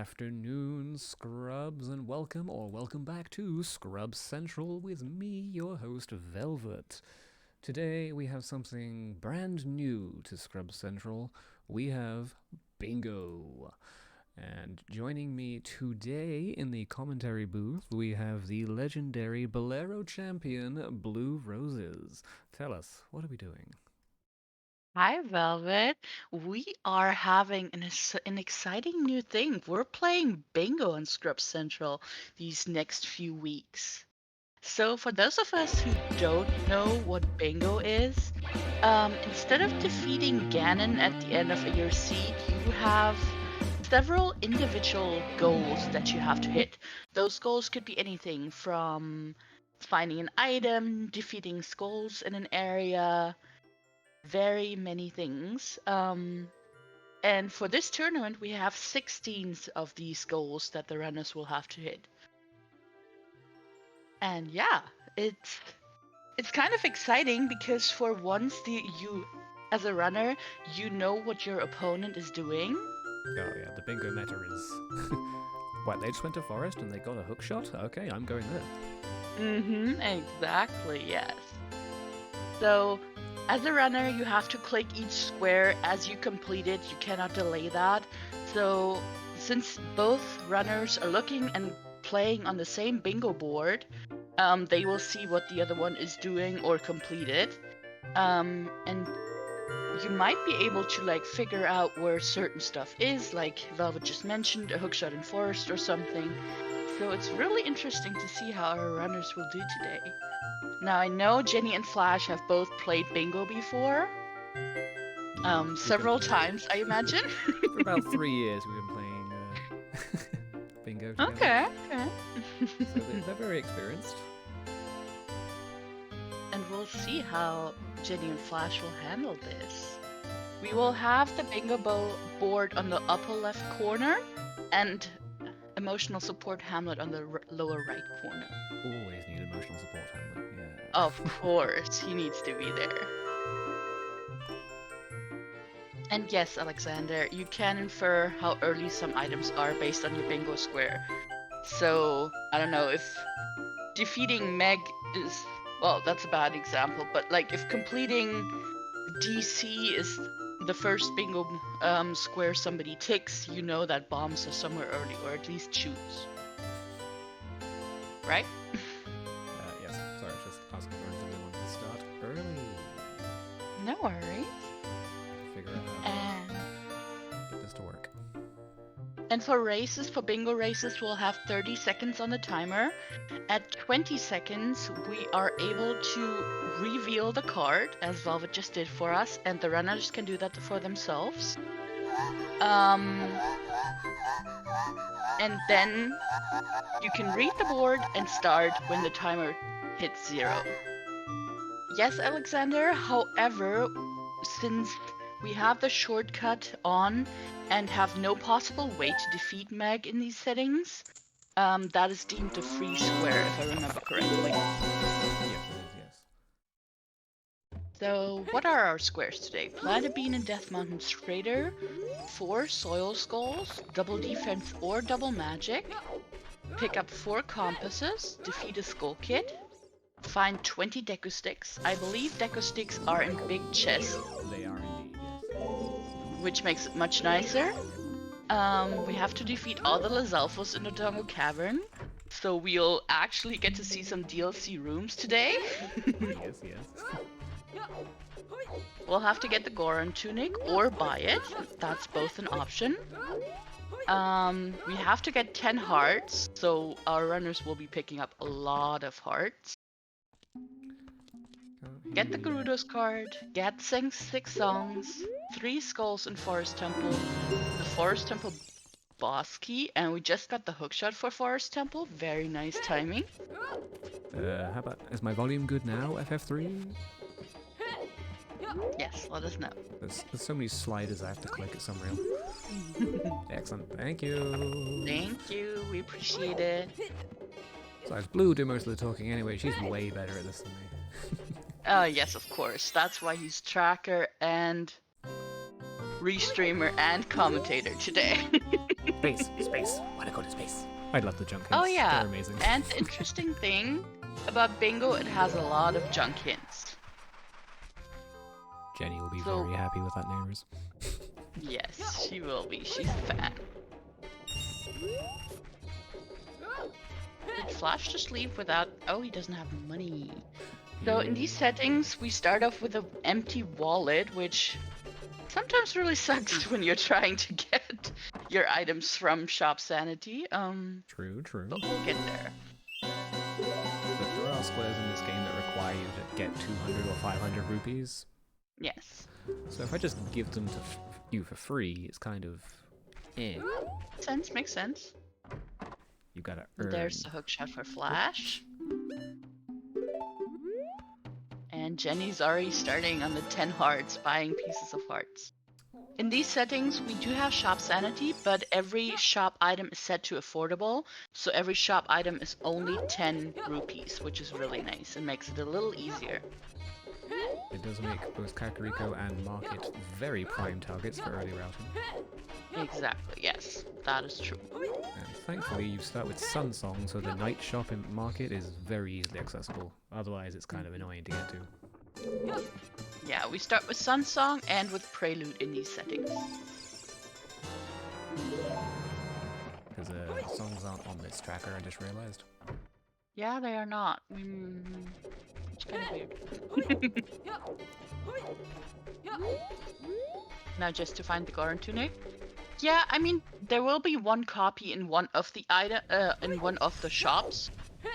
afternoon, Scrubs, and welcome back to Scrubs Central with me, your host, Velvet. Today we have something brand new to Scrubs Central. We have Bingo. And joining me today in the commentary booth, we have the legendary Bolero champion, Blue Roses. Tell us, what are we doing? Hi, Velvet. We are having an exciting new thing. We're playing bingo on Scrub Central these next few weeks. So, for those of us who don't know what bingo is, instead of defeating Ganon at the end of your seed, you have several individual goals that you have to hit. Those goals could be anything from finding an item, defeating skulls in an area, very many things. And for this tournament, we have 16 of these goals that the runners will have to hit. And yeah, it's kind of exciting because for once, you as a runner, you know what your opponent is doing. Oh yeah, the bingo meta is... What, they just went to forest and they got a hook shot? Okay, I'm going there. Exactly, yes. So, as a runner, you have to click each square as you complete it. You cannot delay that. So, since both runners are looking and playing on the same bingo board, they will see what the other one is doing or completed. And you might be able to like figure out where certain stuff is, like Velvet just mentioned, a hookshot in forest or something. So it's really interesting to see how our runners will do today. Now I know Jenny and Flash have both played bingo before. We've been Several playing times, I imagine. for about 3 years. We've been playing bingo together, Okay, okay. so they're very experienced. And we'll see how Jenny and Flash will handle this. We will have the bingo board on the upper left corner and emotional support Hamlet on the lower right corner. Always need emotional support, Hamlet. Yeah. Of course, he needs to be there. And yes, Alexander, you can infer how early some items are based on your bingo square. So, I don't know if defeating Meg is, well, that's a bad example, but like if completing DC is the first bingo square somebody ticks, you know that bombs are somewhere early, or at least shoots. Right? Yes. Sorry, I was just asking for anything they wanted to start early. No worries. Figure out how And to get this to work. for races, for bingo races, we'll have 30 seconds on the timer. At 20 seconds, we are able to reveal the card, as Velvet just did for us, and the runners can do that for themselves. And then you can read the board and start when the timer hits 0. Yes, Alexander, however, since we have the shortcut on and have no possible way to defeat Meg in these settings, that is deemed a free square, if I remember correctly. Yes, it is. Yes. So, what are our squares today? Plant a bean in Death Mountain Trader, 4 soil skulls, double defense or double magic, pick up 4 compasses, defeat a skull kid, find 20 deco sticks. I believe deco sticks are in big chests, They are indeed. Yes. which makes it much nicer. We have to defeat all the Lizalfos in the Dongo Cavern, so we'll actually get to see some DLC rooms today. Yes. Yes. We'll have to get the Goron tunic or buy it. That's both an option. We have to get 10 hearts, so our runners will be picking up a lot of hearts. Get the Gerudo's card, get sing 6 songs, 3 skulls in Forest Temple, the Forest Temple boss key, and we just got the hookshot for Forest Temple. Very nice timing. How about, is my volume good now, FF3? Yes, let us know. There's so many sliders I have to click at some real. Excellent, thank you. Thank you, we appreciate it. So it's Blue do most of the talking anyway. She's way better at this than me. Yes, of course. That's why he's tracker and restreamer and commentator today. Space, space. Wanna go to space? I love the junk hints. Oh yeah, They're amazing. and the interesting thing about bingo, it has a lot of junk hints. Jenny will be So- very happy with that news. Yes, she will be. She's a fan. Did Flash just leave without... Oh, he doesn't have money. So in these settings, we start off with an empty wallet, which sometimes really sucks when you're trying to get your items from Shop Sanity. True, true. But we'll get there. But there are squares in this game that require you to get 200 or 500 rupees. Yes. So if I just give them to you for free, it's kind of... eh. Makes sense. You gotta earn. There's the hook shot for Flash. And Jenny's already starting on the 10 hearts, buying pieces of hearts. In these settings, we do have shop sanity, but every shop item is set to affordable, so every shop item is only 10 rupees, which is really nice and makes it a little easier. It does make both Kakariko and Market very prime targets for early routing. Exactly, yes, that is true. And thankfully you start with Sun Song, so the night shop in Market is very easily accessible. Otherwise it's kind of annoying to get to. Yeah, we start with Sun Song and with Prelude in these settings. Because songs aren't on this tracker, I just realized. Yeah, they are not. It's kind of weird. Now just to find the Goron tunic. Yeah, I mean there will be one copy in one of the in one of the shops,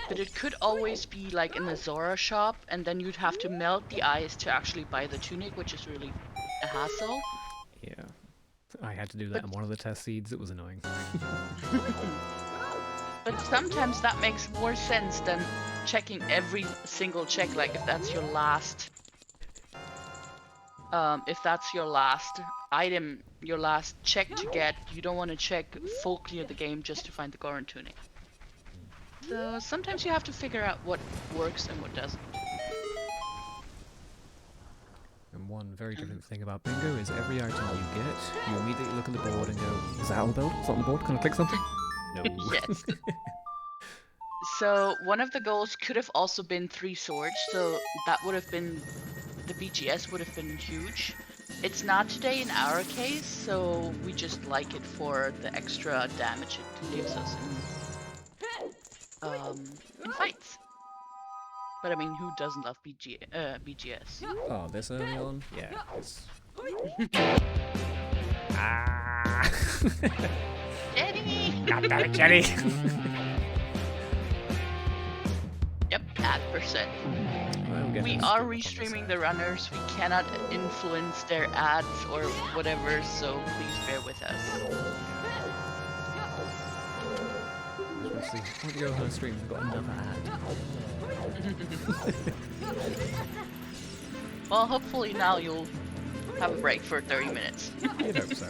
but it could always be like in the Zora shop, and then you'd have to melt the eyes to actually buy the tunic, which is really a hassle. Yeah. I had to do that in one of the test seeds, it was annoying. But sometimes that makes more sense than checking every single check, like if that's your last item, your last check to get, you don't want to check full clear the game just to find the Goron tunic. So sometimes you have to figure out what works and what doesn't. And one very different thing about bingo is every item you get, you immediately look at the board and go, is that on the board? Is that on the board? Can I click something? No. Yes. So one of the goals could have also been 3 swords, so that would have been, the BGS would have been huge. It's not today in our case, so we just like it for the extra damage it gives us in fights. But I mean, who doesn't love BGS? Oh, this early on? Yeah, it's... ah! Jenny! God damn it, Jenny! Yep, ad percent. We are restreaming the runners. We cannot influence their ads or whatever, so please bear with us. Let's see. When we go on a stream, we've got another ad. Well, hopefully now you'll have a break for 30 minutes. I hope so.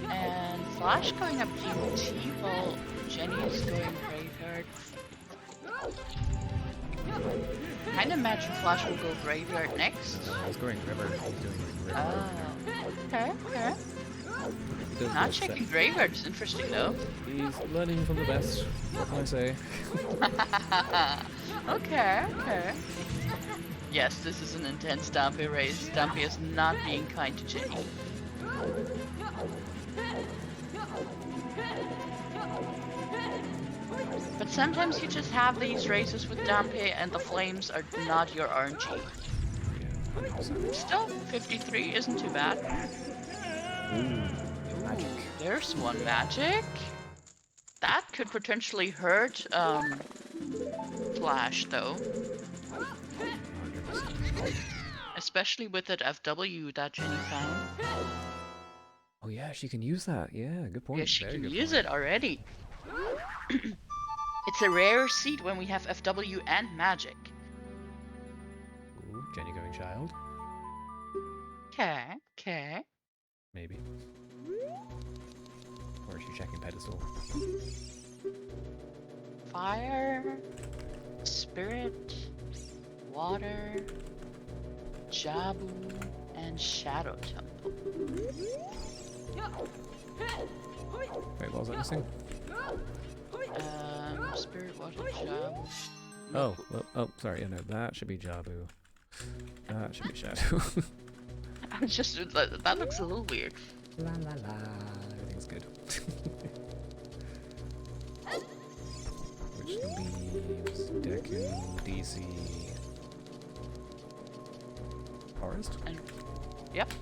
And Flash going up GT while Jenny is going graveyard. Kind of imagine Flash will go graveyard next. He's going river. He's doing river. Oh, okay, okay. He does Not get checking set. graveyard is interesting though. He's learning from the best. What can I say? Okay, okay. Yes, this is an intense Dampé race. Dampé is not being kind to Jenny. But sometimes you just have these races with Dampé and the flames are not your RNG. Yeah, 100%. Still, 53 isn't too bad. Ooh, magic. There's one magic. That could potentially hurt Flash though. 100%. Especially with that FW that Jenny found. Oh yeah, she can use that. Yeah, good point. Yeah, she Very can good use point. it already. It's a rare seed when we have FW and magic. Ooh, Jenny going child. Okay, okay. Maybe. Or is she checking pedestal? Fire, spirit, water, Jabu, and shadow temple. Wait, what was I missing? Spirit water Jabu. Oh, well, oh, sorry. No, that should be Jabu. That should be Shadow. I was just that looks a little weird. La la la. Everything's good. Which leaves Deku, DC, Forest? And yep.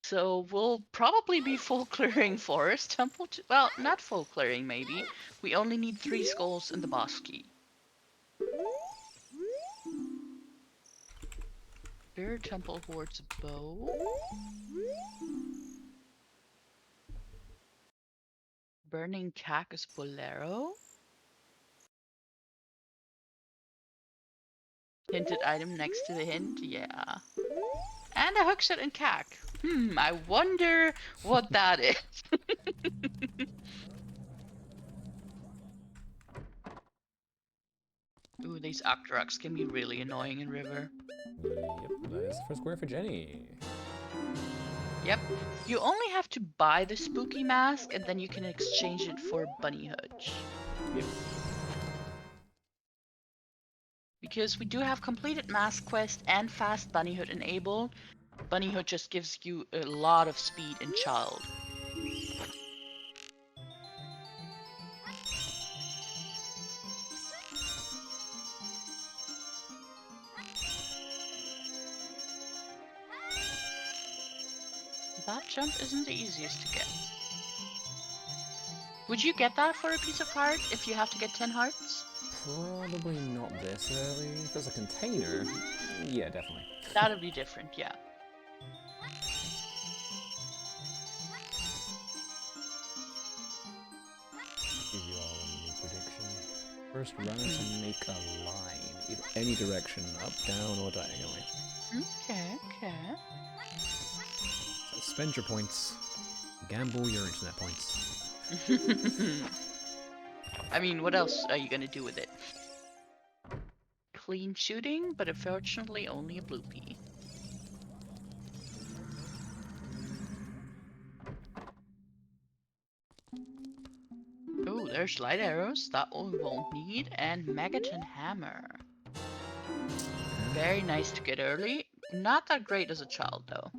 So we'll probably be full clearing Forest Temple. Well, not full clearing maybe. We only need 3 skulls in the boss key. Spirit Temple Horde's bow. Burning Cactus Bolero. Hinted item next to the hint, yeah. And a hookshot and cack. I wonder what that is. Ooh, these Octoroks can be really annoying in River. Yep, that is the first square for Jenny. Yep. You only have to buy the spooky mask and then you can exchange it for Bunny Hooch. Yep. Because we do have completed mask quest and fast Bunny Hood enabled. Bunny Hood just gives you a lot of speed in Child. That jump isn't the easiest to get. Would you get that for a piece of heart if you have to get 10 hearts? Probably not this early. If there's a container, yeah, definitely. That'd be different, yeah. Give you all a new prediction. First runner to make a line, either any direction, up, down, or diagonally. Okay. So spend your points. Gamble your internet points. I mean, what else are you gonna do with it? Clean shooting, but unfortunately only a blue pea. Oh, there's light arrows, that we won't need, and Megaton Hammer. Very nice to get early. Not that great as a child, though.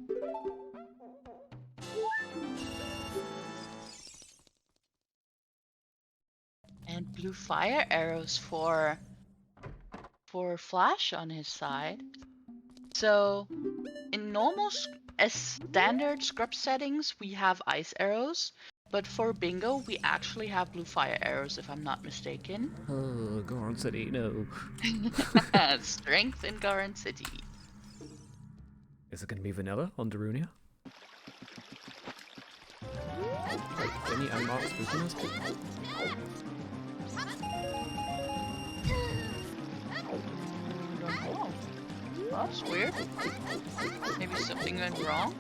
And blue fire arrows for Flash on his side. So, in normal, as standard scrub settings, we have ice arrows. But for bingo, we actually have blue fire arrows, if I'm not mistaken. Oh, Goron City, no. Strength in Goron City. Is it going to be vanilla on Darunia? Wait, any unmarked spooky mask? Oh, that's weird. Maybe something went wrong?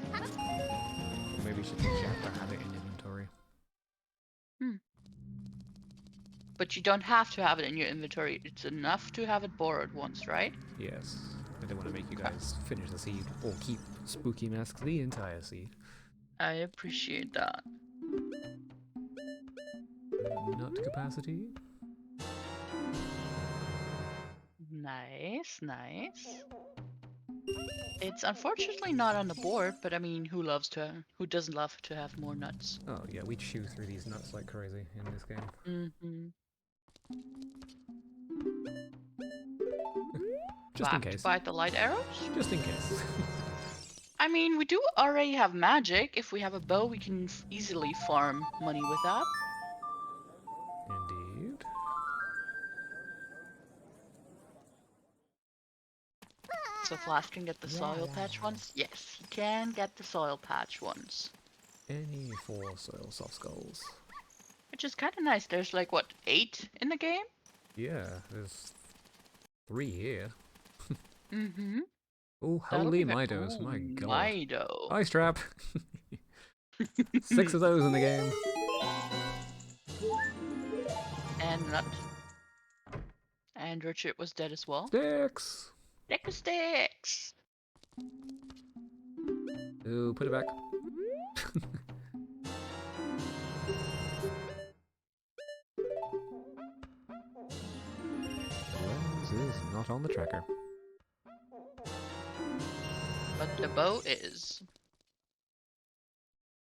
Maybe she thinks you have to have it in inventory. But you don't have to have it in your inventory. It's enough to have it borrowed once, right? Yes. I don't want to make you guys finish the seed or keep spooky masks the entire seed. I appreciate that. Nut capacity. Nice. It's unfortunately not on the board, but I mean, who doesn't love to have more nuts? Oh yeah, we chew through these nuts like crazy in this game. Mm-hmm. Just in case. To bite the light arrows? Just in case. I mean, we do already have magic. If we have a bow, we can easily farm money with that. Indeed. So Flash can get the soil patch ones? Yes, he can get the soil patch ones. Any 4 soil soft skulls. Which is kind of nice. There's like, what, 8 in the game? Yeah, there's 3 here. Mm-hmm. Oh, holy Midos, my god. Mido. Ice trap! 6 of those in the game. And Nut. And Richard was dead as well. Sticks! Deck of sticks! Oh, put it back. The lens is not on the tracker. But the bow is.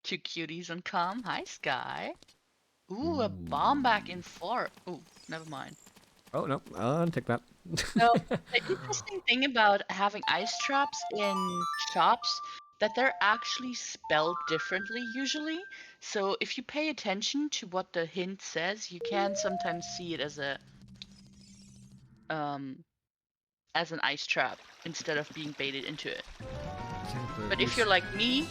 Two cuties on calm. Hi, Sky. Ooh, a bomb back in 4. Ooh, never mind. Oh, no. Untick that. So the interesting thing about having ice traps in shops that they're actually spelled differently usually. So if you pay attention to what the hint says, you can sometimes see it um as an ice trap instead of being baited into it. But if you're like me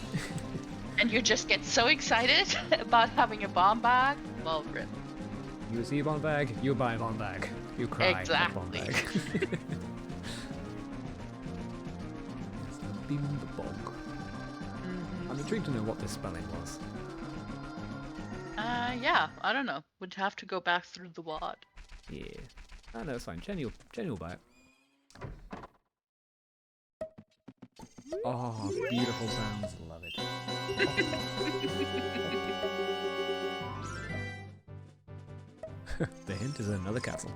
and you just get so excited about having a bomb bag, well, rip. You see a bomb bag, you buy a bomb bag. You cry at bomb Exactly. bag. It's the bim bog. I'm intrigued to know what this spelling was. Yeah, I don't know. Would have to go back through the wad. Yeah. Oh, no, it's fine. Jenny will buy it. Oh, beautiful sounds. Love it. The hint is another castle.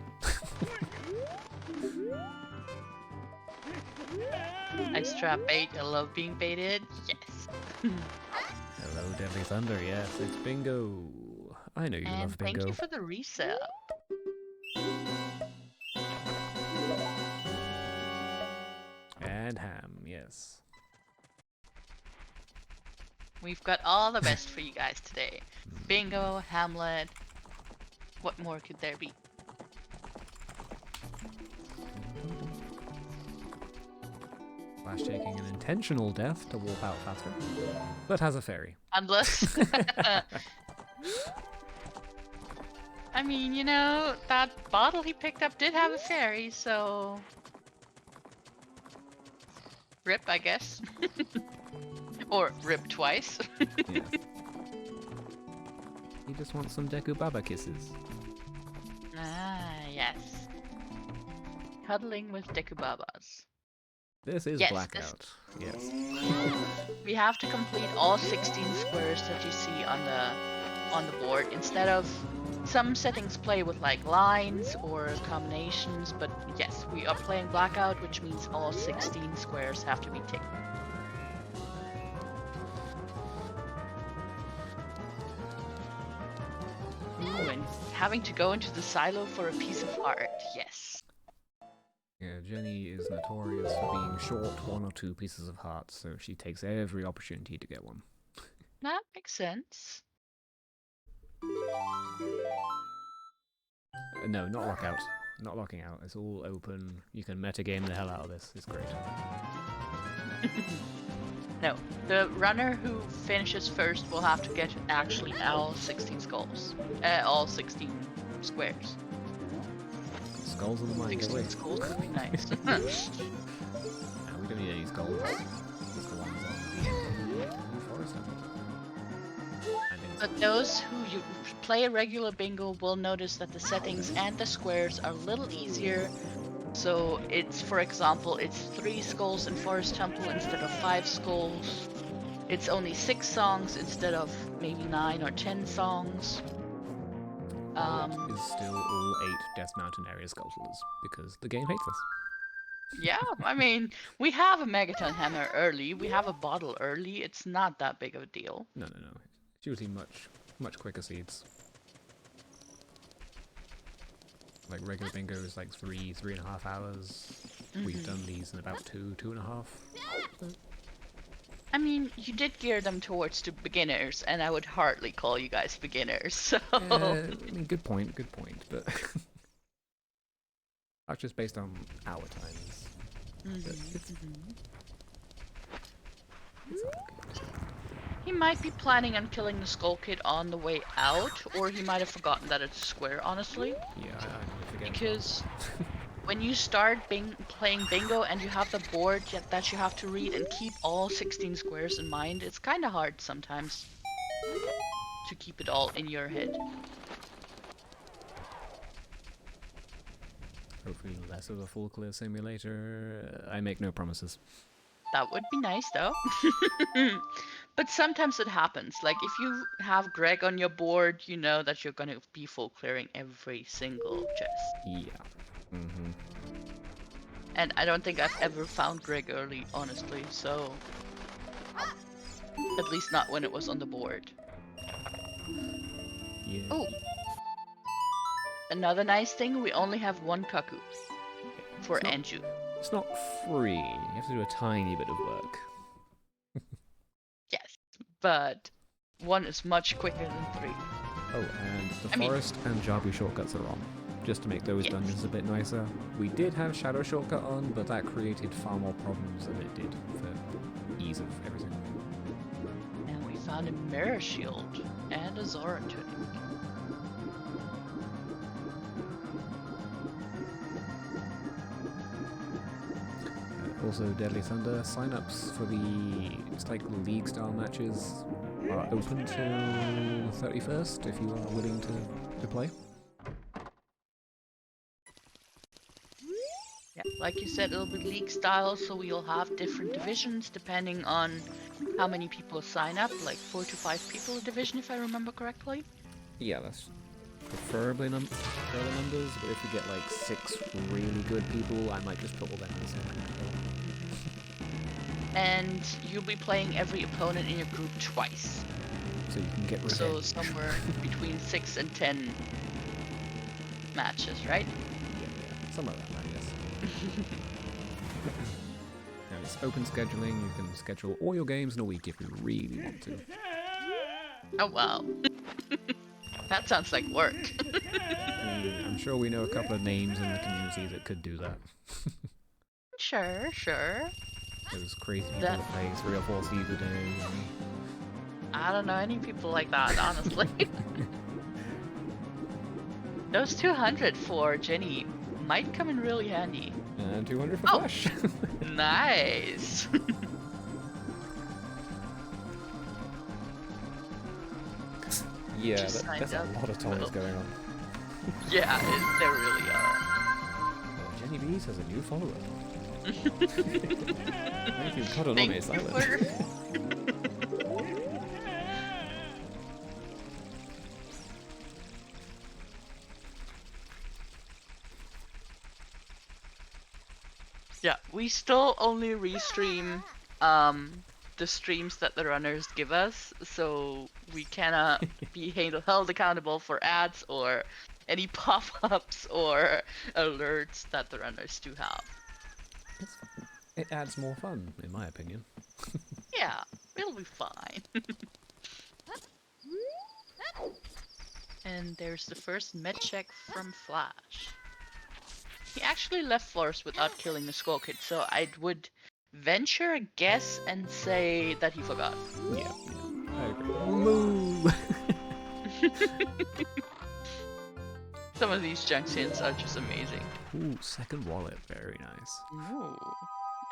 Ice trap bait. I love being baited. Yes. Hello, Deadly Thunder. Yes, it's bingo. I know you And love bingo. thank you for the resub. And ham, yes. We've got all the best for you guys today. Bingo, Hamlet. What more could there be? Flash taking an intentional death to warp out faster, but has a fairy. Unless... I mean, you know, that bottle he picked up did have a fairy, so... Rip, I guess. Or rip twice. Yeah. He just wants some Deku Baba kisses. Ah, yes. Cuddling with Dekubabas. This is Yes, Blackout. Yes. We have to complete all 16 squares that you see on the board instead of some settings play with like lines or combinations, but yes, we are playing Blackout, which means all 16 squares have to be ticked. Ooh, and having to go into the silo for a piece of art, yes. Yeah, Jenny is notorious for being short 1 or 2 pieces of heart, so she takes every opportunity to get one. That makes sense. No, not lockout. Not locking out. It's all open. You can metagame the hell out of this. It's great. No, the runner who finishes first will have to get actually all 16 skulls. All 16 squares. Skulls of the mind. 16 skulls would be nice. No, we don't need any skulls. Just the ones on the forest. But those who play a regular bingo will notice that the settings and the squares are a little easier. So it's, for example, it's 3 skulls in Forest Temple instead of 5 skulls. It's only 6 songs instead of maybe 9 or 10 songs. Is still all 8 Death Mountain area sculptures because the game hates us. Yeah, I mean, we have a Megaton Hammer early, we have a bottle early, it's not that big of a deal. No. It's usually much quicker seeds. Like regular bingo is like 3.5 hours. We've done these in about 2.5. I mean, you did gear them towards the beginners, and I would hardly call you guys beginners, so... I mean, good point, but... That's just based on our times. It's all good. He might be planning on killing the Skull Kid on the way out, or he might have forgotten that it's a square, honestly. Yeah, I normally forget. Because when you start playing bingo and you have the board that you have to read and keep all 16 squares in mind, it's kind of hard sometimes to keep it all in your head. Hopefully less of a full clear simulator. I make no promises. That would be nice, though. But sometimes it happens. Like, if you have Greg on your board, you know that you're gonna be full clearing every single chest. Yeah. Mm-hmm. And I don't think I've ever found Greg early, honestly, so... At least not when it was on the board. Yeah. Oh! Another nice thing, we only have one Kaku. For It's not, Anju. it's not free. You have to do a tiny bit of work. Yes, but one is much quicker than 3. Oh, and the I mean- forest and Jabu shortcuts are on, just to make those Yes. dungeons a bit nicer. We did have Shadow shortcut on, but that created far more problems than it did for ease of everything. And we found a Mirror Shield and a Zora tunic. Also, Deadly Thunder sign-ups for the league style matches are open till the 31st if you are willing to play. Yeah, like you said, it'll be league style, so we'll have different divisions depending on how many people sign up, like 4 to 5 people a division, if I remember correctly. Yeah, that's preferably further numbers, but if we get like 6 really good people, I might just put all them in the same group. And you'll be playing every opponent in your group twice. So you can get revenge. So somewhere between 6 and 10 matches, right? Yeah, somewhere around that, yes. And it's open scheduling, you can schedule all your games in a week if you really want to. Oh wow. That sounds like work. I'm sure we know a couple of names in the community that could do that. Sure. Those crazy people that play 3 or 4 seeds a day. I don't know any people like that, honestly. Those 200 for Jenny might come in really handy. And 200 for Oh. Flash. Nice! Yeah, Just that's signed a up. lot of toys Well. going on. Yeah, there really are. Jenny Bees has a new follower. Thank you, Kodonome Thank you Silent. for... Yeah, we still only restream the streams that the runners give us, so we cannot be held accountable for ads or any pop-ups or alerts that the runners do have. It adds more fun, in my opinion. Yeah, it'll be fine. And there's the first med check from Flash. He actually left Forest without killing the Skull Kid, so I would venture a guess and say that he forgot. Yeah, I agree. Moo! Some of these junctions are just amazing. Ooh, second wallet, very nice. Ooh.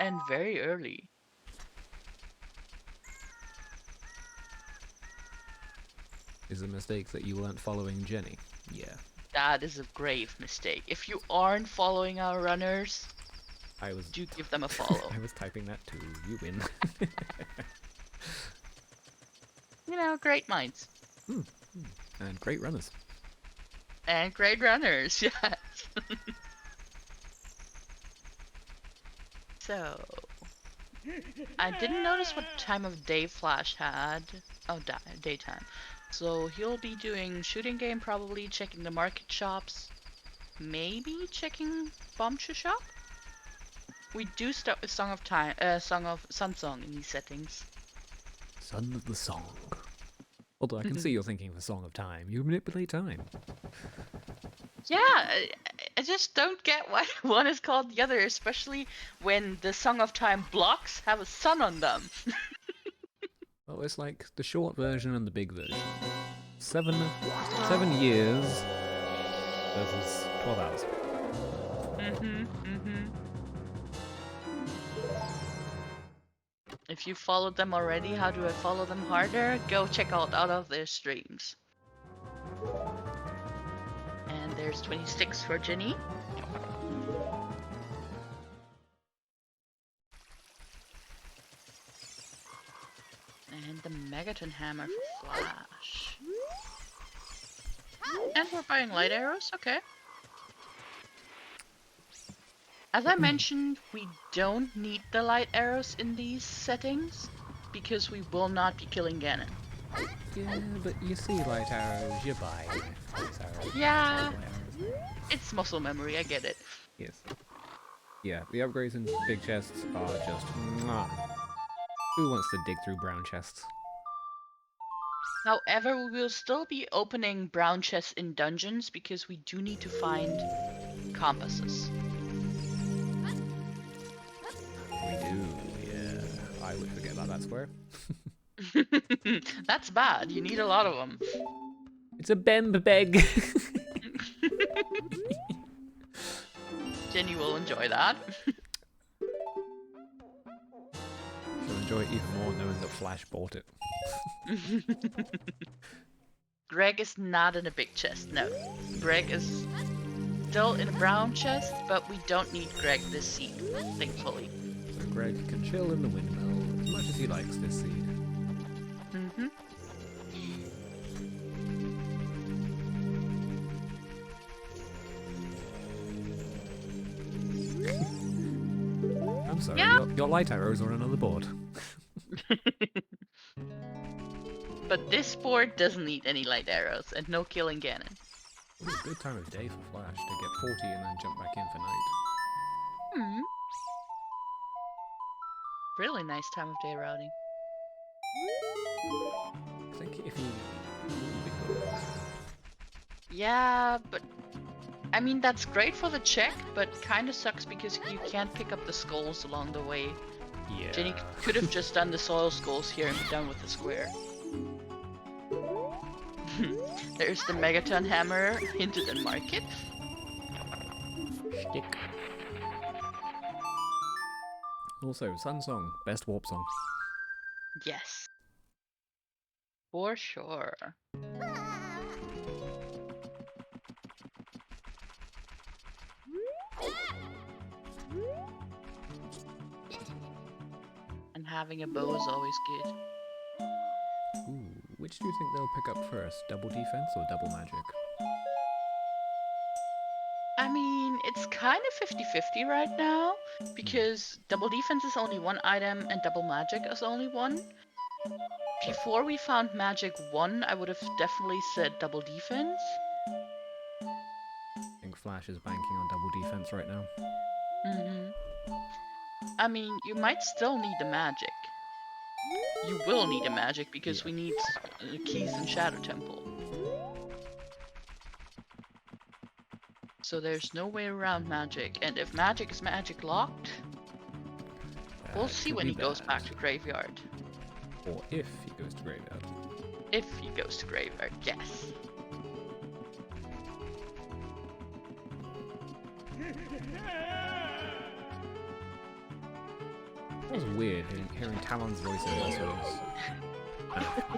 And very early. Is a mistake that you weren't following Jenny? Yeah. That is a grave mistake. If you aren't following our runners, I was do give them a follow. I was typing that too. You win. You know, great minds. And great runners. And great runners, yes. So, I didn't notice what time of day Flash had. Oh, daytime. So he'll be doing shooting game, probably checking the market shops, maybe checking Bombchu shop. We do start with Song of Time, Song of Sun Song in these settings. Son of the Song. Although I can see you're thinking of the Song of Time. You manipulate time. Yeah, I just don't get why one is called the other, especially when the Song of Time blocks have a sun on them. Well, it's like the short version and the big version. 7 years versus 12 hours. If you followed them already, how do I follow them harder? Go check out of their streams. And there's 26 for Jenny. Megaton Hammer for Flash. And we're buying light arrows, okay. As I mentioned, we don't need the light arrows in these settings because we will not be killing Ganon. Yeah, but you see light arrows, you buy light arrows. Yeah, Light arrows. it's muscle memory, I get it. Yes. Yeah, the upgrades in big chests are just mwah. Who wants to dig through brown chests? However, we will still be opening brown chests in dungeons because we do need to find compasses. We do, yeah. I would forget about that square. That's bad. You need a lot of them. It's a beg. Jenny will enjoy that. She'll enjoy it even more knowing that Flash bought it. Greg is not in a big chest, no. Greg is still in a brown chest, but we don't need Greg this seed, thankfully. So Greg can chill in the windmill as much as he likes this seed. Mm-hmm. I'm sorry, Yeah. your light arrows are on another board. But this board doesn't need any light arrows and no killing Ganon. It's a good time of day for Flash to get 40 and then jump back in for night. Hmm. Really nice time of day routing. I think if he... Yeah, but I mean that's great for the check, but kinda sucks because you can't pick up the skulls along the way. Yeah. Jenny could have just done the soil skulls here and be done with the square. There's the Megaton Hammer hinted in market. Shtick. Also, Sun Song, best warp song. Yes. For sure. And having a bow is always good. Ooh, which do you think they'll pick up first? Double defense or double magic? I mean, it's kind of 50-50 right now, because double defense is only one item and double magic is only one. Before we found magic 1, I would have definitely said double defense. I think Flash is banking on double defense right now. I mean, you might still need the magic. You will need a magic because we need keys in Shadow Temple. So there's no way around magic, and if magic is magic locked, we'll see when he goes back to graveyard. Or if he goes to graveyard. If he goes to graveyard, yes. That was weird, hearing Talon's voice and also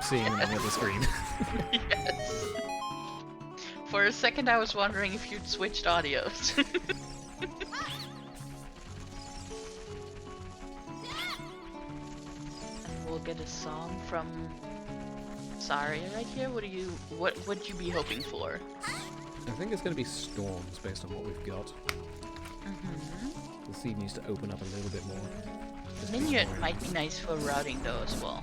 seeing him on the other screen. Yes. For a second I was wondering if you'd switched audios. And we'll get a song from Saria right here. What would you be hoping for? I think it's going to be storms based on what we've got. The seed needs to open up a little bit more. Minuet might be nice for routing though as well.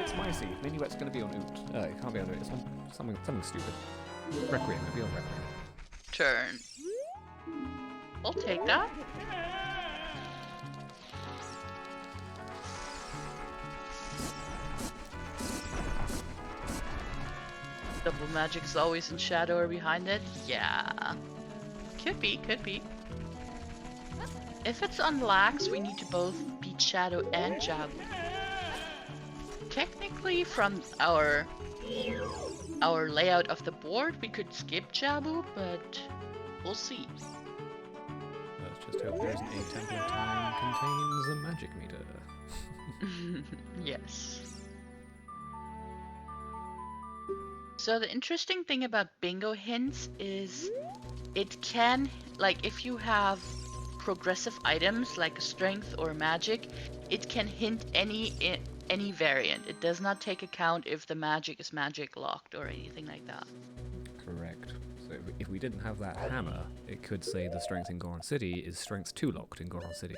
It's my seed. Minuet's going to be on Oot. It can't be on Oot. It's on something stupid. Requiem. It'll be on Requiem. Turn. We'll take that. Double magic is always in shadow or behind it? Yeah. Could be, could be. If it's on lax, we need to both beat Shadow and Jabu. Technically, from our layout of the board, we could skip Jabu, but we'll see. Let's just hope there isn't a temple of time contains a magic meter. Yes. So the interesting thing about bingo hints is it can, like if you have progressive items like strength or magic, it can hint any variant. It does not take account if the magic is magic locked or anything like that. Correct. So if we didn't have that hammer, it could say the strength in Goron City is strength 2 locked in Goron City.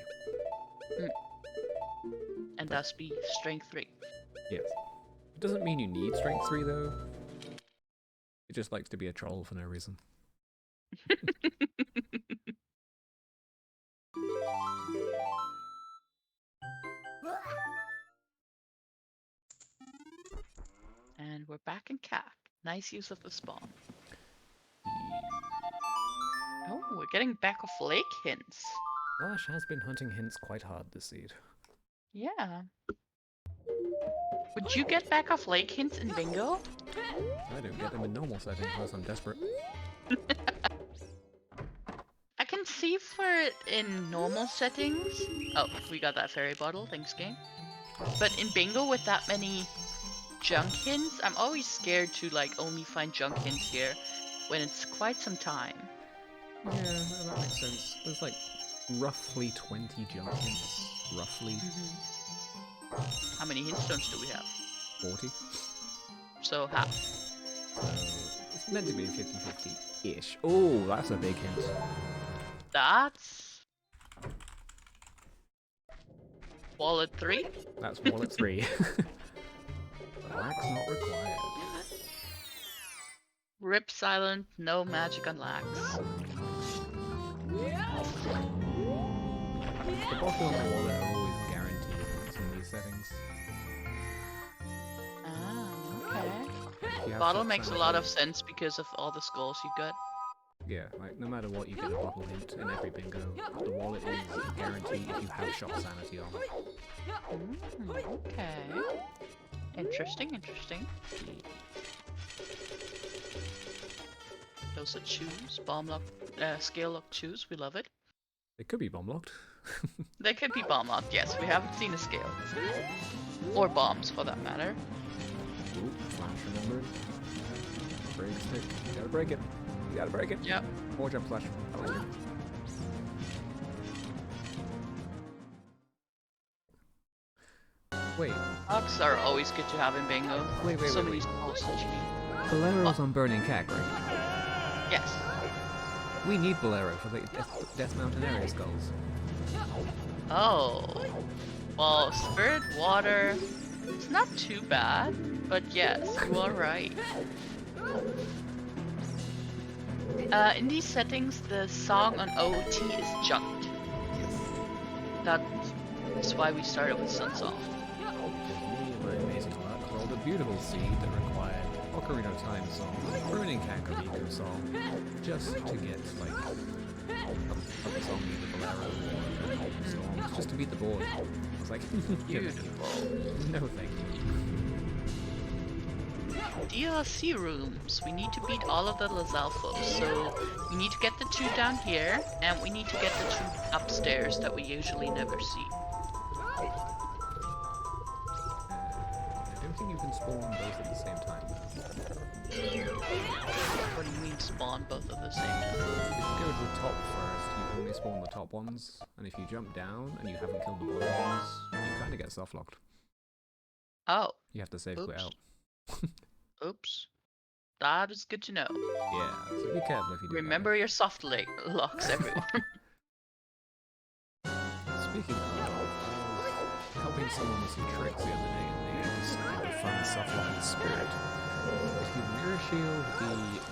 And thus be strength 3. Yes. It doesn't mean you need strength 3 though. It just likes to be a troll for no reason. And we're back in CAC. Nice use of the spawn. Oh, we're getting back of lake hints. Flash has been hunting hints quite hard this seed. Yeah. Would you get back of lake hints in bingo? I don't get them in normal settings unless I'm desperate. I can see for it in normal settings. Oh, we got that fairy bottle. Thanks, game. But in bingo with that many junk hints, I'm always scared to like only find junk hints here when it's quite some time. Yeah, that makes sense. There's like roughly 20 junk hints. Roughly. How many hint stones do we have? 40. So half. So it's meant to be 50-50-ish. Oh, that's a big hint. That's wallet 3. That's wallet 3. Lax not required. Rip silent, no magic on lax. The bottle and the wallet are always guaranteed in these settings. Ah, okay. If you have Bottle shop makes a sanity- lot of sense because of all the skulls you got. Yeah, like no matter what, you get a bottle hint in every bingo. The wallet is a guarantee if you have shop sanity on. Okay. Interesting, interesting. Those are shoes. Bomb lock, scale lock shoes. We love it. It could be bomb locked. They could be bomb locked. Yes, we haven't seen a scale. Or bombs, for that matter. Ooh, flash remembered. Break stick. You gotta break it. You gotta break it. Yep. More jump flash. That was good. Wait, Locks are always good to have in bingo. wait. So many skulls that you need. Bolero's on Burning Cag, right? Yes. We need Bolero for the Death Mountain area skulls. Oh. Well, Spirit Water, it's not too bad, but yes, you are right. In these settings, the song on OOT is junked. That's why we started with Sunsong. My amazing luck rolled a beautiful seed that required Ocarina of Time song, Burning Kakariko song, just to get like a song with the Bolero songs, just to beat the board. I was like, Beautiful. no thank you. DLC rooms. We need to beat all of the Lizalfos, so we need to get the 2 down here, and we need to get the 2 upstairs that we usually never see. I don't think you can spawn both at the same time. What do you mean spawn both at the same time? If you go to the top first, you only spawn the top ones, and if you jump down and you haven't killed the bottom ones, you kind of get soft locked. Oh, You have to save quit Oops. out. oops. That is good to know. Yeah, so be careful if you do that. Remember your soft locks, everyone. Speaking of, I was helping someone with some tricks the other day, and they had this kind of fun soft lock spirit. If you mirror shield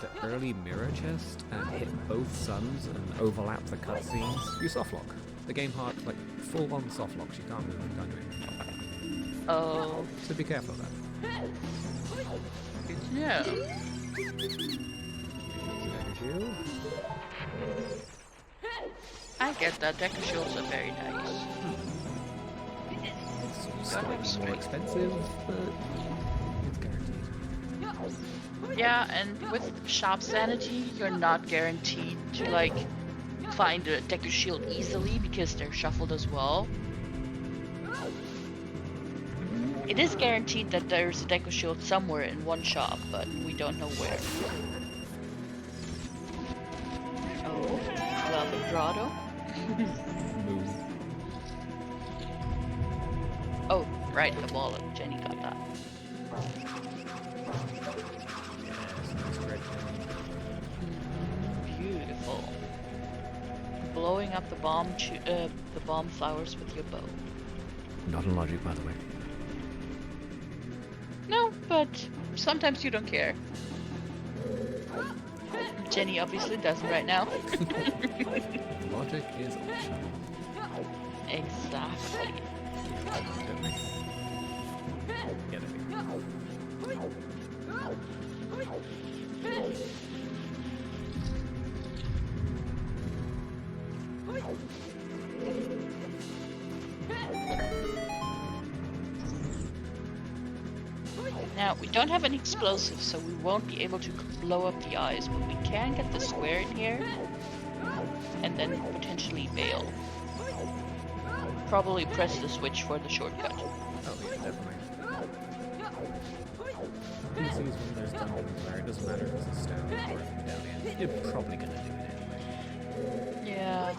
the early mirror chest and hit both suns and overlap the cutscenes, you soft lock. The game heart, like, full on soft locks, you can't move, you can't do anything. Oh, So be careful of that. good to know. Dagger shield. I get that. Decker shields are very nice. It's slightly more expensive, but it's guaranteed. Yeah, and with shop sanity, you're not guaranteed to like find a Deku shield easily because they're shuffled as well. It is guaranteed that there's a Deku shield somewhere in one shop, but we don't know where. Oh, Velvet Grotto. Move. Oh, right, the wallet. simple. Blowing up the bomb flowers with your bow. Not in logic, by the way. No, but sometimes you don't care. Jenny obviously doesn't right now. Logic is optional. Exactly. Get it. Now, we don't have any explosives, so we won't be able to blow up the eyes, but we can get the square in here, and then potentially bail. Probably press the switch for the shortcut. Oh yeah, definitely. PCs when there's dungeons where it doesn't matter if it's a stone or a medallion, you're probably gonna do it anyway. Yeah.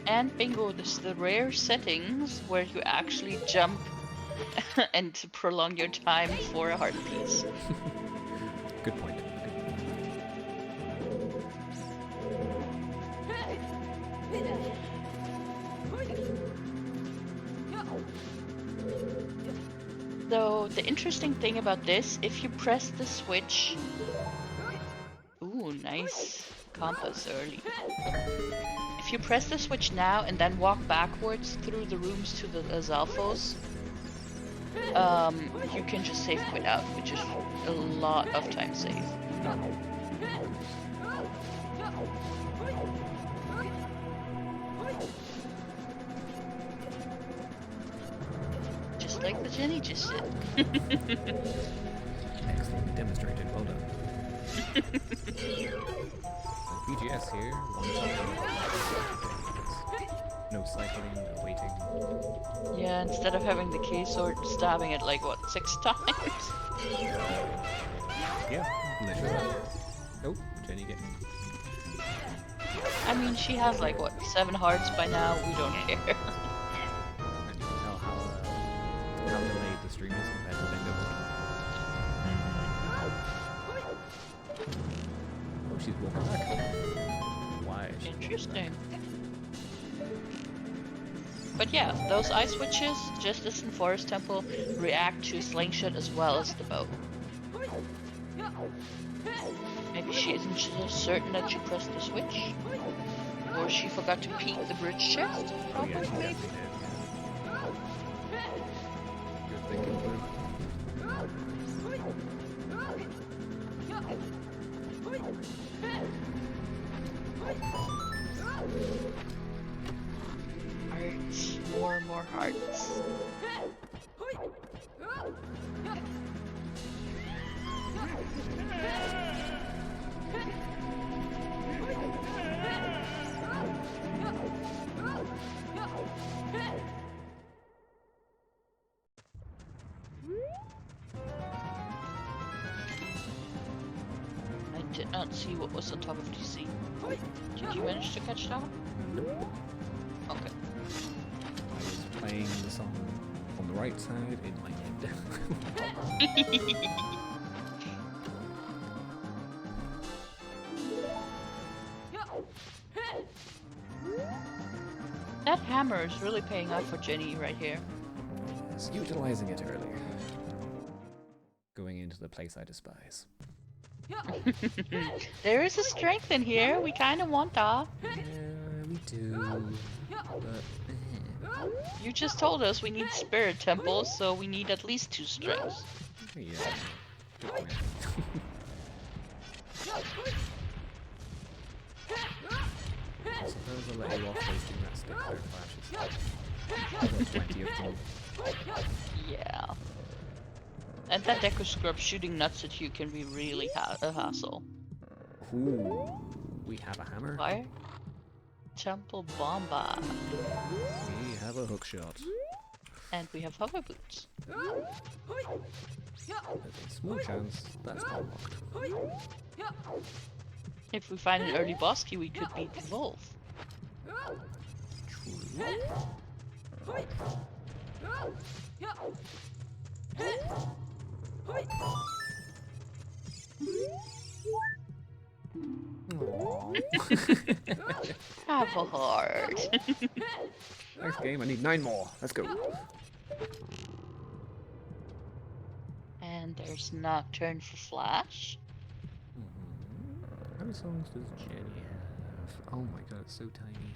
And bingo, this is the rare settings where you actually jump and prolong your time for a heart piece. Good point. So the interesting thing about this, if you press the switch... Ooh, nice compass early. If you press the switch now and then walk backwards through the rooms to the Zalfos, you can just save quit out, which is a lot of time save. Just like the Jenny just said. Excellent. Demonstrated. Well done. BGS here. No cycling, no waiting. Yeah, instead of having the K sword stabbing it like what, 6 times? Yeah, literally. Oh, Jenny get. I mean, she has like what, 7 hearts by now. We don't care. And you can tell how delayed the stream is compared to Bingo. Oh, she's walking back. Why? Interesting. But yeah, those eye switches, just as in Forest Temple, react to slingshot as well as the bow. Maybe she isn't so certain that she pressed the switch. Or she forgot to peek the bridge chest. Oh yeah, she definitely did. Good thinking, Blue. Hearts. More and more hearts. I did not see what was on top of DC. Did you manage to catch that one? Nope. Okay. I was playing the song on the right side in my head. That hammer is really paying off for Jenny right here. Yes, utilizing it early. Going into the place I despise. There is a strength in here. We kind of want that. Yeah, we do. But You just told us we need spirit temples, so we need at least 2 strengths. yeah. Good point. I suppose I'll let you off wasting that stick there, Flashes. I've got 20 of them. Yeah. And that Deku Scrub shooting nuts at you can be really a hassle. Ooh, we have a hammer. Fire? Temple Bomba. We have a hook shot. And we have hover boots. There's a small chance that's unlocked. If we find an early boss key, we could beat the wolf. True. have a heart. Next game, I need 9 more. Let's go. And there's Nocturne for Flash. How many songs does Jenny have? Oh my god, it's so tiny.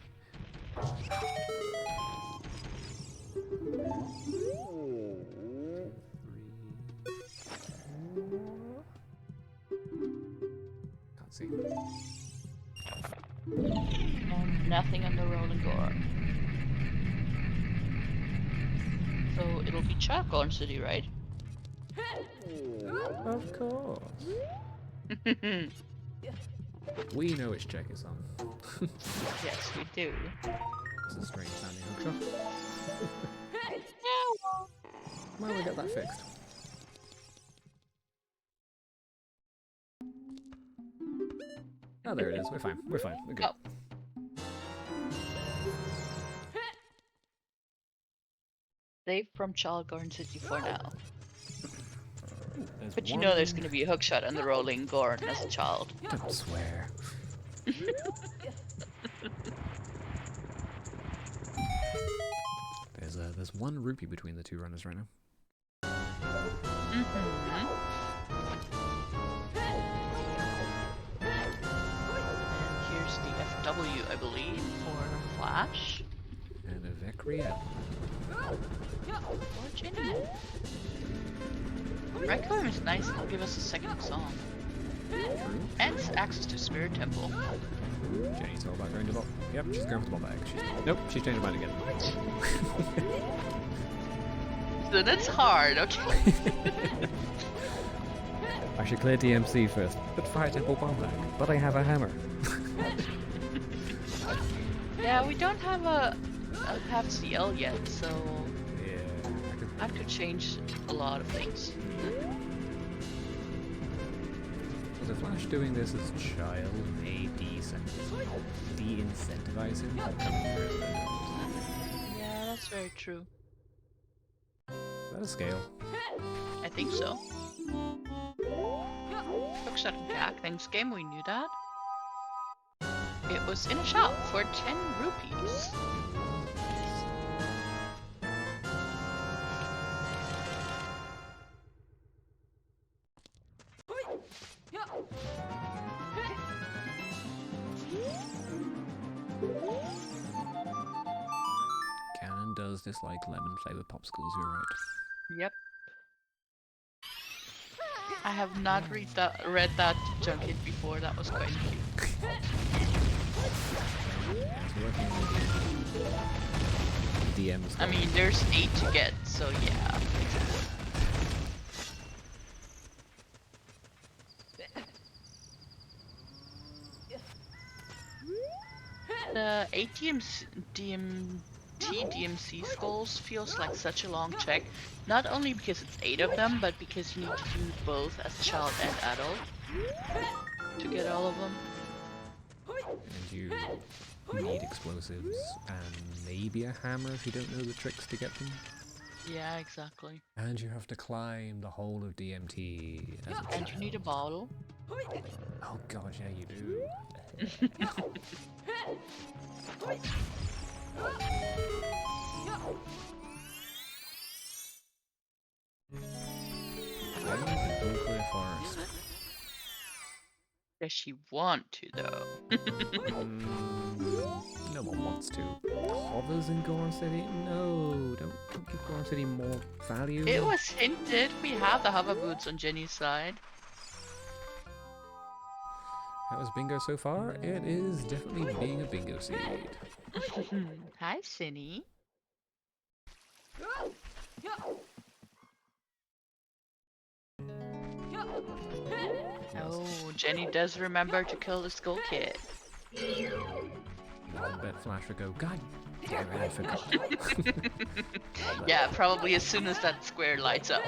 Can't see. And nothing on the Rolling Gore. So it'll be Chalkgorn City, right? Of course. We know which check it's on. Yes, we do. It's a strange sounding hookshot. Yeah. Well, we'll get that fixed. Oh, there it is. We're fine. We're fine. We're good. Oh. Save from Chalkgorn City for now. There's But you one... know there's going to be a hookshot on the Rolling Gorn as a child. Don't swear. There's 1 rupee between the 2 runners right now. Mm-hmm. And here's the FW, I believe, for Flash. And a Vecria. Or Jenny. Requiem is nice, it'll give us a second song. And access to Spirit Temple. Jenny's all about going to ball. Yep, she's going for the ball bag. Nope, she's changed her mind again. So that's hard, okay. I should clear DMC first. But Fire Temple ball bag. But I have a hammer. Yeah, we don't have a have CL yet, so Yeah, that could change a lot of things. So the Flash doing this as child may de-incentivize him from coming through. Yeah, that's very true. Is that a scale? I think so. Hookshot and Gak, thanks game, we knew that. It was in a shop for 10 rupees. Cannon does dislike lemon flavored popsicles, you're right. Yep. I have not read that junket before, that was quite cute. It's working with the DMs. I mean, there's 8 to get, so yeah. The 8 DMC skulls feels like such a long check, not only because it's 8 of them, but because you need to do both as child and adult to get all of them. And you need explosives and maybe a hammer if you don't know the tricks to get them. Yeah, exactly. And you have to climb the whole of DMT as a And child. you need a bottle. Oh god, yeah you do. Clear forest. Does she want to, though? No one wants to. Hovers in Gorn City? No, don't give Gorn City more value. It was hinted. We have the hover boots on Jenny's side. How was bingo so far? It is definitely being a bingo seed. Hi, Cinny. Oh, Jenny does remember to kill the skull kid. One bet Flash would go, God damn it, I forgot. Yeah, probably as soon as that square lights up.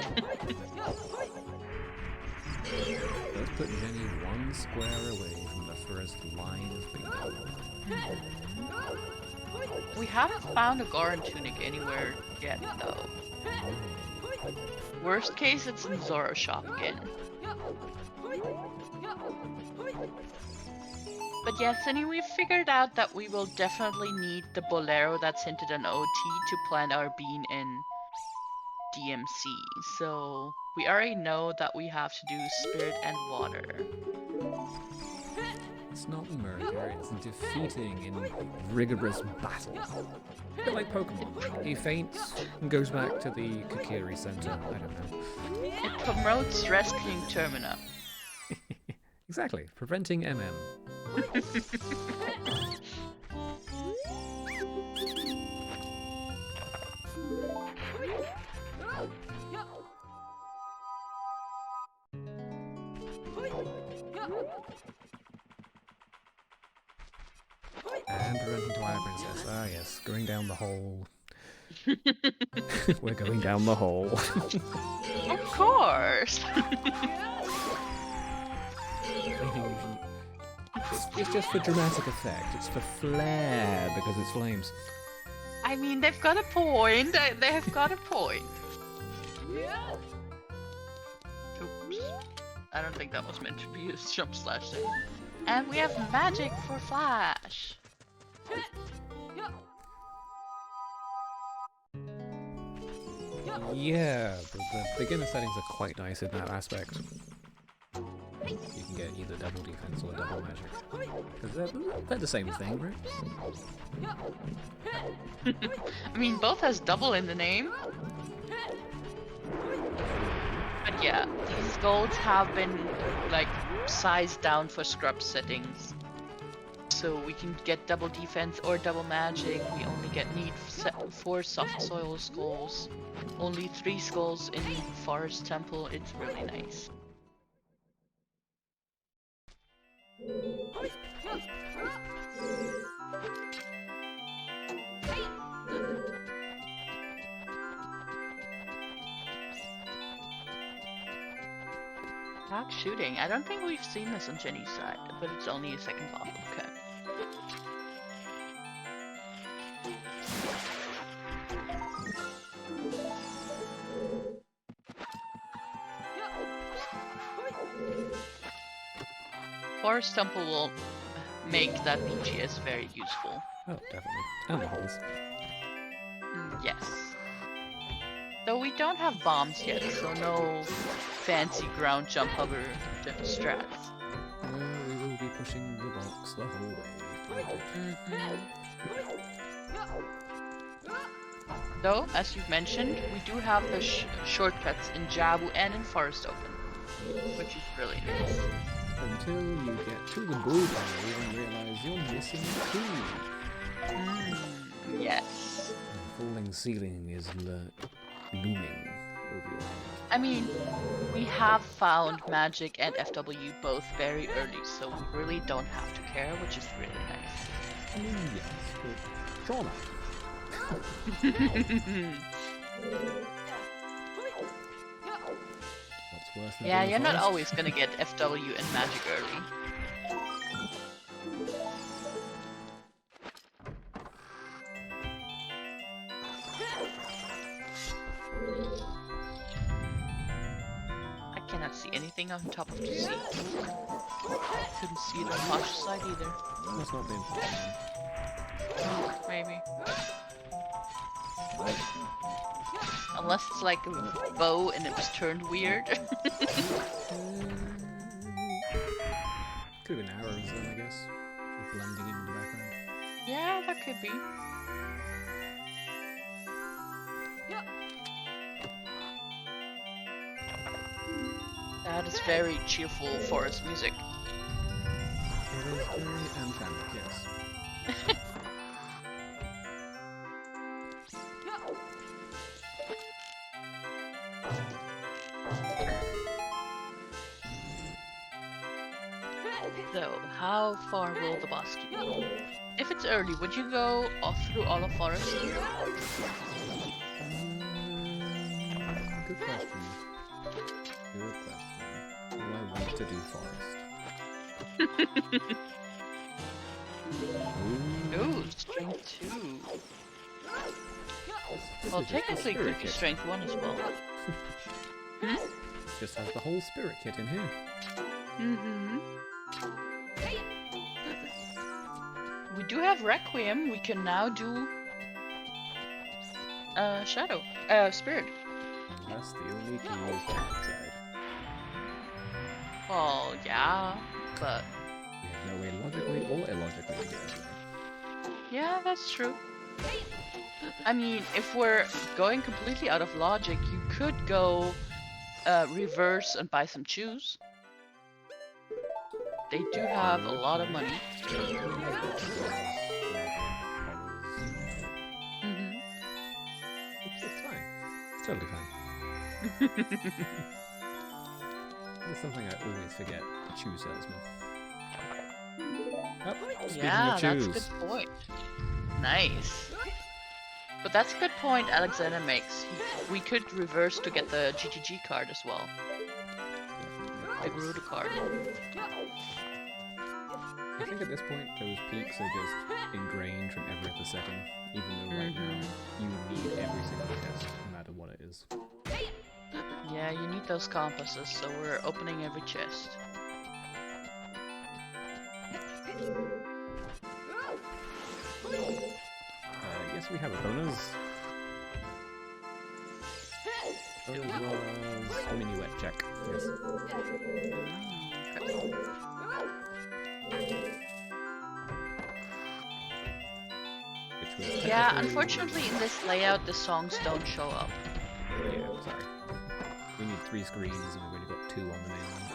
Let's put Jenny 1 square away from the first line of bingo. We haven't found a Goron tunic anywhere yet, though. Worst case, it's in Zoro's shop again. But yes, and we figured out that we will definitely need the bolero that's hinted on OT to plant our bean in DMC. So we already know that we have to do spirit and water. It's not murder, it's defeating in rigorous battle. A bit like Pokemon. He faints and goes back to the Kokiri Center. I don't know. It promotes rescuing Termina. Exactly, preventing MM. And preventing Twilight Princess. Ah yes, going down the hole. We're going down the hole. Of course! It's just for dramatic effect. It's for flair because it's flames. I mean, they've got a point. They have got a point. Oops. I don't think that was meant to be a jump slash there. And we have magic for Flash. Yeah, the beginner settings are quite nice in that aspect. You can get either double defense or double magic. Because they're the same thing, right? I mean, both has double in the name. But yeah, these golds have been, like, sized down for scrub settings. So we can get double defense or double magic. We only need 4 soft soil skulls. Only 3 skulls in Forest Temple. It's really nice. Back shooting. I don't think we've seen this on Jenny's side, but it's only a second bomb. Okay. Forest Temple will make that BGS very useful. Oh, definitely. And the holes. Yes. Though we don't have bombs yet, so no fancy ground jump hover strats. We will be pushing the box the whole way. Though, as you've mentioned, we do have the shortcuts in Jabu and in Forest Open, which is really nice. Until you get to the bullpen and realize you're missing 2. Yes. The falling ceiling is looming over your head. I mean, we have found Magic and FW both very early, so we really don't have to care, which is really nice. I mean, yes, but trauma. What's worse than Yeah, being you're not fast? always gonna get FW and Magic early. I cannot see anything on top of the sea. Couldn't see it on Posh's side either. Must not be important. Maybe. Unless it's like a bow and it was turned weird. Could have been arrows then, I guess. Blending in the background. Yeah, that could be. That is very cheerful forest music. It is very anthemic, yes. So, how far will the boss keep you? If it's early, would you go through all of forest? Good question. Good question. Do I want to do forest? Ooh, strength 2. Well, technically it could be strength 1 as well. Just has the whole spirit kit in here. do have Requiem. We can now do Shadow. Spirit. Unless the only key is outside. Well, yeah, but We have no way logically or illogically to get over there. yeah, that's true. I mean, if we're going completely out of logic, you could go reverse and buy some shoes. They do have a lot of money. Mm-hmm. It's fine. It's totally fine. It's something I always forget. Shoe salesman. Oh, speaking Yeah, of that's a shoes. good point. Nice. But that's a good point Alexander makes. We could reverse to get the GGG card as well. The Gerudo card. I think at this point those peaks are just ingrained from every other setting, even though right now you need every single test, no matter what it is. Yeah, you need those compasses, so we're opening every chest. Yes, we have a bonus. Bonus was a minuet check. Yes. Yeah, unfortunately in this layout the songs don't show up. Yeah, sorry. We need 3 screens and we've already got 2 on the main one.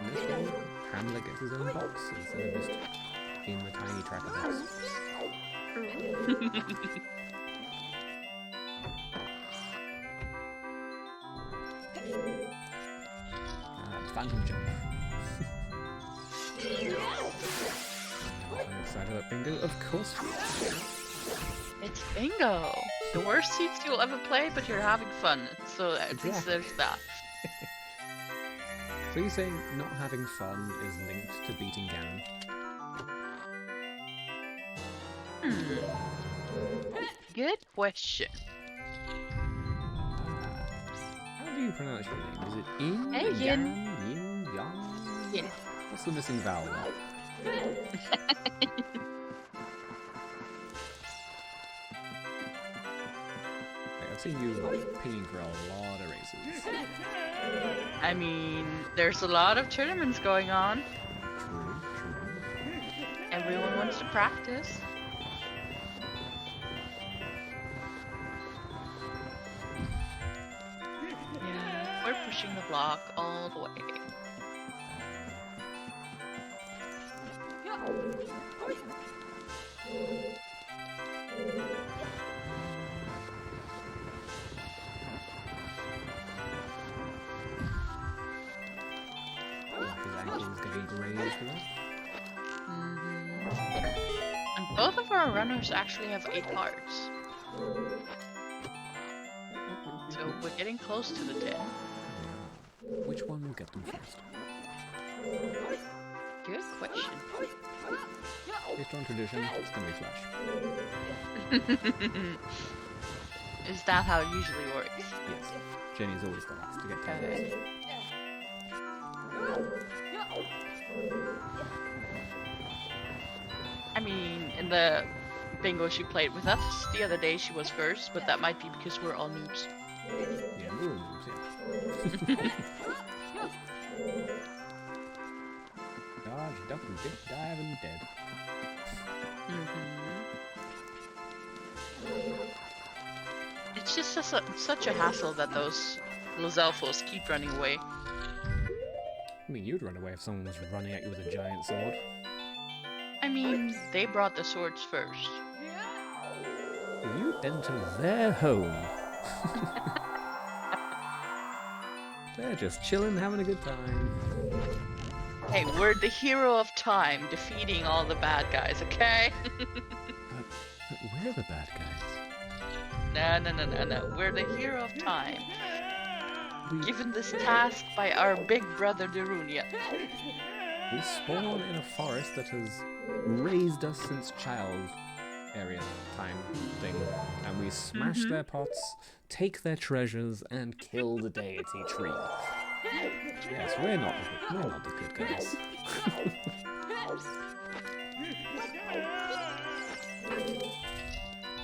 In this one, Hamlet gets his own box instead of just in the tiny tracker box. Phantom jump. I'm excited about bingo, of course. It's bingo! The worst seats you'll ever play, but you're having fun. So at least there's that. So you're saying not having fun is linked to beating Ganon? Good question. How do you pronounce your name? Is it In, Hey, Yan, Yin. Yin, Yang? Yin. What's the missing vowel there? I've seen you pinging for a lot of races. I mean, there's a lot of tournaments going on. True. Everyone wants to practice. Yeah, we're pushing the block all the way. His ankle's getting grazed for that. And both of our runners actually have 8 hearts. So we're getting close to the 10. Which one will get them first? Good question. Based on tradition, it's gonna be Flash. Is that how it usually works? Yes. Jenny's always the last to get to Okay. this. I mean, in the bingo she played with us the other day, she was first, but that might be because we're all noobs. Yeah, we're all noobs, yeah. Dodge, duck, dip, dive, and dead. It's just such a hassle that those Elfos keep running away. I mean, you'd run away if someone was running at you with a giant sword. I mean, they brought the swords first. You enter their home. They're just chilling, having a good time. Hey, we're the hero of time, defeating all the bad guys, okay? But we're the bad guys. No. We're the hero of time. Given this task by our big brother Darunia. We spawn in a forest that has raised us since childhood. area time thing, and we smash Mm-hmm. their pots, take their treasures, and kill the deity tree. Yes, we're not the good guys.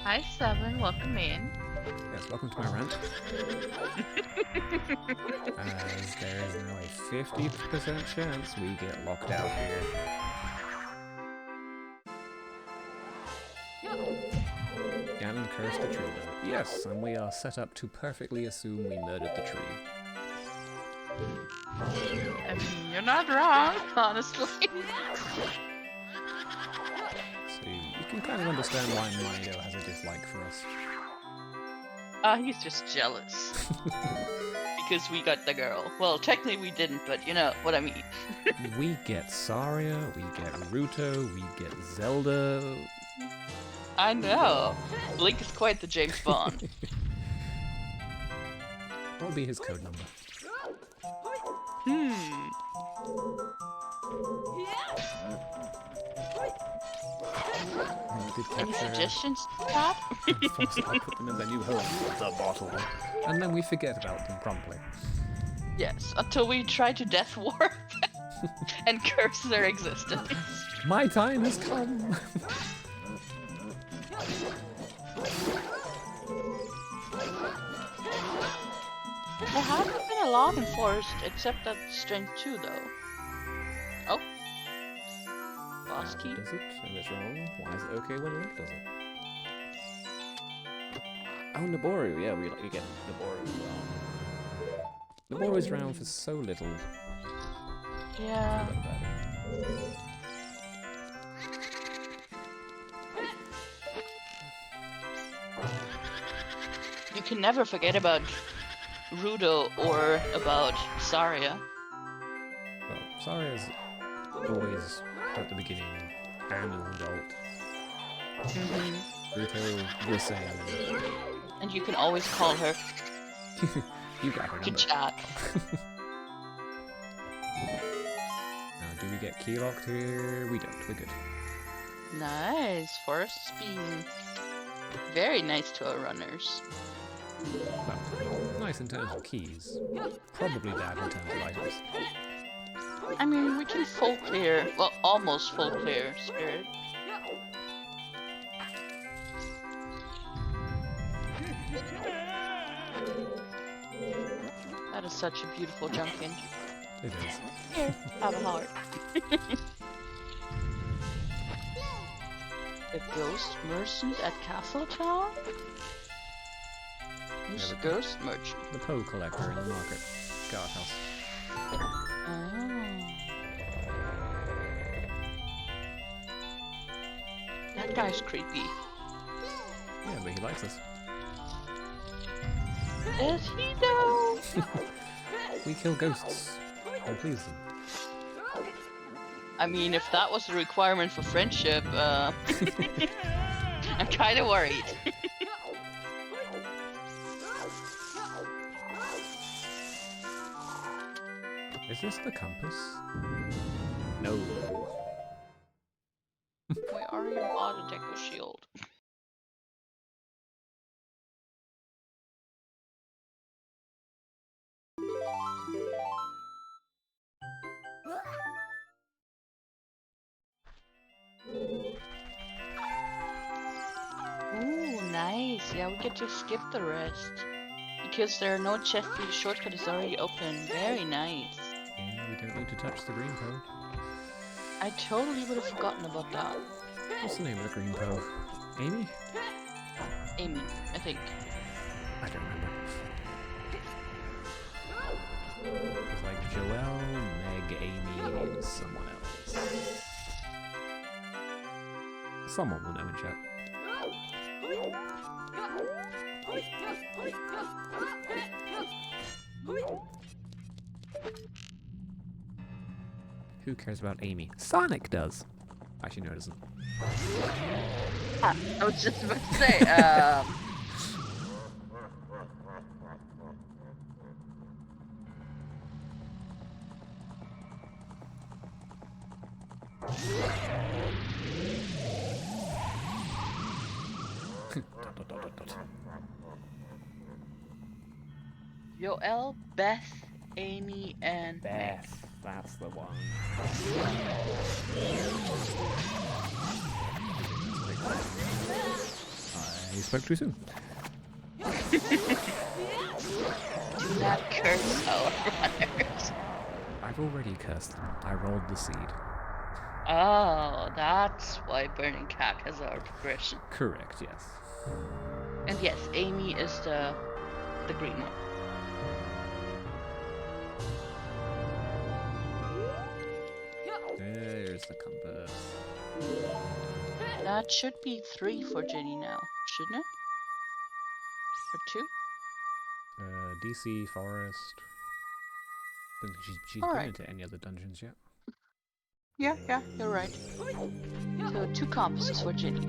Hi, Seven. Welcome in. Yes, welcome to my rant. As there is now a 50% chance we get locked out here. Ganon cursed the tree, though. Yes, and we are set up to perfectly assume we murdered the tree. I mean, you're not wrong, honestly. So you can kind of understand why Mido has a dislike for us. He's just jealous. Because we got the girl. Well, technically we didn't, but you know what I mean. We get Saria, we get Ruto, we get Zelda. I know. Link is quite the James Bond. What will be his code number? Any suggestions, Dad? I'll put them in their new home, the bottle. And then we forget about them promptly. Yes, until we try to death warp and curse their existence. My time has come! There haven't been a lot enforced, except that strength 2, though. Oh. Boss key? Does it? And it's wrong. Why is it okay when Link does it? Oh, Naboru. Yeah, we get Naboru as well. Naboru's around for so little. Yeah. Forgot about it. You can never forget about Rudo or about Saria. Well, Saria's always at the beginning and an adult. Ruto, the same. And you can always call her. You got her You can number. chat. Now, do we get key locked here? We don't. We're good. Nice. Forest's being very nice to our runners. Well, nice in terms of keys. Probably bad in terms of items. I mean, we can full clear, well, almost full clear Spirit. That is such a beautiful junkin. It is. Here, have a heart. The ghost merchant at Castletown? Who's the ghost merchant? The Poe collector in the market. Guardhouse. Oh. That guy's creepy. Yeah, but he likes us. Is he though? We kill ghosts. Oh, please them. I mean, if that was a requirement for friendship, I'm kinda worried. Is this the compass? No. We already bought a Deco Shield. Ooh, nice. Yeah, we get to skip the rest. Because there are no chests, the shortcut is already open. Very nice. Yeah, we don't need to touch the green Poe. I totally would have forgotten about that. What's the name of the green Poe? Amy? Amy, I think. I don't remember. It's like Joelle, Meg, Amy, and someone else. Someone will know in chat. Who cares about Amy? Sonic does. Actually, no, it doesn't. I was just about to say, Dot, dot, dot, dot, dot. Joel, Beth, Amy, and Meg. Beth, that's the one. I spoke too soon. Do not curse our runners. I've already cursed them. I rolled the seed. Oh, that's why Burning Cat has our progression. Correct, yes. And yes, Amy is the green one. There's the compass. That should be 3 for Jenny now, shouldn't it? Or 2? DC, Forest. Don't think she's been Alright. into any other dungeons yet. Yeah, you're right. So 2 compasses for Jenny.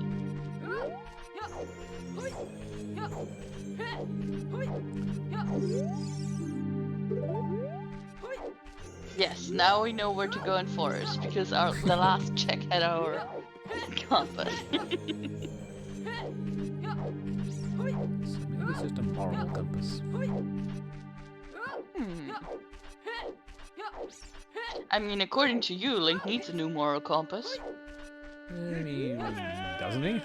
Yes, now we know where to go in forest because the last check had our compass. So maybe it's just a moral compass. I mean, according to you, Link needs a new moral compass. I mean, doesn't he?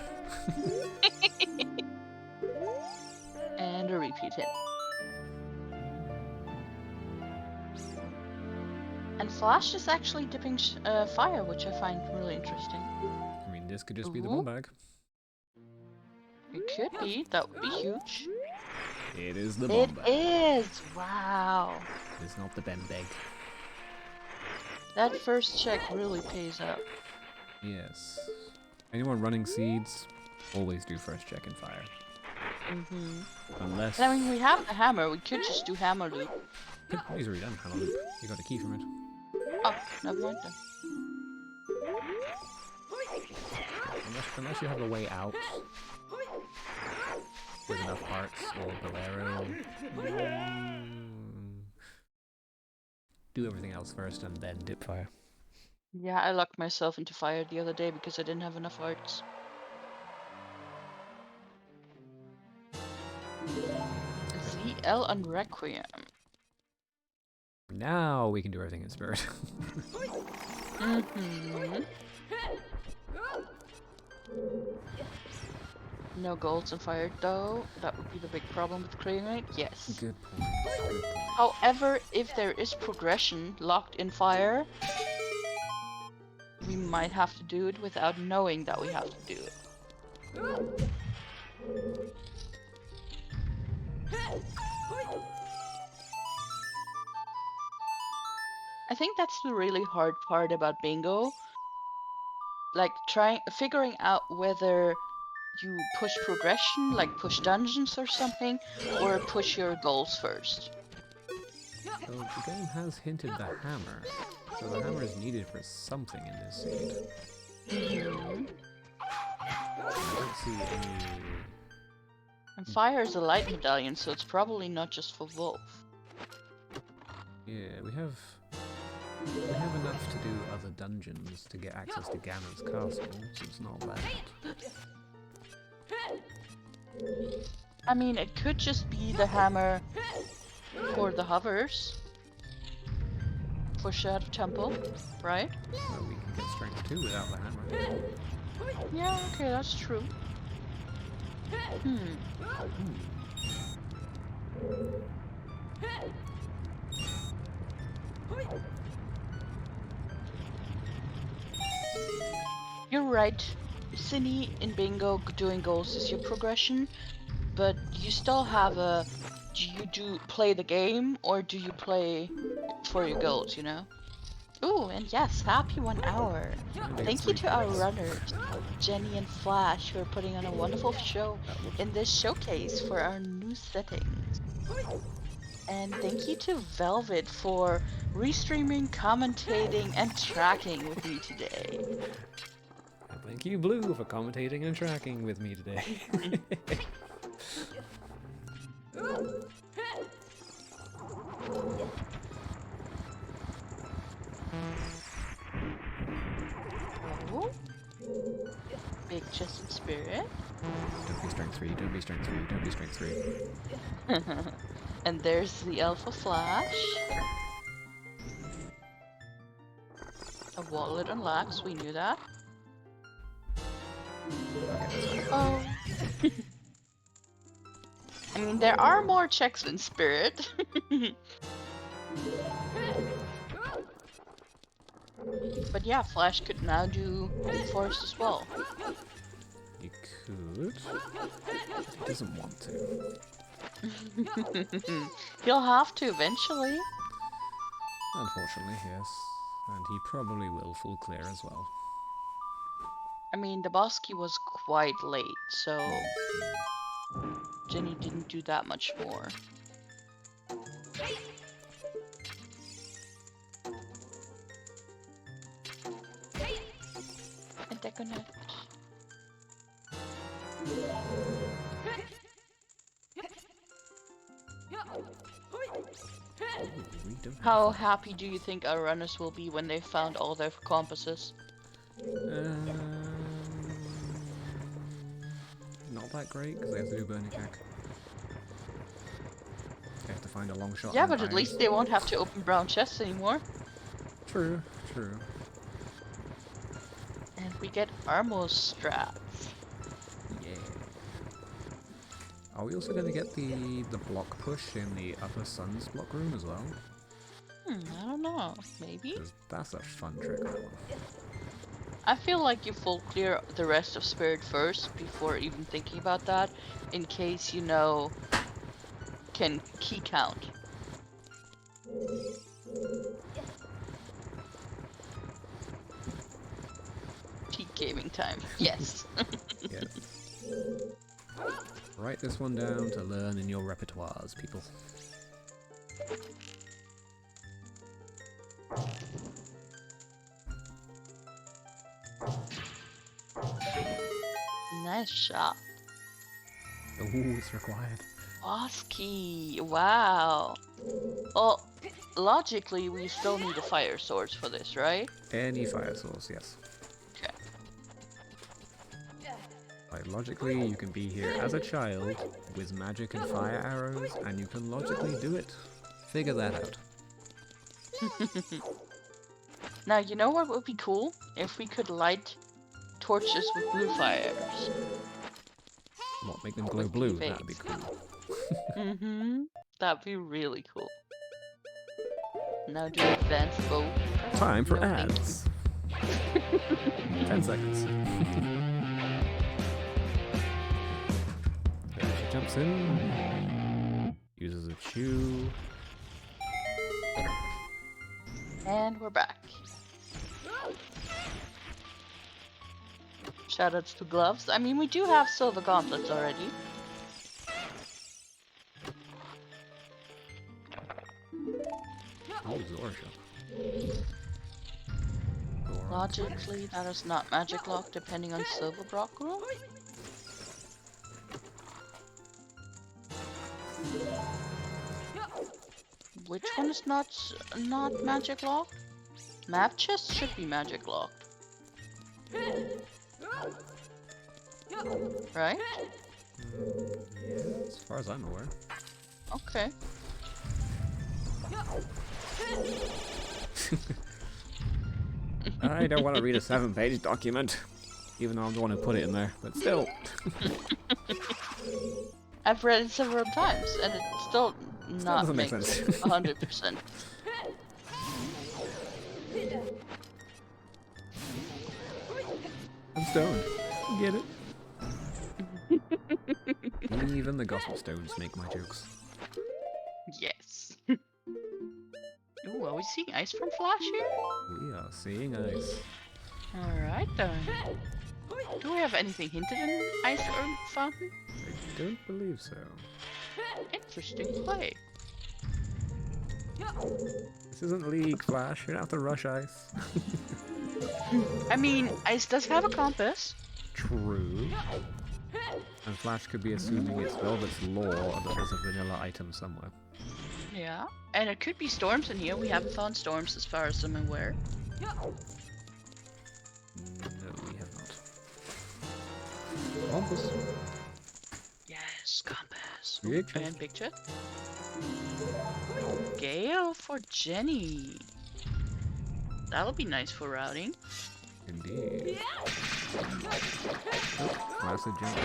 And a repeat hit. And Flash is actually dipping fire, which I find really interesting. I mean, this could just be the bomb bag. It could be. That would be huge. It is the bomb bag. It is! Wow. It's not the bomb bag. That first check really pays up. Yes. Anyone running seeds, always do first check and fire. Unless... I mean, we have the hammer. We could just do hammer loop. He's already done hammer loop. You got a key from it. Oh, never mind then. Unless you have a way out with enough hearts or Bolero. Do everything else first and then dip fire. Yeah, I locked myself into fire the other day because I didn't have enough hearts. ZL and Requiem. Now we can do everything in spirit. No golds in fire though. That would be the big problem with creating it. Yes. Good point. Good point. However, if there is progression locked in fire, we might have to do it without knowing that we have to do it. I think that's the really hard part about bingo. Like figuring out whether you push progression, like push dungeons or something, or push your goals first. So the game has hinted the hammer. So the hammer is needed for something in this seed. I don't see any... And fire is a light medallion, so it's probably not just for Wolf. Yeah, we have enough to do other dungeons to get access to Ganon's castle, so it's not bad. I mean, it could just be the hammer for the hovers. For Shadow Temple, right? Well, we can get strength 2 without the hammer. Yeah, okay, that's true. You're right. Cine in bingo doing goals is your progression, but you still have a... Do you play the game or do you play for your goals, you know? Ooh, and yes, happy 1 hour. Thank you to our runners, Jenny and Flash, who are putting on a wonderful show in this showcase for our new settings. And thank you to Velvet for restreaming, commentating, and tracking with me today. And thank you, Blue, for commentating and tracking with me today. Oh. Big chest and spirit. Don't be strength 3, don't be strength 3, don't be strength 3. And there's the Alpha Flash. A wallet unlocks, we knew that. Oh. I mean, there are more checks in Spirit. But yeah, Flash could now do Forest as well. He could. He doesn't want to. He'll have to eventually. Unfortunately, yes. And he probably will full clear as well. I mean, the boss key was quite late, so Jenny didn't do that much more. And they're gonna... How happy do you think our runners will be when they found all their compasses? Not that great, because they have to do burning check. They have to find a long shot. Yeah, but at least they won't have to open brown chests anymore. True, true. And we get armor straps. Yeah. Are we also going to get the block push in the upper sun's block room as well? I don't know. Maybe? Because that's a fun trick, that one. I feel like you full clear the rest of Spirit first before even thinking about that, in case you know can key count. Peak gaming time. Yes. Yes. Write this one down to learn in your repertoires, people. Nice shot. Oh, it's required. Boss key. Wow. Well, logically, we still need a fire source for this, right? Any fire source, yes. Okay. Like, logically, you can be here as a child with magic and fire arrows, and you can logically do it. Figure that out. Now, you know what would be cool? If we could light torches with blue fires. What, make them glow blue? That'd be cool. That'd be really cool. Now do advanced bow. Time for ads. 10 seconds. There she jumps in. Uses a chew. And we're back. Shoutouts to gloves. I mean, we do have silver gauntlets already. Oh, Zorsha. Logically, that is not magic lock depending on silver block rule. Which one is not magic locked? Map chest should be magic locked. Right? Yeah, as far as I'm aware. Okay. I don't want to read a 7-page document, even though I'm the one who put it in there, but still. I've read it several times, and it still not doesn't make makes sense. 100%. I'm stoned. Get it? Even the gospel stones make my jokes. Yes. Ooh, are we seeing ice from Flash here? We are seeing ice. Alright then. Do we have anything hinted in ice or fountain? I don't believe so. Interesting play. This isn't League, Flash. You don't have to rush ice. I mean, ice does have a compass. True. And Flash could be assuming it's Velvet's lore that there's a vanilla item somewhere. Yeah. And it could be storms in here. We haven't found storms as far as I'm aware. No, we have not. Compass. Yes, compass. Ooh, Big chest. and big chest. Gale for Jenny. That'll be nice for routing. Indeed. Oh, massive jump.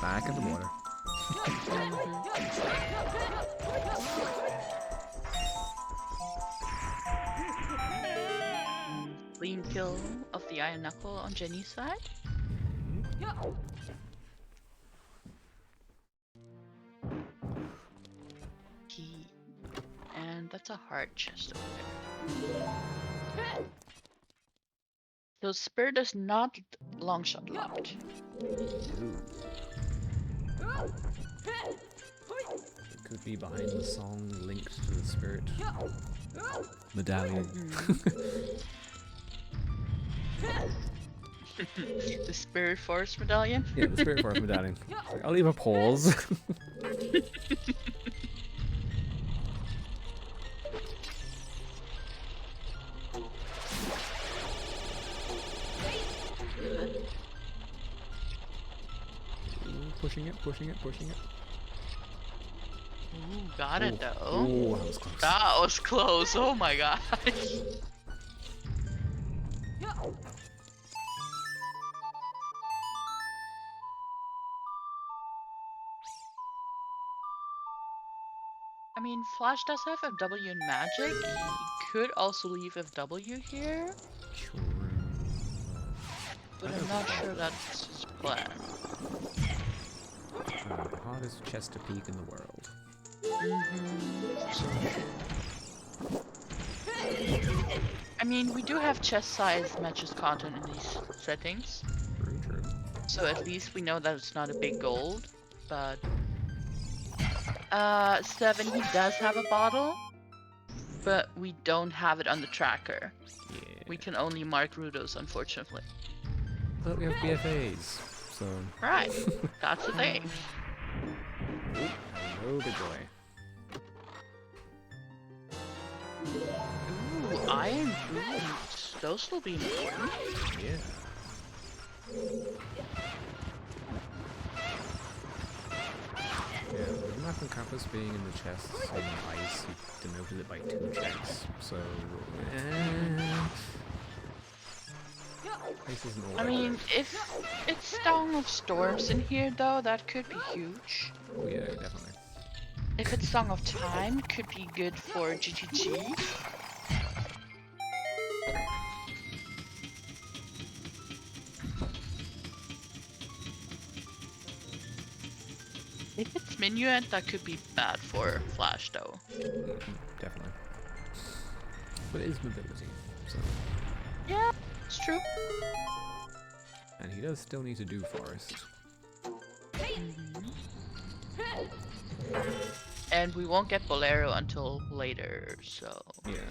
Back in the water. Clean kill of the Iron Knuckle on Jenny's side. Key. And that's a hard chest over there. So Spirit is not long shot locked. Ooh. It could be behind the song linked to the spirit medallion. The Spirit Forest medallion? Yeah, the spirit forest medallion. Like, I'll leave a pause. Pushing it, pushing it, pushing it. Ooh, got it though. Ooh, that was close. That was close. Oh my gosh. I mean, Flash does have FW in Magic. He could also leave FW here, True. but I'm not sure that's his plan. The hardest chest to peek in the world. I mean, we do have chest size matches content in these settings, True, true. so at least we know that it's not a big gold, but 7, he does have a bottle, but we don't have it on the tracker. Yeah. We can only mark Rudos, unfortunately. But we have BFAs, so. Right, that's the thing. Hello, big boy. Ooh, iron boots. Those will be important. Yeah. Yeah, the map and compass being in the chests in ice, you denoted it by 2 checks, so. Ice isn't all I that mean, great. if it's Song of Storms in here though, that could be huge. Oh, yeah, definitely. If it's Song of Time, could be good for GGG. If it's Minuet, that could be bad for Flash though. Definitely. But it is mobility, so. Yeah, it's true. And he does still need to do forest. And we won't get Bolero until later, so. Yeah.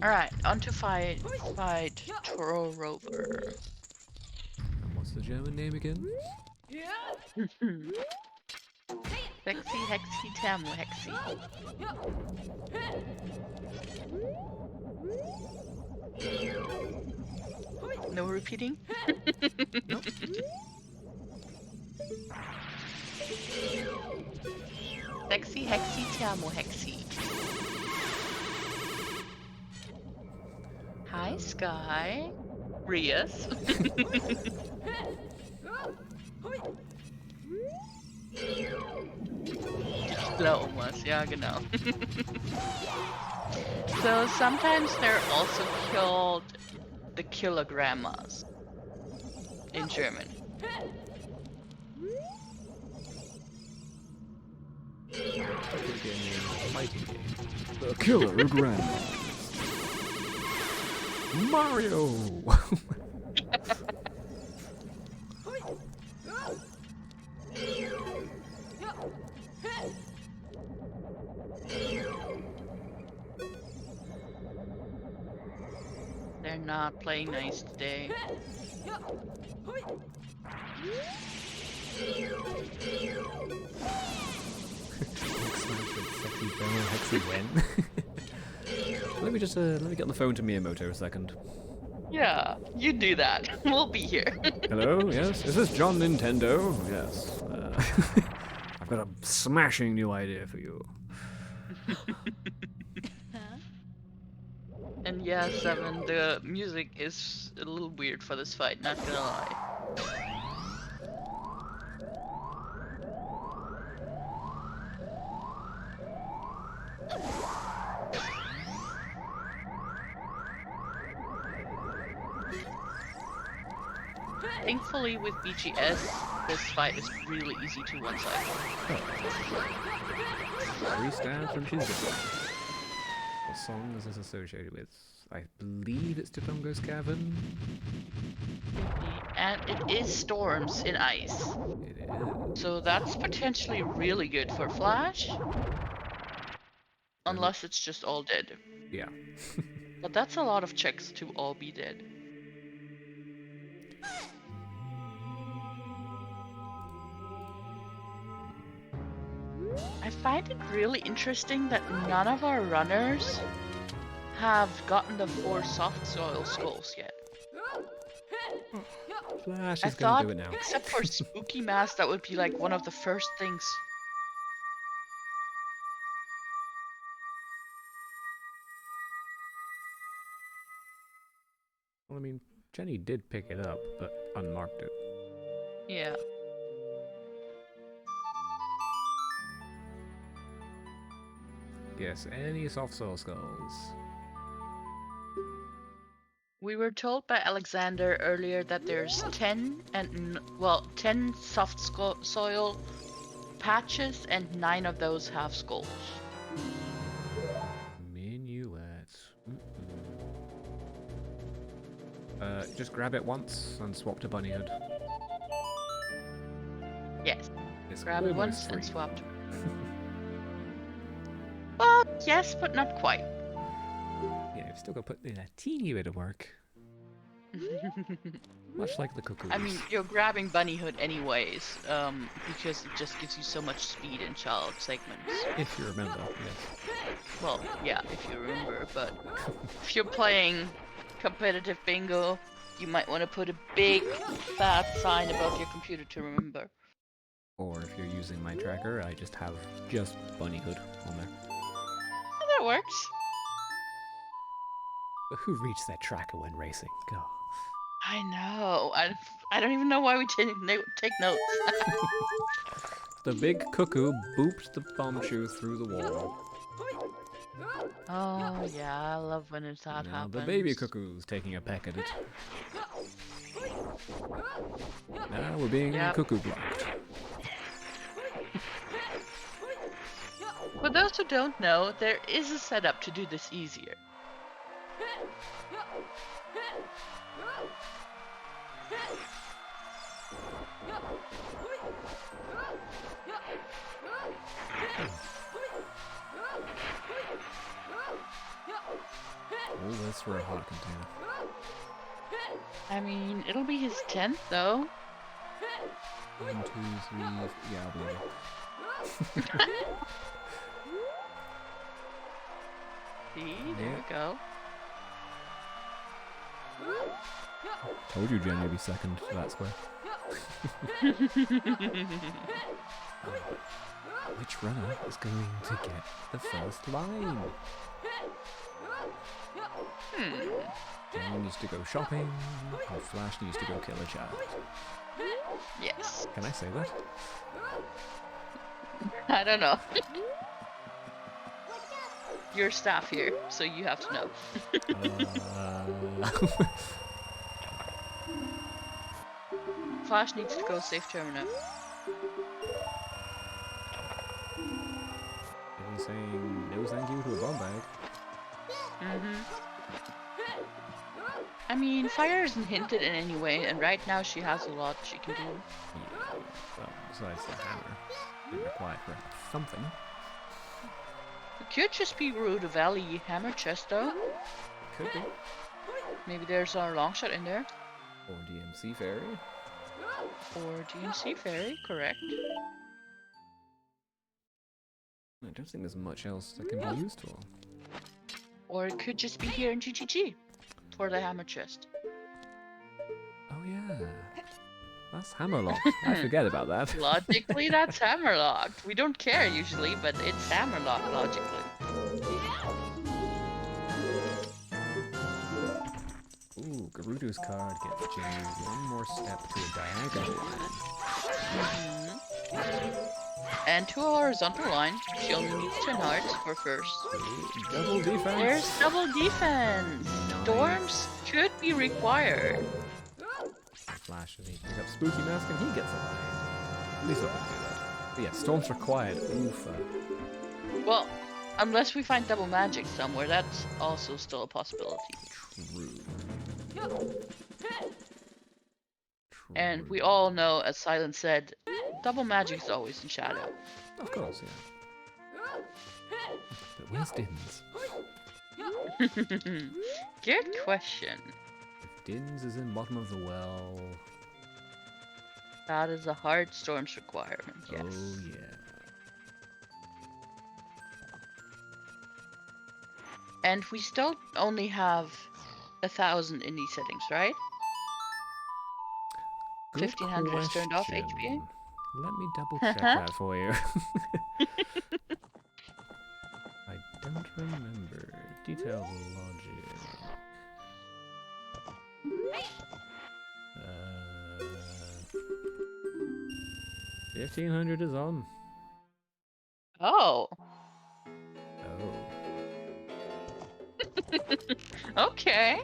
Alright, on to fight Toro Rover. And what's the German name again? Hexy, Hexy, Tamu, Hexy. No repeating? Nope. Hexy, Hexy, Tamu, Hexy. Hi, Sky. Rias. Laumas, ja genau. So sometimes they're also called the kilogrammas in German. Fighting game. The Killer Grandma. Mario! They're not playing nice today. Sexy Bella Hexy when? let me get on the phone to Miyamoto a second. Yeah, you do that. We'll be here. Hello, yes? Is this John Nintendo? Yes. I've got a smashing new idea for you. And yeah, Seven, the music is a little weird for this fight, not gonna lie. Thankfully, with BGS, this fight is really easy to one-side. Three stabs and she's dead. What song is this associated with? I believe it's Topongo's Cavern. And it is storms in ice. It is. So that's potentially really good for Flash. Unless it's just all dead. Yeah. But that's a lot of checks to all be dead. I find it really interesting that none of our runners have gotten the 4 soft soil skulls yet. Flash I is gonna thought, do it now. except for Spooky Mask, that would be like one of the first things. Well, I mean, Jenny did pick it up, but unmarked it. Yeah. Yes, any soft soil skulls. We were told by Alexander earlier that there's 10 soft soil patches and 9 of those have skulls. Minuet. Just grab it once and swap to Bunny Hood. Yes. It's Grab it once free. and swap to. Well, yes, but not quite. Yeah, you've still got to put in a teeny bit of work. Much like the cuckoos. I mean, you're grabbing Bunny Hood anyways, because it just gives you so much speed in child segments. If you remember, yes. Well, yeah, if you remember, but if you're playing competitive bingo, you might want to put a big fat sign above your computer to remember. Or if you're using my tracker, I just have just Bunny Hood on there. Oh, that works. But who reads their tracker when racing? God. I know. I don't even know why we take notes. The big cuckoo booped the bombshoe through the wall. Oh yeah, I love when that happens. The baby cuckoo's taking a peck at it. Now we're being cuckoo blocked. For those who don't know, there is a setup to do this easier. All this for a hot container. I mean, it'll be his 10th though. 1, 2, 3, yeah, I'll be able. See, there we go. Told you Jenny would be second to that square. Which runner is going to get the first line? Jenny needs to go shopping, or Flash needs to go kill a child. Yes. Can I say that? I don't know. You're staff here, so you have to know. Flash needs to go save Terminal. Are you saying no thank you to a bomb bag? I mean, fire isn't hinted in any way, and right now she has a lot she can do. Yeah, well, besides the hammer, it required for something. It could just be Rude Valley hammer chest though. Could be. Maybe there's a long shot in there. Or DMC Fairy. Or DMC Fairy, correct. I don't think there's much else that can be used for. Or it could just be here in GGG for the hammer chest. Oh yeah. That's hammerlocked. I forget about that. Logically, that's hammerlocked. We don't care usually, but it's hammerlocked logically. Ooh, Gerudo's card gets Jenny one more step to a diagonal line. And to a horizontal line. She only needs 10 hearts for first. Ooh, double defense. There's double defense. Nice. Storms could be required. Flash and he picks up Spooky Mask and he gets a line. At least I would do that. But yeah, storms required. Oof. Well, unless we find double magic somewhere, that's also still a possibility. True. And we all know, as Silent said, double magic is always in shadow. Of course, yeah. But where's Dins? Good question. If Dins is in bottom of the well... That is a hard storms requirement, yes. Oh yeah. And we still only have 1,000 in these settings, right? Good 1,500 is turned off question. HPA. Let me double check that for you. I don't remember. Detailed logic. 1,500 is on. Oh. Oh. Okay.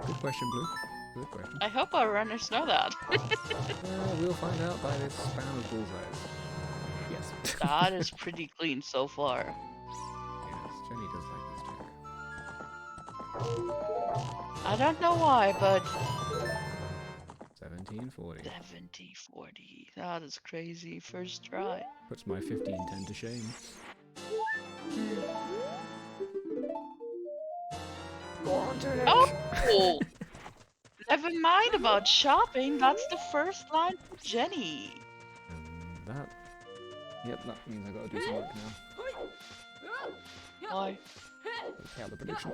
Good question, Blue. Good question. I hope our runners know that. We'll find out by this spam of bullseyes. Yes. That is pretty clean so far. Yes, Jenny does like this check. I don't know why, but 1740. 70-40. That is crazy. First try. Puts my 1510 to shame. Go on, Jenny. Oh! Never mind about shopping. That's the first line for Jenny. And that... Yep, that means I gotta do some work now. Why? Okay, the prediction.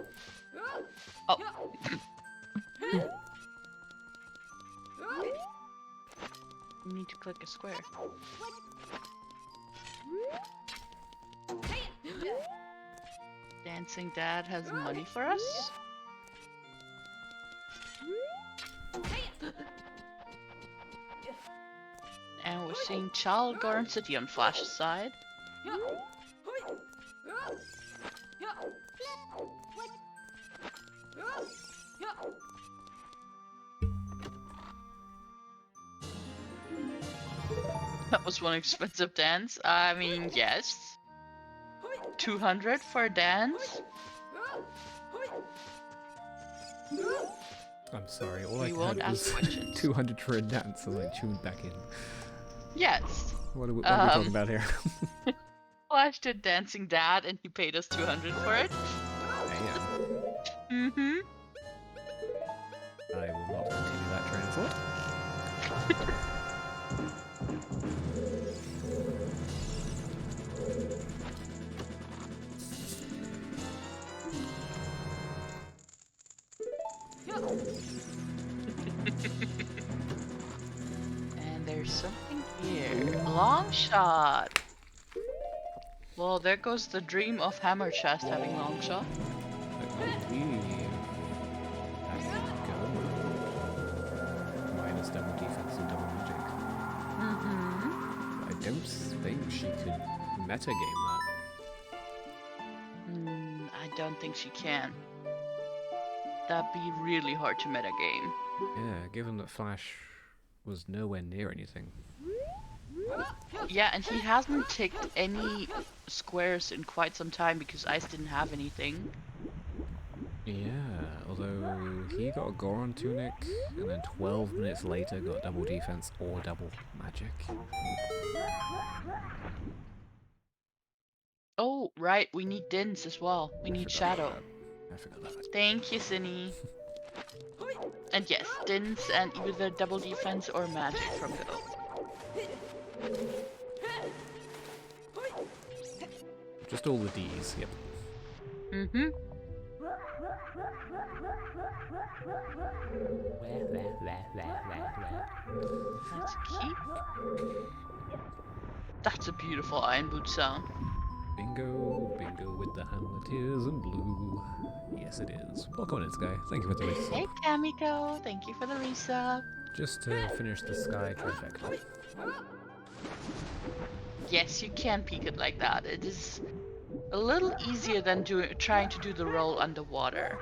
Oh. You need to click a square. Dancing Dad has money for us? And we're seeing Child Garden City on Flash's side. That was one expensive dance. I mean, yes. 200 for a dance? I'm sorry, all I We won't had ask was questions. 200 for a dance, so I tuned back in. Yes. What are we talking about here? Flash did Dancing Dad and he paid us 200 for it. Damn. Mm-hmm. I will not continue that train of thought. And there's something here. Long shot. Well, there goes the dream of Hammer Chest having long shot. I believe that could go. Minus double defense and double magic. Mm-hmm. I don't think she could metagame that. I don't think she can. That'd be really hard to metagame. Yeah, given that Flash was nowhere near anything. Yeah, and he hasn't ticked any squares in quite some time because Ice didn't have anything. Yeah, although he got a Goron tunic, and then 12 minutes later got double defense or double magic. Oh, right. We need Dins as well. We I need forgot about Shadow. that. I forgot about that. Thank you, Cinny. And yes, Dins and either double defense or magic from Go. Just all the D's, yep. Mm-hmm. Let's keep. That's a beautiful Iron Boot sound. Bingo, bingo with the hamlet is in blue. Yes, it is. Welcome in, Sky. Thank you for the resub. Hey, Kamiko. Thank you for the resub. Just to finish the Sky trifecta. Yes, you can peek it like that. It is a little easier than trying to do the roll underwater.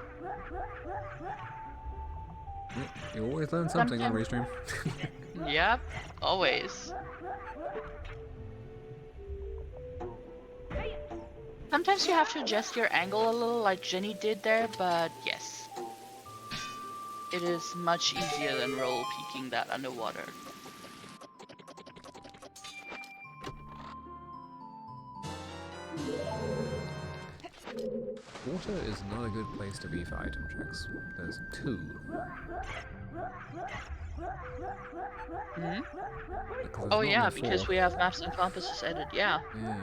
You always learn something on Restream. Yep, always. Sometimes you have to adjust your angle a little like Jenny did there, but yes. It is much easier than roll peeking that underwater. Water is not a good place to be for item checks. There's 2. Hmm? Because Oh there's yeah, normally 4. because we have maps and compasses added, yeah. Yeah.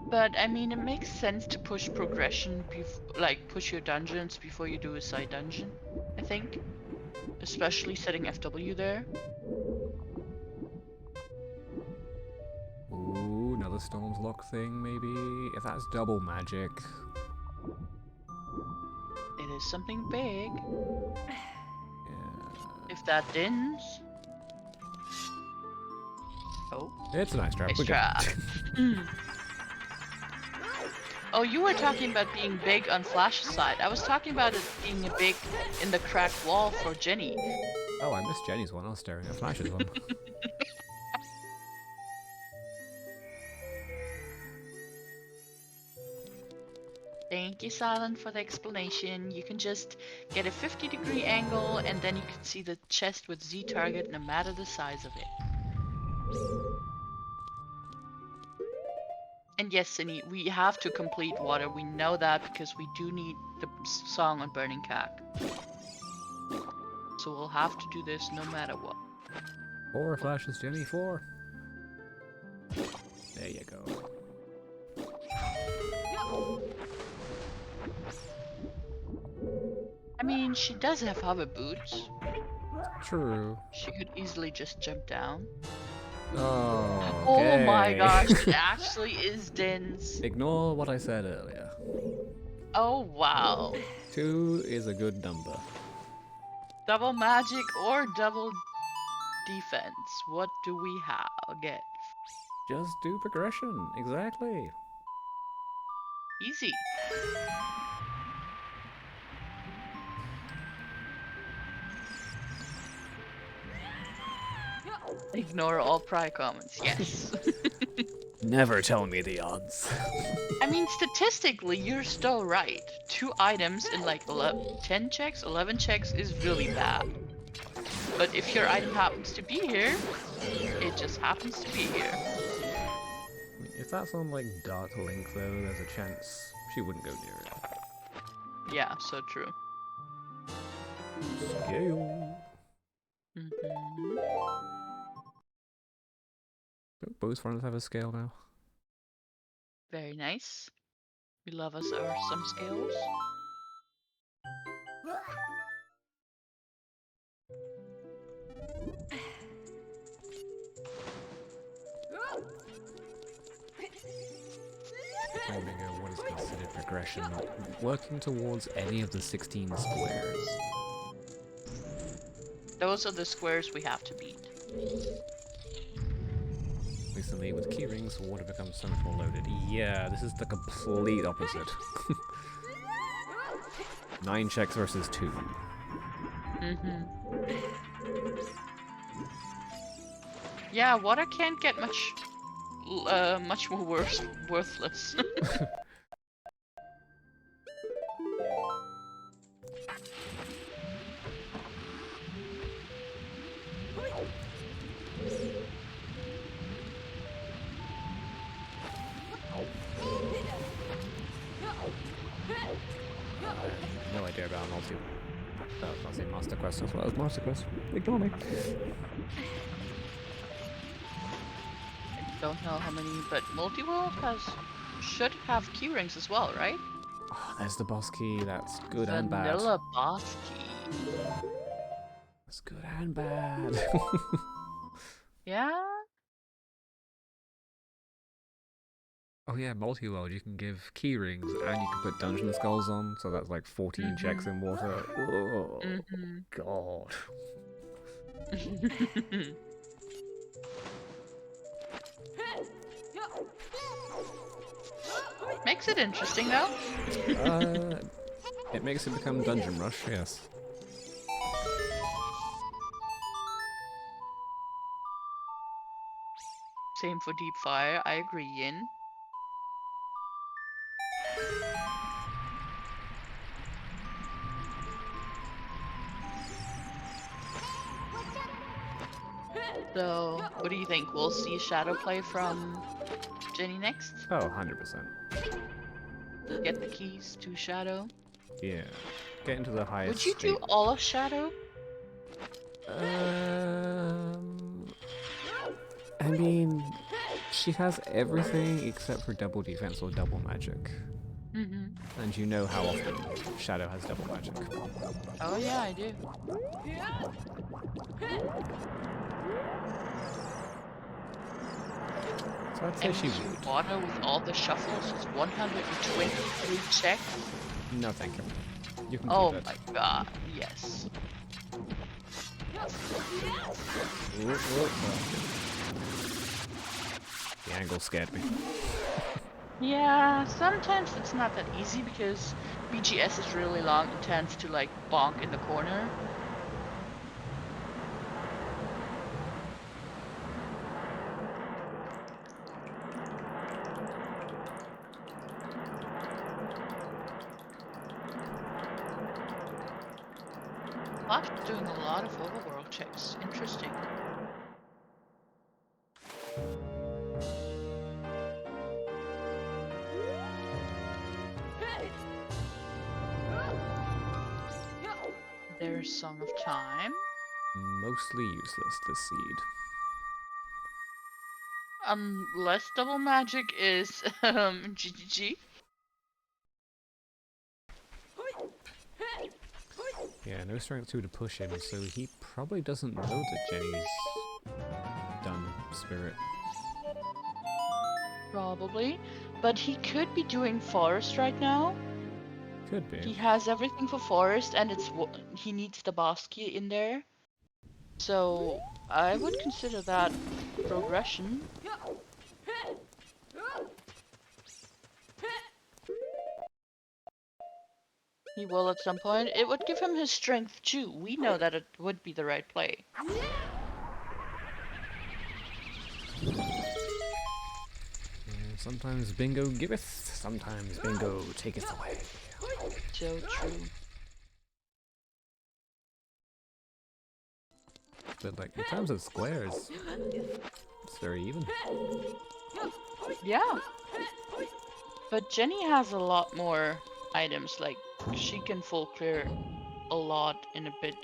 But I mean, it makes sense to push progression, like push your dungeons before you do a side dungeon, I think. Especially setting FW there. Ooh, another Storm's Lock thing, maybe? If that's double magic. It is something big. Yeah. If that dins. Oh. It's a nice trap. Nice We're good. trap. Oh, you were talking about being big on Flash's side. I was talking about it being big in the cracked wall for Jenny. Oh, I missed Jenny's one. I was staring at Flash's one. Thank you, Silent, for the explanation. You can just get a 50-degree angle and then you can see the chest with Z target no matter the size of it. And yes, Cindy, we have to complete water. We know that because we do need the song on Burning Cack. So we'll have to do this no matter what. 4 Flashes, Jenny, 4. There you go. I mean, she does have hover boots. True. She could easily just jump down. Oh, okay. okay. Oh my gosh, it actually is Dins. Ignore what I said earlier. Oh wow. 2 is a good number. Double magic or double defense? What do we get? Just do progression. Exactly. Easy. Ignore all prior comments. Yes. Never tell me the odds. I mean, statistically, you're still right. 2 items in like 10 checks, 11 checks is really bad. But if your item happens to be here, it just happens to be here. If that's on like Dark Link though, there's a chance she wouldn't go near it. Yeah, so true. Scale. Don't both fronts have a scale now? Very nice. We love us some scales. Determining what is considered progression, working towards any of the 16 squares. Those are the squares we have to beat. Recently, with keyrings, water becomes so much more loaded. Yeah, this is the complete opposite. 9 checks versus 2. Yeah, water can't get much more worthless. I have no idea about multi. Oh, I was gonna say Master Quest as well as Master Quest. Ignore me. Don't know how many, but multi-world should have key rings as well, right? Oh, there's the boss key. That's good and bad. Vanilla boss key. That's good and bad. Yeah. Oh yeah, multi-world. You can give key rings and you can put dungeon skulls on. So that's like 14 checks in water. Oh god. Makes it interesting though. It makes it become dungeon rush. Yes. Same for deep fire. I agree, Yin. So, what do you think? We'll see shadow play from Jenny next? Oh, 100%. Get the keys to shadow. Yeah. Get into the highest Would you do state. all of shadow? I mean, she has everything except for double defense or double magic. And you know how often Shadow has double magic. Oh yeah, I do. So I'd say she would. Water with all the shuffles is 123 check. No, thank you. You can Oh keep it. my god, yes. The angle scared me. Yeah, sometimes it's not that easy because BGS is really long and tends to like bonk in the corner. Flash is doing a lot of overworld checks. Interesting. There's Song of Time. Mostly useless, this seed. Unless double magic is GGG. Yeah, no strength 2 to push him, so he probably doesn't know that Jenny's done spirit. Probably. But he could be doing forest right now. Could be. He has everything for forest and he needs the boss key in there. So I would consider that progression. He will at some point. It would give him his strength too. We know that it would be the right play. Sometimes bingo giveth, sometimes bingo taketh away. So true. But like, in terms of squares, it's very even. Yeah. But Jenny has a lot more items. Like, she can full clear a lot in a bit.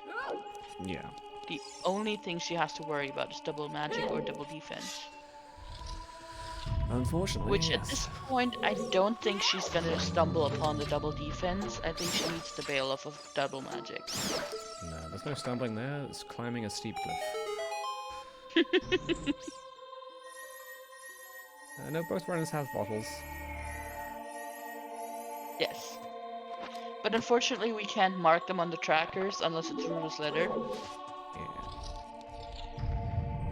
Yeah. The only thing she has to worry about is double magic or double defense. Unfortunately, Which yes. at this point, I don't think she's gonna stumble upon the double defense. I think she needs the bail off of double magic. No, there's no stumbling there, it's climbing a steep cliff. No, both runners have bottles. Yes. But unfortunately, we can't mark them on the trackers unless it's Rule's letter. Yeah.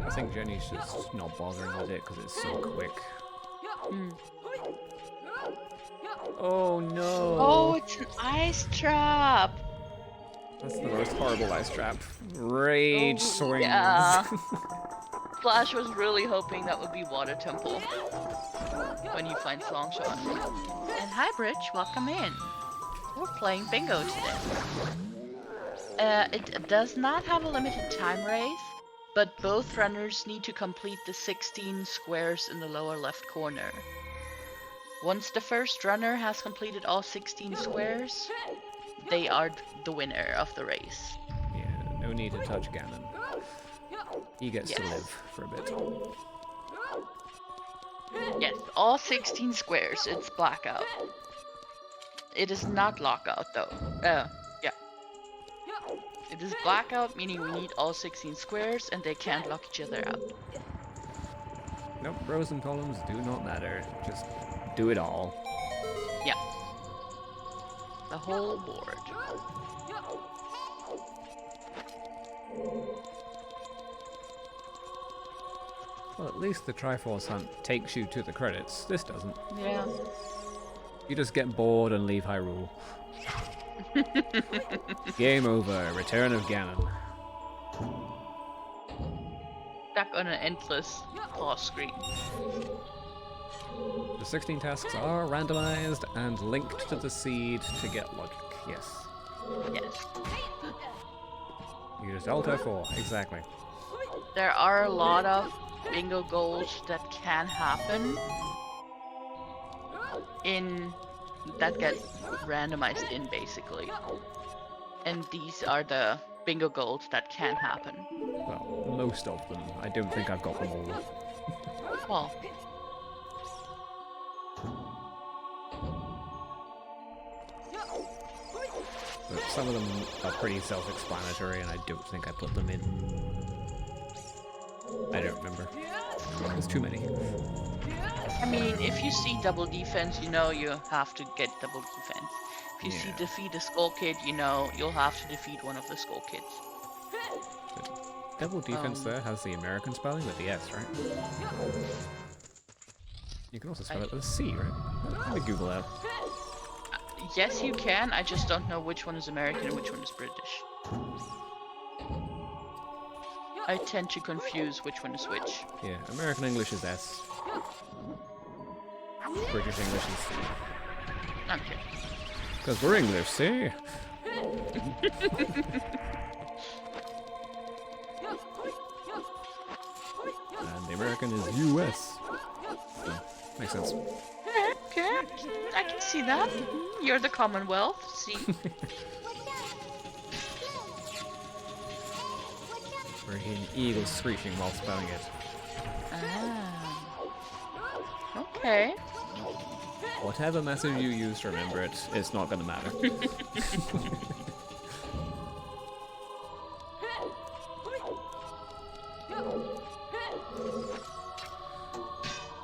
I think Jenny's just not bothering with it because it's so quick. Oh no! Oh, it's an ice trap! That's the most horrible ice trap. Rage swings. Yeah. Flash was really hoping that would be Water Temple when he finds Longshot. And hi, Bridge, welcome in. We're playing bingo today. It does not have a limited time race, but both runners need to complete the 16 squares in the lower left corner. Once the first runner has completed all 16 squares, they are the winner of the race. Yeah, no need to touch Ganon. He gets to Yes. live for a bit. Yes, all 16 squares. It's blackout. It is not lockout though. Yeah. It is blackout, meaning we need all 16 squares and they can't lock each other out. Nope, rows and columns do not matter. Just do it all. Yeah. The whole board. Well, at least the Triforce Hunt takes you to the credits. This doesn't. Yeah. You just get bored and leave Hyrule. Game over. Return of Ganon. Stuck on an endless pause screen. The 16 tasks are randomized and linked to the seed to get logic. Yes. Yes. You just Alt F4. Exactly. There are a lot of bingo goals that can happen that get randomized in basically. And these are the bingo goals that can happen. Well, most of them. I don't think I've got them all. Well, But some of them are pretty self-explanatory, and I don't think I put them in. I don't remember. There's too many. I mean, if you see double defense, you know you have to get double defense. If you see Yeah. defeat a skull kid, you know you'll have to defeat one of the skull kids. Double defense there has the American spelling with the S, right? You can also spell it with a C, right? Let me Google that. Yes, you can. I just don't know which one is American and which one is British. I tend to confuse which one is which. Yeah, American English is S. British English is C. Okay. Because we're English, see? And the American is US. So, makes sense. Okay, I can see that. You're the Commonwealth. See. We're hearing eagles screeching while spelling it. Ah. Okay. Whatever method you use to remember it, it's not gonna matter.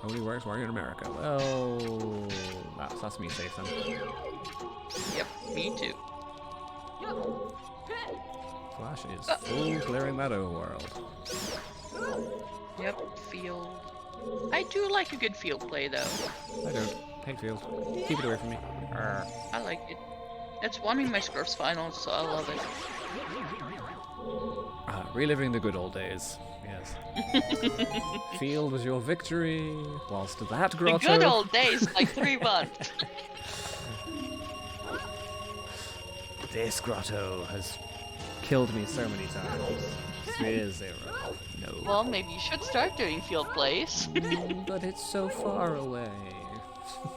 Only works while you're in America. Well, that's me safe then. Yep, me too. Flash is full clearing that overworld. Yep, field. I do like a good field play though. I don't. Hate field. Keep it away from me. Arr. I like it. It's one of my Scrubs finals, so I love it. Ah, reliving the good old days. Yes. Field was your victory, whilst that The grotto... good old days, like 3 months. This grotto has killed me so many times. 3-0. No. Well, maybe you should start doing field plays. But it's so far away.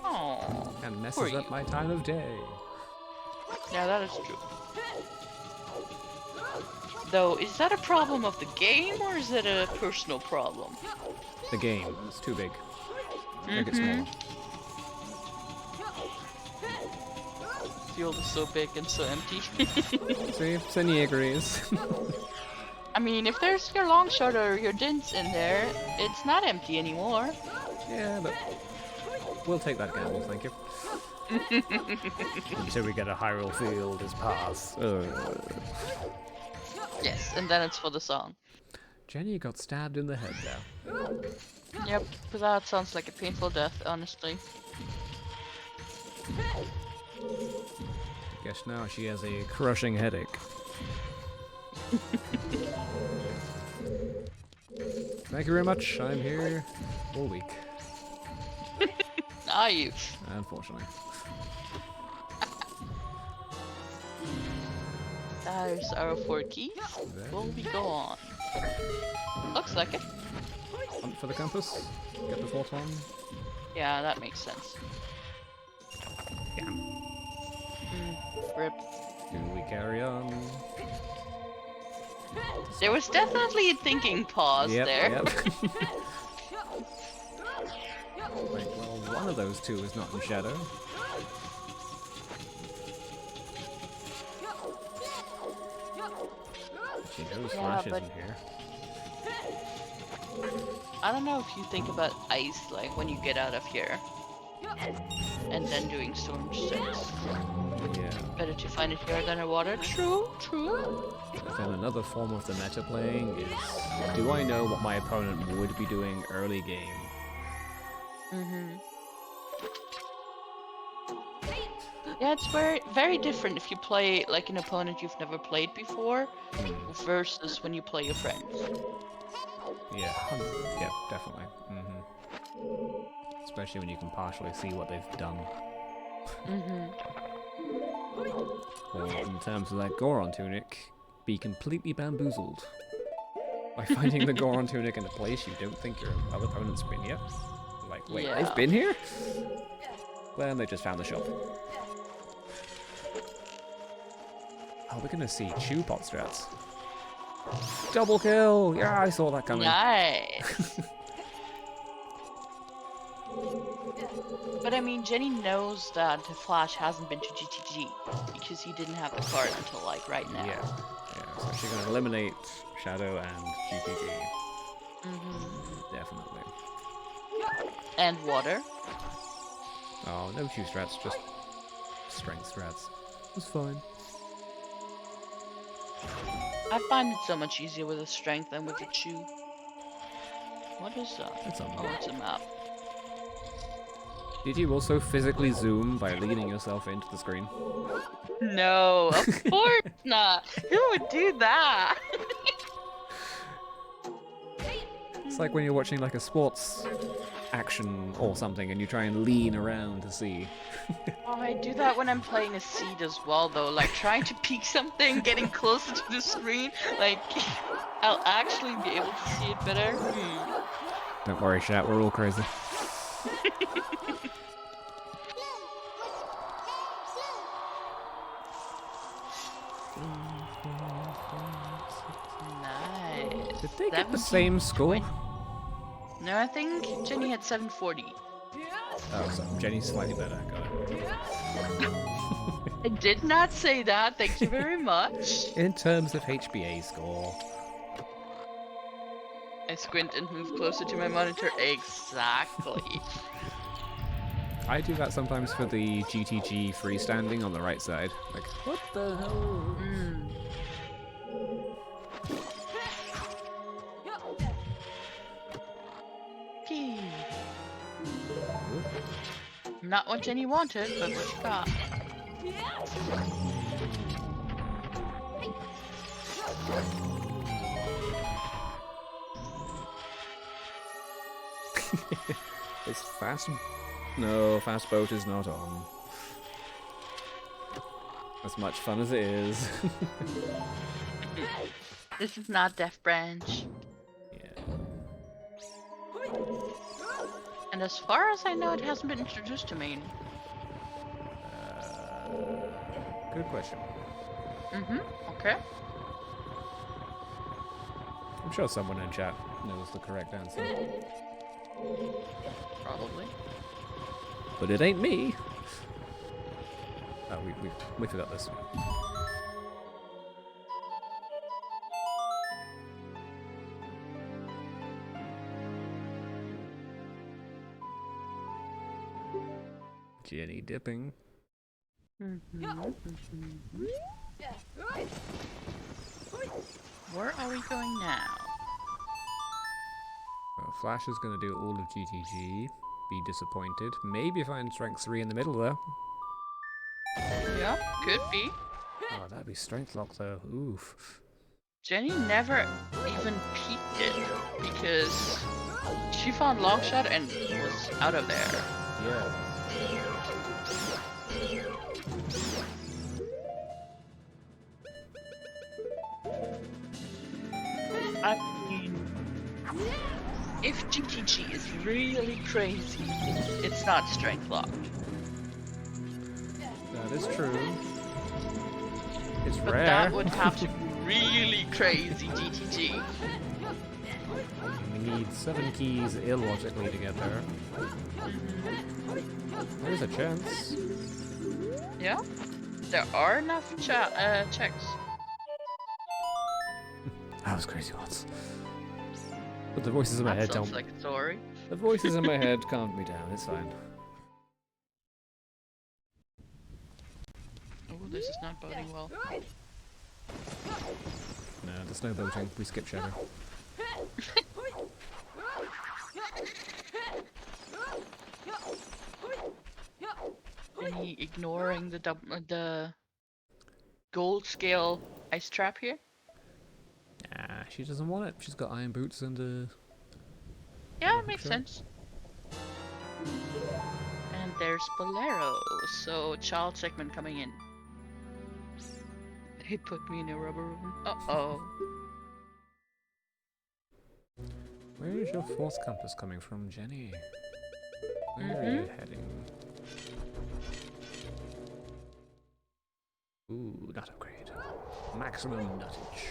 Oh, And messes poor up you. my time of day. Yeah, that is true. Though, is that a problem of the game or is it a personal problem? The game is too big. Make it smaller. Field is so big and so empty. See, Senye agrees. I mean, if there's your long shot or your dints in there, it's not empty anymore. Yeah, but we'll take that gamble, thank you. Until we get a Hyrule Field as pass. Yes, and then it's for the song. Jenny got stabbed in the head there. Yep, but that sounds like a painful death, honestly. Guess now she has a crushing headache. Thank you very much. I'm here all week, Are you? unfortunately. There's our 4 keys. Will we go on? Looks like it. Hunt for the compass. Get the fourth one. Yeah, that makes sense. Yeah. Rip. Do we carry on? There was definitely a thinking pause Yep, there. yep. Like, well, one of those two is not in shadow. She knows Yeah, Flash but isn't here. I don't know if you think about ice, like when you get out of here. And then doing storm 6. Yeah. Better to find it here than a water. True, true. Then another form of the meta playing is, do I know what my opponent would be doing early game? Yeah, it's very, very different if you play like an opponent you've never played before versus when you play your friends. Yeah, yeah, definitely. Especially when you can partially see what they've done. Or in terms of that Goron tunic, be completely bamboozled by finding the Goron tunic in a place you don't think your other opponent's been yet. Like, wait, Yeah. they've been here? Well, they just found the shop. Oh, we're gonna see Chew pot strats. Double kill! Yeah, I saw that coming. Nice. But I mean, Jenny knows that Flash hasn't been to GTG because he didn't have the card until like right now. Yeah, so she's gonna eliminate Shadow and GTG. Definitely. And water. Oh, no Chew strats, just strength strats. It's fine. I find it so much easier with a strength than with a chew. What is that? It's a map. Oh, it's a map. Did you also physically zoom by leaning yourself into the screen? No, of course not. Who would do that? It's like when you're watching like a sports action or something and you try and lean around to see. Oh, I do that when I'm playing a seed as well, though. Like trying to peek something, getting closer to the screen. Like, I'll actually be able to see it better. Don't worry, chat, we're all crazy. Nice. Did they get the same score? No, I think Jenny had 740. Oh, so Jenny's slightly better. Got it. I did not say that. Thank you very much. In terms of HBA score. I squint and move closer to my monitor. Exactly. I do that sometimes for the GTG freestanding on the right side. Like, what the hell? Not what Jenny wanted, but what she got. It's fast. No, fast boat is not on. As much fun as it is. This is not Death Branch. Yeah. And as far as I know, it hasn't been introduced to me. Good question. Okay. I'm sure someone in chat knows the correct answer. Probably. But it ain't me. Oh, we forgot this. Jenny dipping. Where are we going now? Flash is going to do all of GTG. Be disappointed. Maybe find strength 3 in the middle though. Yeah, could be. Oh, that'd be strength lock though. Oof. Jenny never even peeked it because she found long shot and was out of there. Yeah. I mean, if GTG is really crazy, it's not strength locked. That is true. It's But rare. that would have to be really crazy GTG. We need 7 keys illogically to get there. There's a chance. Yeah, there are enough checks. That was crazy lots. But the voices in my That head sounds don't. like a story. The voices in my head calmed me down. It's fine. Oh, this is not boding well. No, there's no boating. We skip Shadow. Any ignoring the gold scale ice trap here? Nah, she doesn't want it. She's got iron boots and Yeah, makes sense. And there's Bolero, so child segment coming in. They put me in a rubber room. Uh-oh. Where is your 4th compass coming from, Jenny? Where are you heading? Ooh, nut upgrade. Maximum nuttage.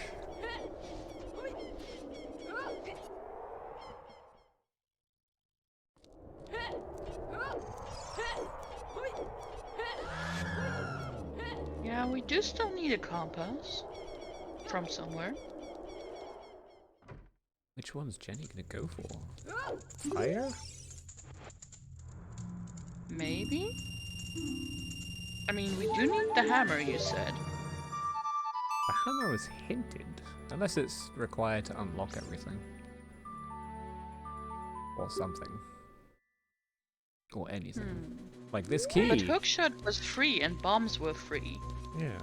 Yeah, we do still need a compass. From somewhere. Which one's Jenny gonna go for? Fire? Maybe? I mean, we do need the hammer, you said. The hammer was hinted. Unless it's required to unlock everything. Or something. Or anything. Like this key! But hookshot was free and bombs were free. Yeah.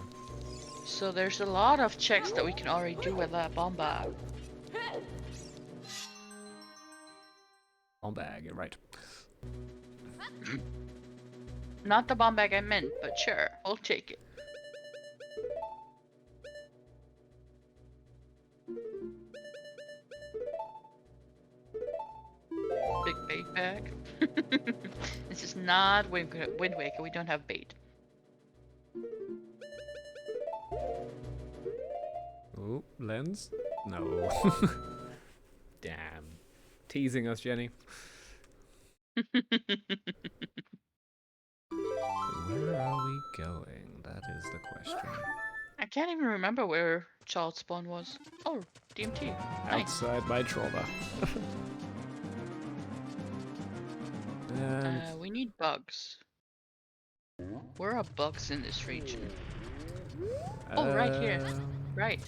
So there's a lot of checks that we can already do with that bomb bag. On bag, you're right. Not the bomb bag I meant, but sure, we'll take it. Big bait bag. This is not Wind Waker, we don't have bait. Oh, lens? No. Damn. Teasing us, Jenny. Where are we going? That is the question. I can't even remember where child spawn was. Oh, DMT. Nice. Outside my trauma. We need bugs. Where are bugs in this region? Oh, right here. Right.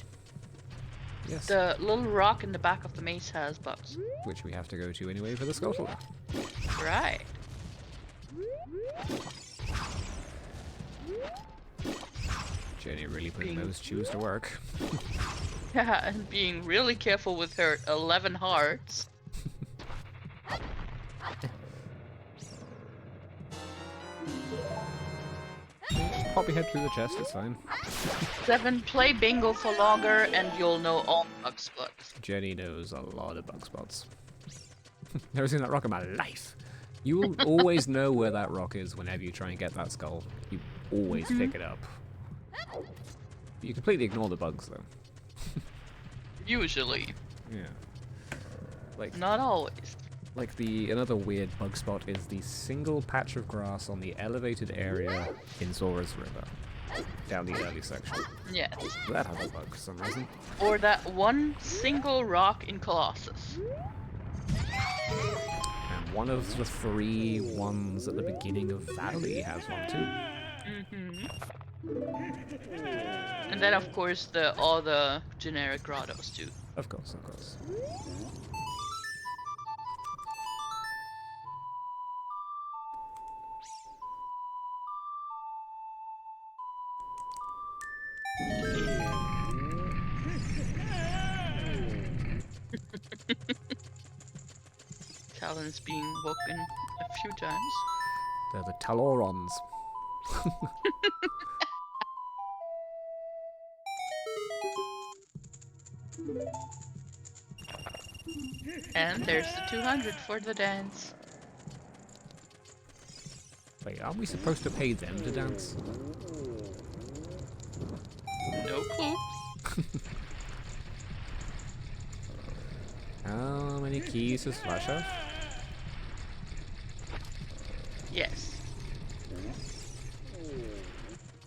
Yes. The little rock in the back of the maze has bugs. Which we have to go to anyway for the scuttle. Right. Jenny really putting those shoes to work. Yeah, and being really careful with her 11 hearts. Just pop your head through the chest, it's fine. 7, play bingo for longer and you'll know all bug spots. Jenny knows a lot of bug spots. Never seen that rock in my life. You will always know where that rock is whenever you try and get that skull. You always pick it up. You completely ignore the bugs, though. Usually. Yeah. Like, Not always. like another weird bug spot is the single patch of grass on the elevated area in Zora's River. Down the early section. Yes. That has a bug for some reason. Or that one single rock in Colossus. And one of the 3 ones at the beginning of Valley has one too. And then of course all the generic grottos too. Of course, of course. Talon's being woken a few times. They're the Talorons. And there's the 200 for the dance. Wait, aren't we supposed to pay them to dance? keys to Splash Off? Yes.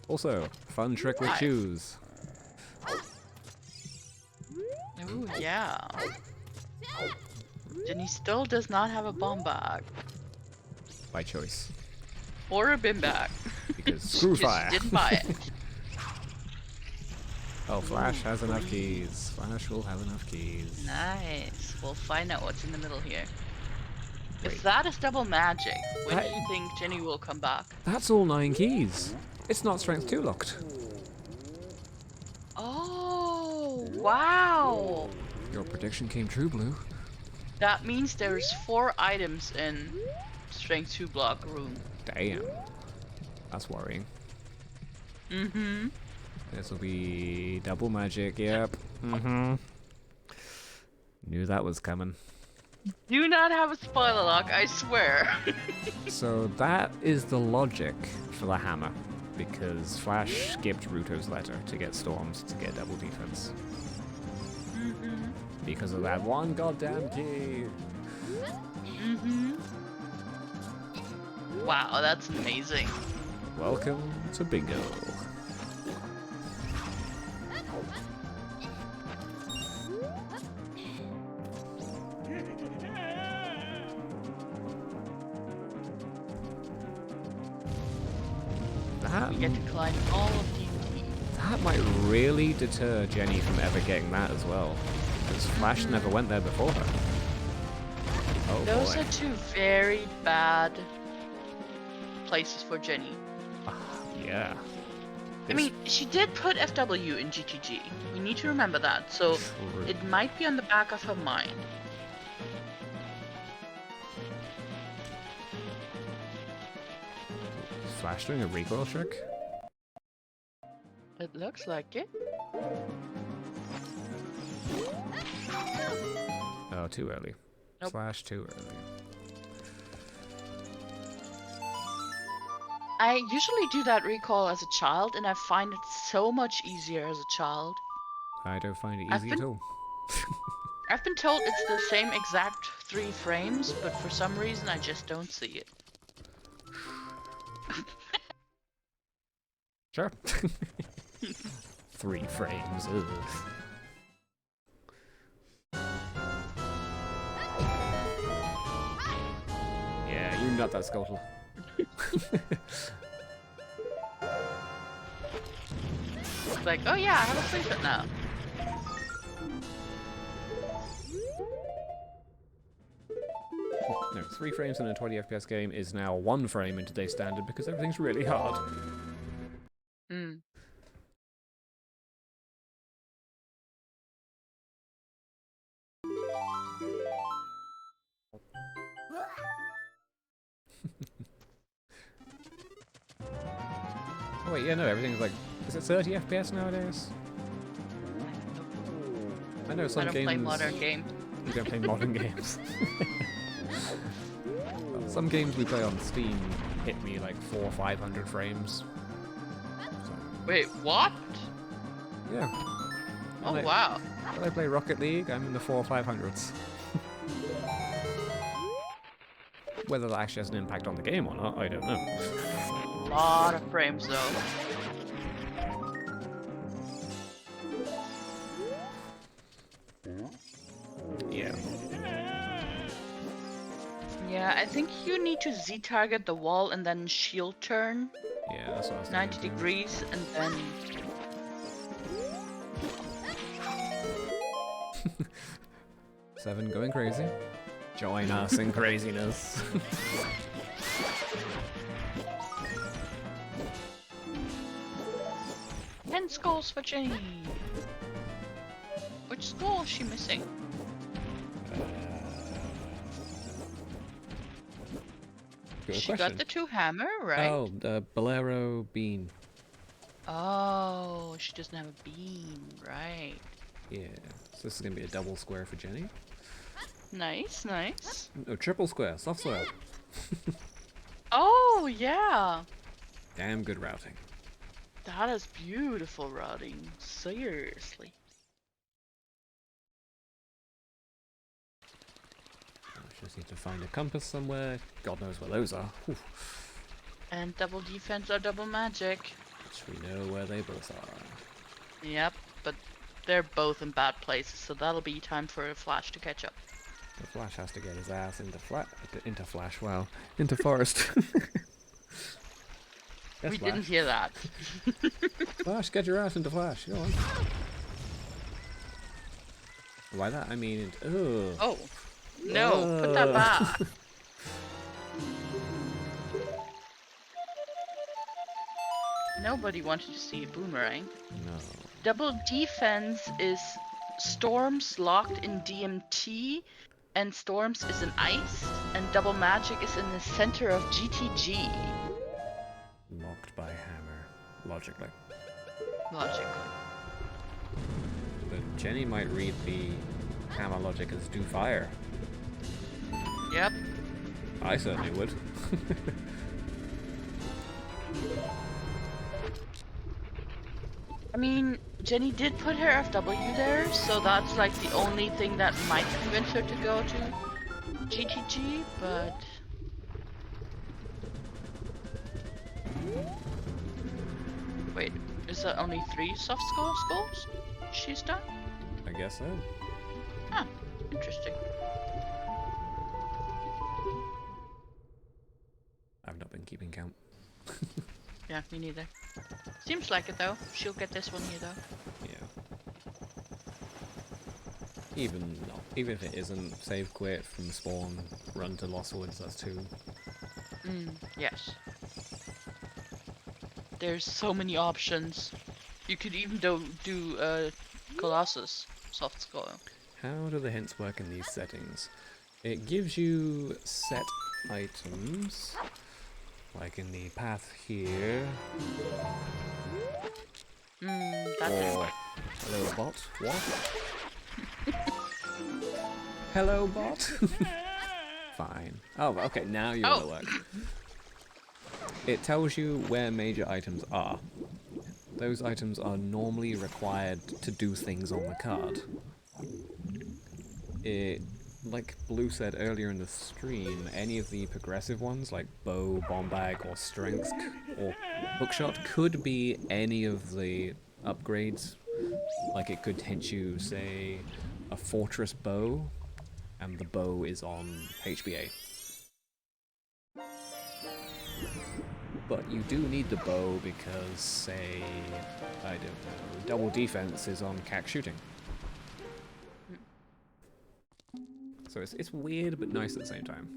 Also, fun trick with 5. shoes. Ooh, yeah. Jenny still does not have a bomb bag. By choice. Or a bin bag. Because She screw just fire. didn't buy it. Oh, Flash has enough please. keys. Flash will have enough keys. Nice. We'll find out what's in the middle here. Wait, If that is double magic, when That- do you think Jenny will come back? that's all 9 keys. It's not strength 2 locked. Oh, wow. Your prediction came true, Blue. That means there's 4 items in strength 2 block room. Damn. That's worrying. Mm-hmm. This will be double magic, yep. Mm-hmm. Knew that was coming. Do not have a spoiler lock, I swear. So that is the logic for the hammer. Because Flash skipped Ruto's letter to get Storms to get double defense. Mm-hmm. Because of that one goddamn key. Mm-hmm. Wow, that's amazing. Welcome to bingo. We get to climb all of these keys. That might really deter Jenny from ever getting that as well. Because Flash never went there before her. Oh Those boy. are 2 very bad places for Jenny. Yeah. I mean, she did put FW in GTG. We need to remember that, so True. it might be on the back of her mind. Is Flash doing a recoil trick? It looks like it. Oh, too early. Nope. Flash too early. I usually do that recall as a child, and I find it so much easier as a child. I don't find it I've easy been- at all. I've been told it's the same exact 3 frames, but for some reason I just don't see it. Sure. 3 frames. Ugh. Yeah, you nut that scuttle. It's like, oh yeah, I have a free fit now. No, 3 frames in a 20 FPS game is now 1 frame in today's standard because everything's really hard. Hmm. Oh wait, yeah, no, everything's like... Is it 30 FPS nowadays? I know some I don't games... play modern games. You don't play modern games. Well, some games we play on Steam hit me like 400 or 500 frames. So, Wait, what? yeah. Oh When I- wow. When I play Rocket League, I'm in the 400 or 500s. Whether that actually has an impact on the game or not, I don't know. Lot of frames though. Yeah. Yeah, I think you need to Z-target the wall and then shield turn Yeah, that's what I was 90 thinking. degrees and then... Seven going crazy. Join us in craziness. 10 skulls for Jenny! Which skull is she missing? Good She question. got the 2 hammer, right? Oh, the Bolero bean. Oh, she doesn't have a beam, right. Yeah. So this is gonna be a double square for Jenny. Nice, nice. No, triple square, soft soil. Oh, yeah! Damn good routing. That is beautiful routing. Seriously. Just need to find a compass somewhere. God knows where those are. Whew. And double defense or double magic. Which we know where they both are. Yep, but they're both in bad places, so that'll be time for a Flash to catch up. The Flash has to get his ass into Flash. Wow, into forest. Yes, We Flash. didn't hear that. Flash, get your ass into Flash. Go on. By that I mean, ugh. Oh, no, put that back. Nobody wanted to see a boomerang. No. Double defense is Storms locked in DMT, and Storms is in ice, and double magic is in the center of GTG. Locked by hammer, logically. Logically. But Jenny might read the hammer logic as do fire. Yep. I certainly would. I mean, Jenny did put her FW there, so that's like the only thing that might convince her to go to GTG, but... Wait, is that only 3 soft skulls she's done? I guess so. Huh, interesting. I've not been keeping count. Yeah, me neither. Seems like it though. She'll get this one here though. Yeah. Even if it isn't, save quit from spawn, run to Lost Woods, that's 2. Yes. There's so many options. You could even do Colossus soft skull. How do the hints work in these settings? It gives you set items, like in the path here. That didn't Or work. hello bot. What? Hello bot. Fine. Oh, okay. Now you're at work. It tells you where major items are. Those items are normally required to do things on the card. Like Blue said earlier in the stream, any of the progressive ones, like bow, bomb bag, or strength, or hookshot, could be any of the upgrades. Like it could hint you, say, a fortress bow, and the bow is on HBA. But you do need the bow because, say, I don't know, double defense is on CAC shooting. So it's weird but nice at the same time.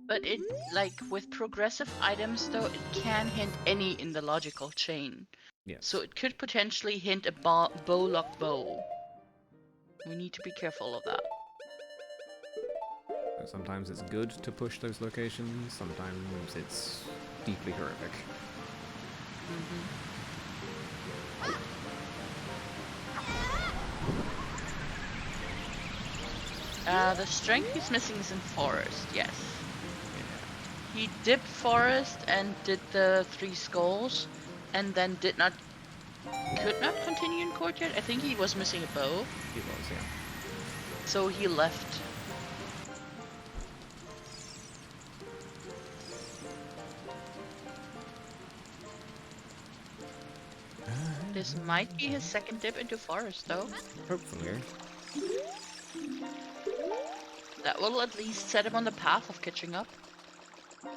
But it, like, with progressive items though, it can hint any in the logical chain. Yes. So it could potentially hint a bow lock bow. We need to be careful of that. So sometimes it's good to push those locations, sometimes it's deeply horrific. The strength he's missing is in forest, yes. He dipped forest and did the 3 skulls, and then could not continue in courtyard. I think he was missing a bow, He was, yeah. so he left. This might be his second dip into forest though. Hopefully. That will at least set him on the path of catching up.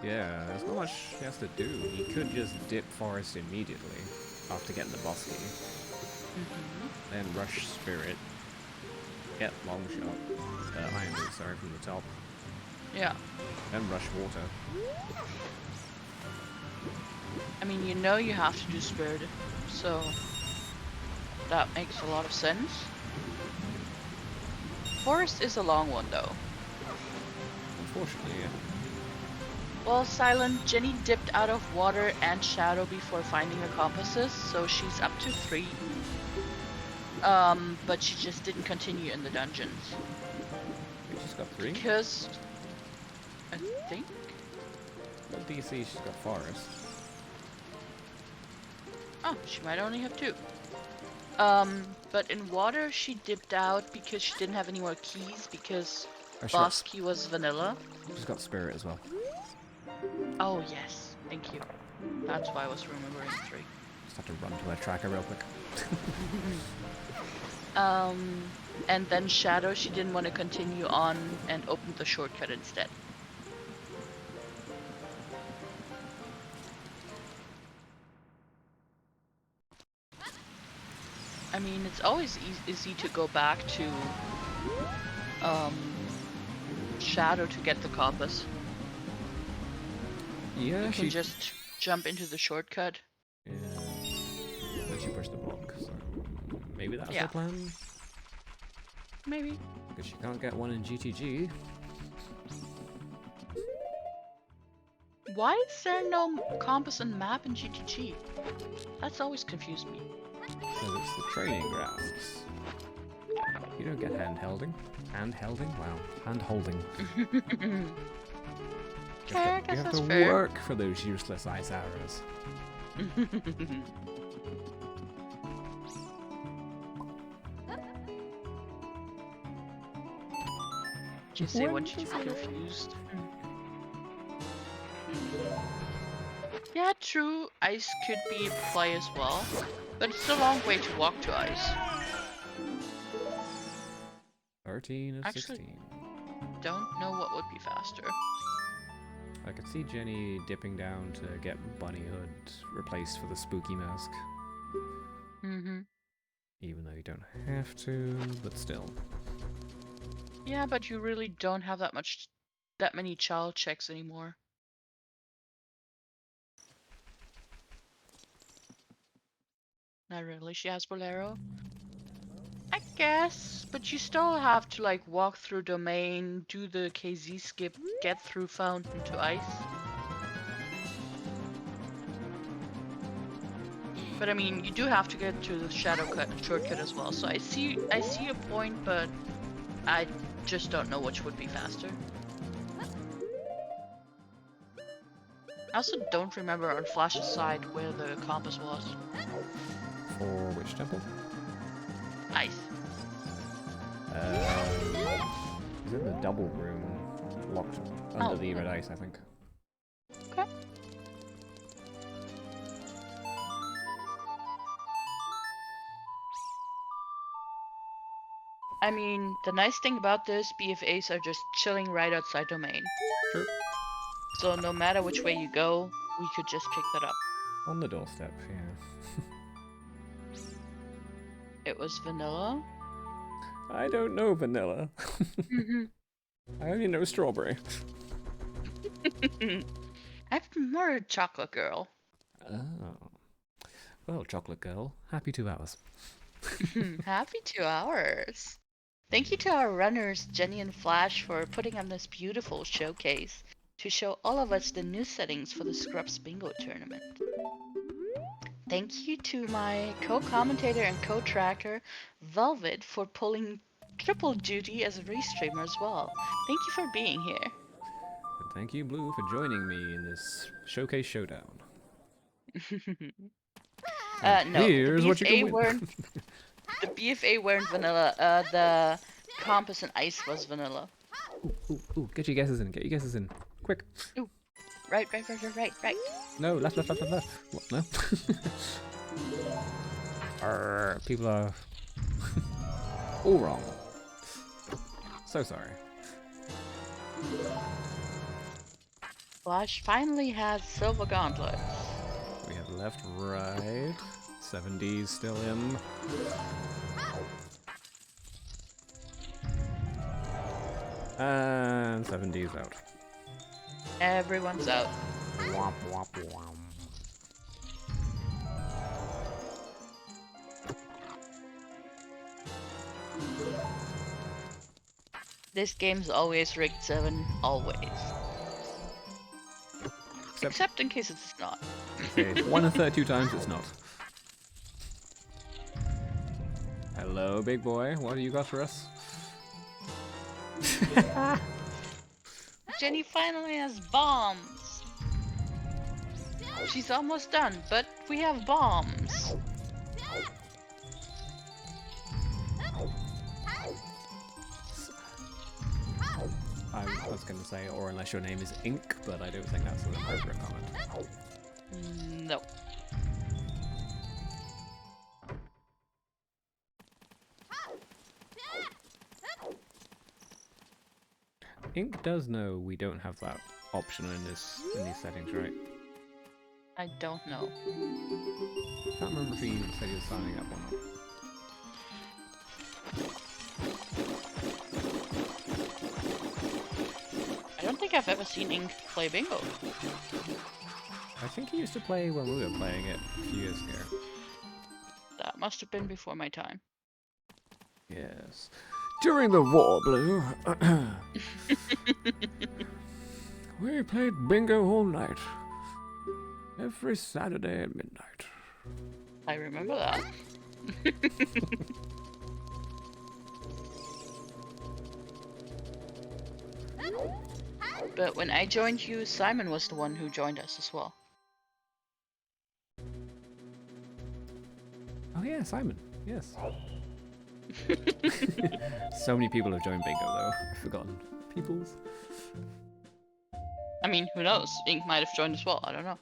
Yeah, there's not much he has to do. He could just dip forest immediately after getting the boss key. Then rush spirit. Get long shot. Iron Boot, sorry, from the top. Yeah. Then rush water. I mean, you know you have to do spirit, so that makes a lot of sense. Forest is a long one though. Unfortunately, yeah. Well, Silent, Jenny dipped out of water and shadow before finding her compasses, so she's up to 3. But she just didn't continue in the dungeons. Wait, she's got 3? Because... I think? What DC she's got forest. Oh, she might only have 2. But in water she dipped out because she didn't have any more keys, because Oh, Boss key was vanilla. she's got spirit as well. Oh yes, thank you. That's why I was remembering 3. Just have to run to her tracker real quick. And then Shadow, she didn't want to continue on and opened the shortcut instead. I mean, it's always easy to go back to Shadow to get the compass. Yeah, You she can just jump into the shortcut. Yeah. Then she pushed the block, so maybe that's Yeah. her plan? Maybe. Because she can't get one in GTG. Why is there no compass and map in GTG? That's always confused me. Because it's the training grounds. You don't get hand-holding. Hand-holding? Wow. Hand-holding. Okay, I guess you have that's to fair. work for those useless ice arrows. Did you say what you confused? Yeah, true. Ice could be play as well, but it's a long way to walk to ice. 13 of Actually- 16. Don't know what would be faster. I could see Jenny dipping down to get Bunny Hood replaced for the spooky mask. Mm-hmm. Even though you don't have to, but still. Yeah, but you really don't have that many child checks anymore. Not really. She has Bolero. I guess, but you still have to like walk through domain, do the KZ skip, get through fountain to ice. But I mean, you do have to get to the shadow cut shortcut as well. So I see your point, but I just don't know which would be faster. I also don't remember on Flash's side where the compass was. For which temple? Ice. He's in the double room, locked under the red ice, I think. Okay. I mean, the nice thing about this, BFAs are just chilling right outside domain. True. So no matter which way you go, we could just pick that up. On the doorstep, yeah. It was vanilla. I don't know vanilla. I only know strawberry. I'm more a chocolate girl. Oh. Well, chocolate girl, happy 2 hours. Happy 2 hours. Thank you to our runners, Jenny and Flash, for putting on this beautiful showcase to show all of us the new settings for the Scrubs Bingo tournament. Thank you to my co-commentator and co-tracker, Velvet, for pulling triple duty as a restreamer as well. Thank you for being here. And thank you, Blue, for joining me in this showcase showdown. No, Here's what you can win. The BFA weren't vanilla. The compass and ice was vanilla. Ooh, get your guesses in, get your guesses in. Quick. Ooh, right. No, left. What, no? People are all wrong. So sorry. Flash finally has silver gauntlets. We have left, right. 70s still in. And 70s out. Everyone's out. Womp womp womp. This game's always rigged 7, always. Except in case it's not. Okay, 1 in 32 times it's not. Hello, big boy. What do you got for us? Jenny finally has bombs. She's almost done, but we have bombs. Hi, or unless your name is Ink, but I don't think that's an appropriate comment. No. Ink does know we don't have that option in these settings, right? I don't know. I can't remember if he said he was signing up or not. I don't think I've ever seen Ink play bingo. I think he used to play when we were playing it a few years ago. That must have been before my time. Yes. During the war, Blue, we played bingo all night. Every Saturday at midnight. I remember that. But when I joined you, Simon was the one who joined us as well. Oh yeah, Simon. Yes. So many people have joined bingo though. I've forgotten. Peoples. I mean, who knows? Ink might have joined as well. I don't know.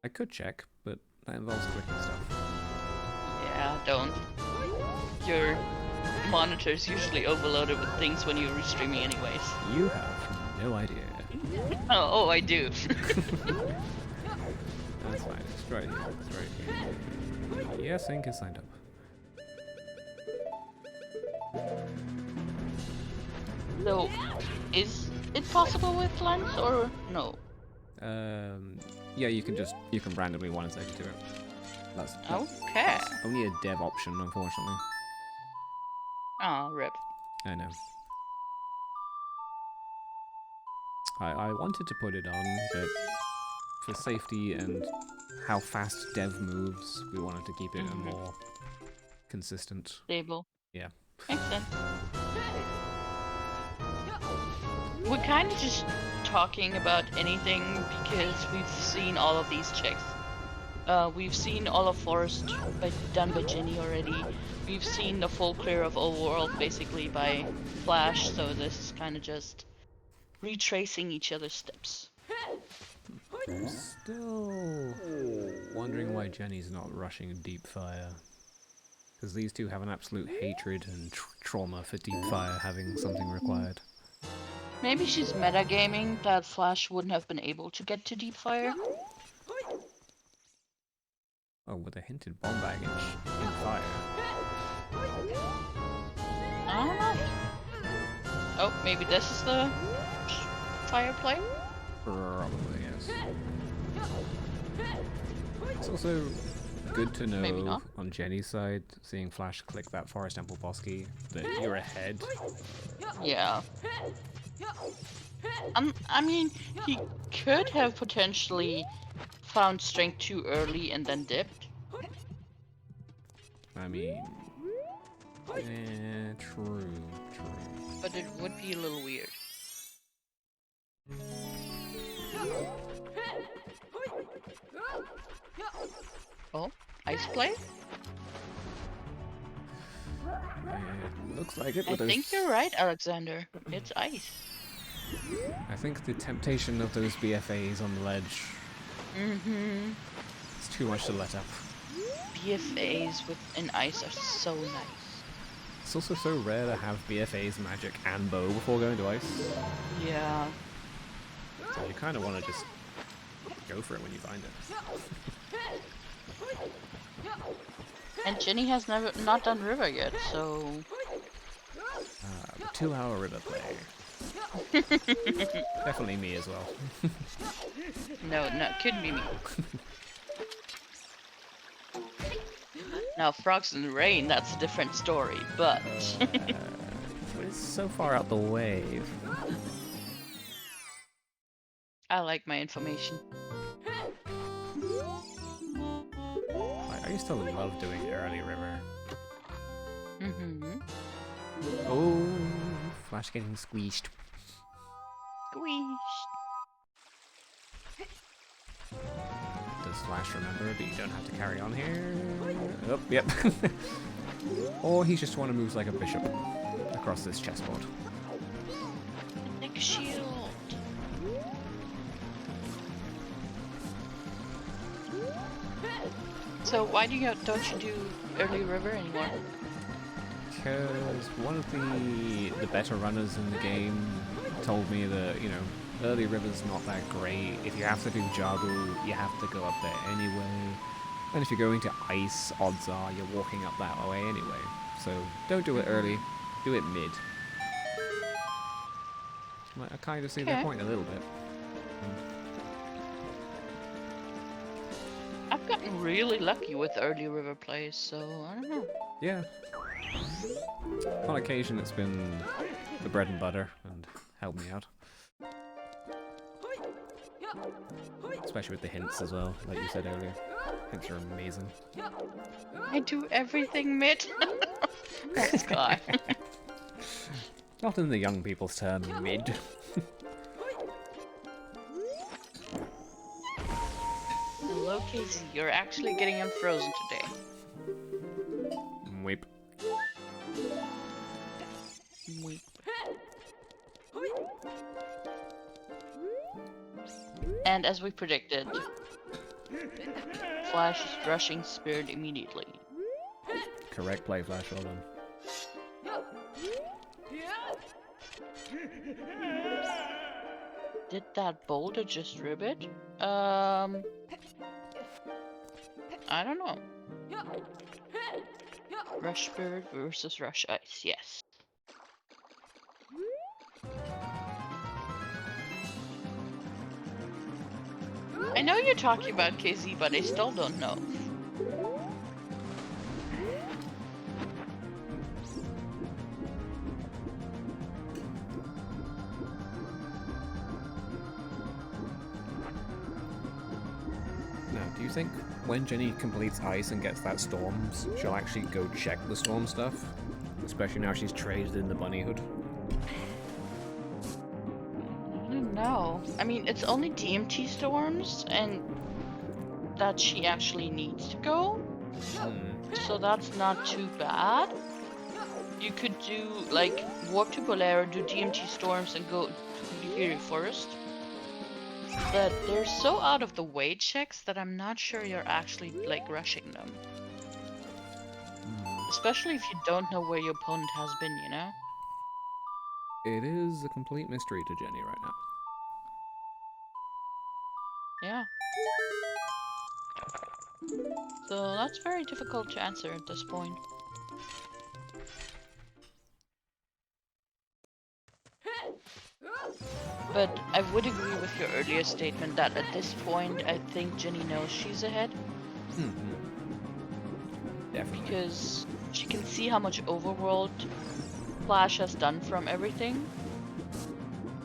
I could check, but that involves clicking stuff. Yeah, don't. Your monitor's usually overloaded with things when you're restreaming anyways. You have no idea. Oh, I do. That's fine. It's right here. It's right here. Yes, Ink is signed up. So, is it possible with lens or no? Yeah, you can randomly one second do it. That's Okay. only a dev option, unfortunately. Ah, rip. I know. I wanted to put it on, but for safety and how fast dev moves, we wanted to keep it a more consistent. Stable. Yeah. Makes sense. We're kind of just talking about anything because we've seen all of these checks. We've seen all of Forest done by Jenny already. We've seen the full clear of Overworld basically by Flash, so this is kind of just retracing each other's steps. I'm still wondering why Jenny's not rushing Deep Fire. Because these two have an absolute hatred and trauma for Deep Fire having something required. Maybe she's metagaming that Flash wouldn't have been able to get to Deep Fire. Oh, with a hinted bomb baggage in fire. I don't know. Oh, maybe this is the fire play? Probably, yes. It's also good to know on Jenny's side, seeing Flash click that Forest Temple boss key, that you're ahead. Yeah. I mean, he could have potentially found strength too early and then dipped. I mean, true. But it would be a little weird. Oh, ice play? It looks like it. I think you're right, Alexander. It's ice. I think the temptation of those BFAs on the ledge. It's too much to let up. BFAs with an ice are so nice. It's also so rare to have BFAs, magic, and bow before going to ice. Yeah. So you kind of want to just go for it when you find it. And Jenny has not done river yet, so... The 2-hour river play. Definitely me as well. No, couldn't be me. Now, Frogs in the Rain, that's a different story, but... It's so far out the way. I like my information. I used to love doing early river. Mm-hmm. Oh, Flash getting squeezed. Squeezed. Does Flash remember that you don't have to carry on here? Oh, yep. Or he just want to move like a bishop across this chessboard. I think a shield. So why don't you do early river anymore? Because one of the better runners in the game told me that, you know, early river's not that great. If you have to do Jabu, you have to go up there anyway. And if you're going to ice, odds are you're walking up that way anyway. So don't do it early, do it mid. I kind of see their Okay. point a little bit. I've gotten really lucky with early river plays, so I don't know. Yeah. On occasion it's been the bread and butter and helped me out. Especially with the hints as well, like you said earlier. Hints are amazing. I do everything mid. That's God. Not in the young people's term, mid. Hello, Casey. You're actually getting unfrozen today. Weep. Weep. And as we predicted, Flash is rushing Spirit immediately. Correct play, Flash, well done. Did that boulder just rib it? I don't know. Rush Spirit versus Rush Ice, yes. I know you're talking about KZ, but I still don't know. Now, do you think when Jenny completes ice and gets that storms, she'll actually go check the storm stuff? Especially now she's traded in the bunny hood. I don't know. I mean, it's only DMT storms, and that she actually needs to go. So that's not too bad. You could do, like, warp to Bolero, do DMT storms, and go to Nigiri Forest. But they're so out of the way checks that I'm not sure you're actually, like, rushing them. Especially if you don't know where your opponent has been, you know? It is a complete mystery to Jenny right now. Yeah. So that's very difficult to answer at this point. But I would agree with your earlier statement that at this point, I think Jenny knows she's ahead. Definitely. Because she can see how much overworld Flash has done from everything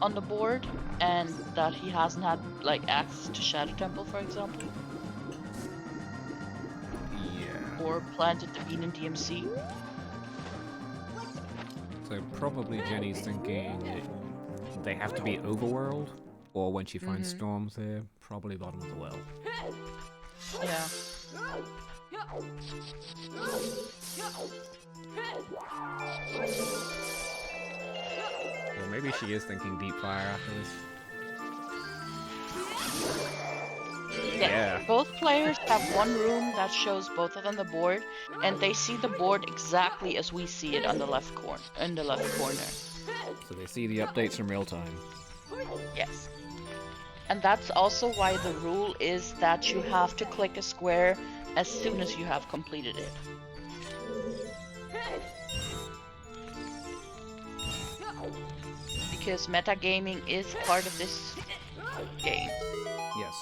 on the board, and that he hasn't had, like, access to Shadow Temple, for example. Yeah. Or planted the bean in DMC. So probably Jenny's thinking they have to be overworld, or when she finds storms here, probably bottom of the well. Yeah. Or maybe she is thinking deep fire after this. Yeah. Both players have one room that shows both of them the board, and they see the board exactly as we see it on the left corner. In the left corner. So they see the updates in real time. Yes. And that's also why the rule is that you have to click a square as soon as you have completed it. Because metagaming is part of this game. Yes.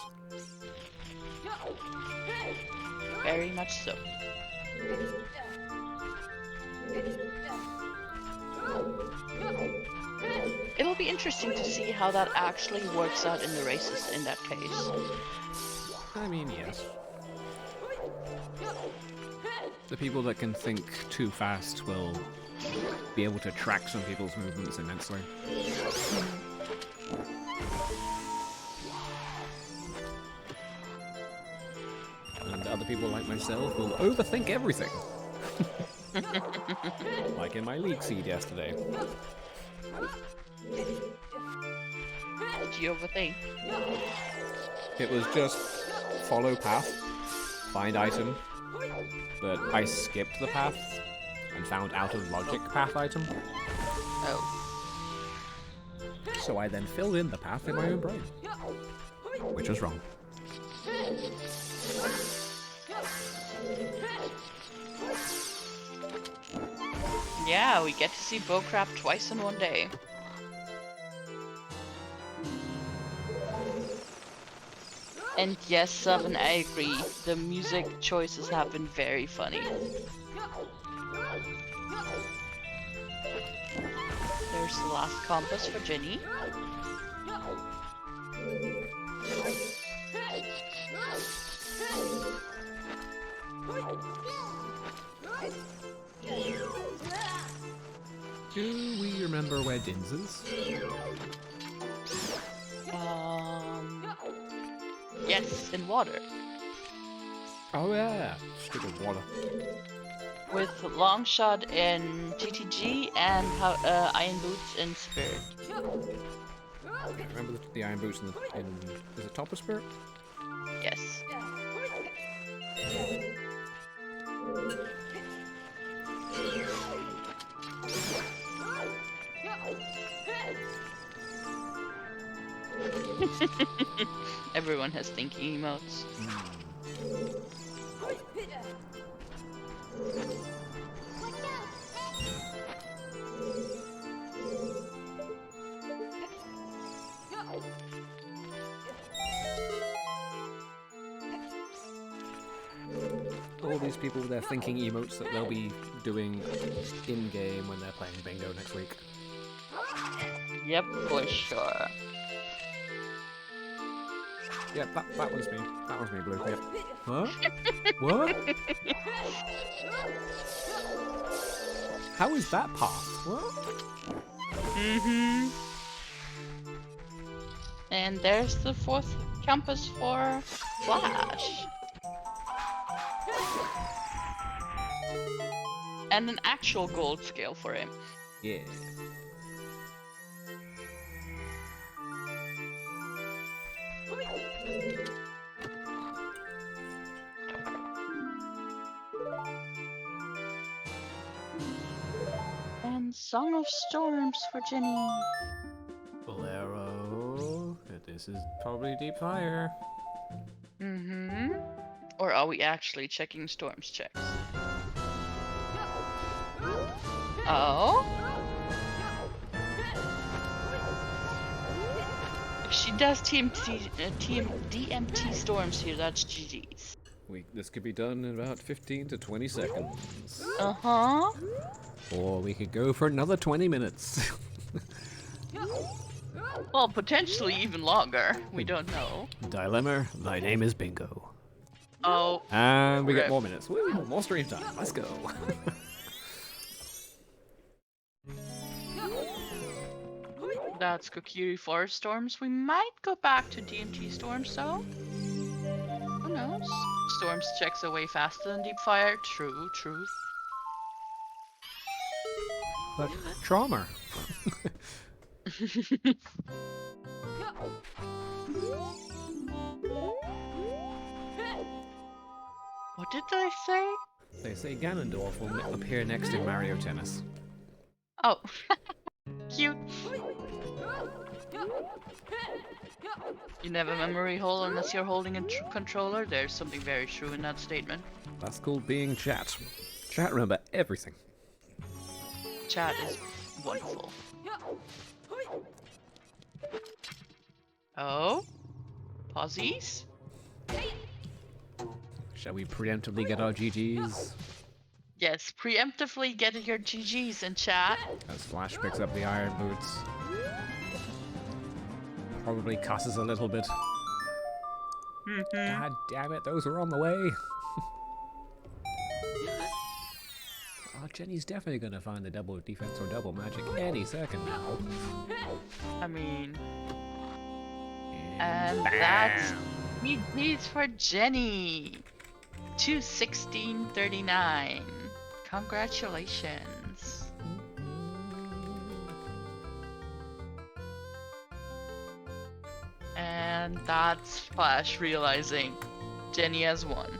Very much so. It'll be interesting to see how that actually works out in the races in that case. I mean, yes. The people that can think too fast will be able to track some people's movements immensely. And other people like myself will overthink everything. Like in my league seed yesterday. Did you overthink? It was just follow path, find item, but I skipped the path and found out of logic path item, Oh. so I then filled in the path in my own brain, which was wrong. Yeah, we get to see Bocrap twice in one day. And yes, Seven, I agree. The music choices have been very funny. There's the last compass for Jenny. Do we remember where Dins is? Yes, in water. Oh yeah, stupid water. With Longshot in GTG and Iron Boots in Spirit. Remember the Iron Boots in is it Topper Spirit? Yes. Everyone has thinking emotes. All these people with their thinking emotes that they'll be doing in-game when they're playing bingo next week. Yep, for sure. Yeah, that one's me. That one's me, Blue. Yep. Huh? What? How is that path? What? Mm-hmm. And there's the fourth compass for Flash. And an actual gold scale for him. Yeah. And Song of Storms for Jenny. Bolero. This is probably Deep Fire. Mm-hmm. Or are we actually checking Storms checks? Oh? If she does team DMT Storms here, that's GG's. This could be done in about 15 to 20 seconds. Uh-huh. Or we could go for another 20 minutes. Well, potentially even longer. We don't know. Dilemma, thy name is Bingo. Oh. And we get Rip. more minutes. Woo, more stream time. Let's go. That's Kokiri Forest Storms. We might go back to DMT Storms, though. Who knows? Storms checks are way faster than Deep Fire. True, truth. But trauma. What did they say? They say Ganondorf will appear next in Mario Tennis. Oh. Cute. You never memory hole unless you're holding a controller. There's something very true in that statement. That's called being chat. Chat remember everything. Chat is wonderful. Oh? Pausies? Shall we preemptively get our GGs? Yes, preemptively get your GGs in chat. As Flash picks up the Iron Boots. Probably cusses a little bit. God damn it, those are on the way. Oh, Jenny's definitely gonna find the double defense or double magic any second now. I mean... And that's GG's for Jenny. 216.39. Congratulations. And that's Flash realizing Jenny has won.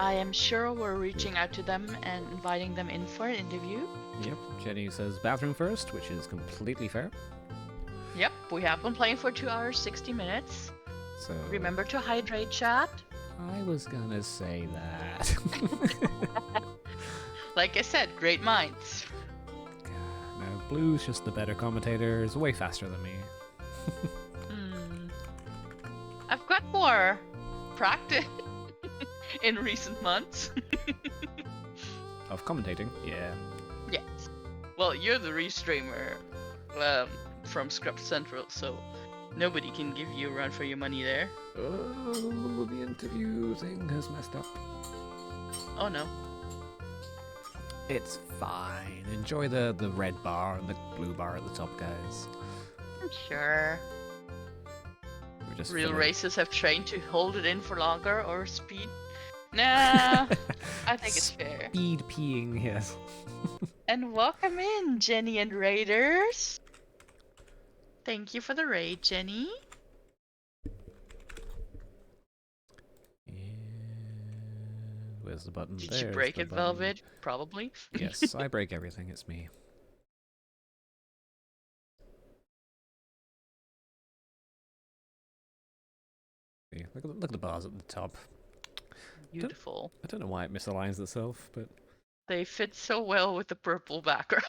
I am sure we're reaching out to them and inviting them in for an interview. Yep, Jenny says bathroom first, which is completely fair. Yep, we have been playing for 2 hours, 60 minutes. So Remember to hydrate, chat. I was gonna say that. Like I said, great minds. No, Blue's just the better commentator. Is way faster than me. I've got more practice in recent months. Of commentating, yeah. Yes. Well, you're the restreamer from Scrub Central, so nobody can give you a run for your money there. Oh, the interview thing has messed up. Oh no. It's fine. Enjoy the red bar and the blue bar at the top, guys. I'm sure. We're just Real filling- races have trained to hold it in for longer or speed. Nah, I think it's fair. Speed peeing, yes. And welcome in, Jenny and Raiders. Thank you for the raid, Jenny. And where's the button? Did There's you break the it, button. Velvet? Probably. Yes, I break everything. It's me. See, look at the bars at the top. Beautiful. I don't know why it misaligns itself, but They fit so well with the purple background.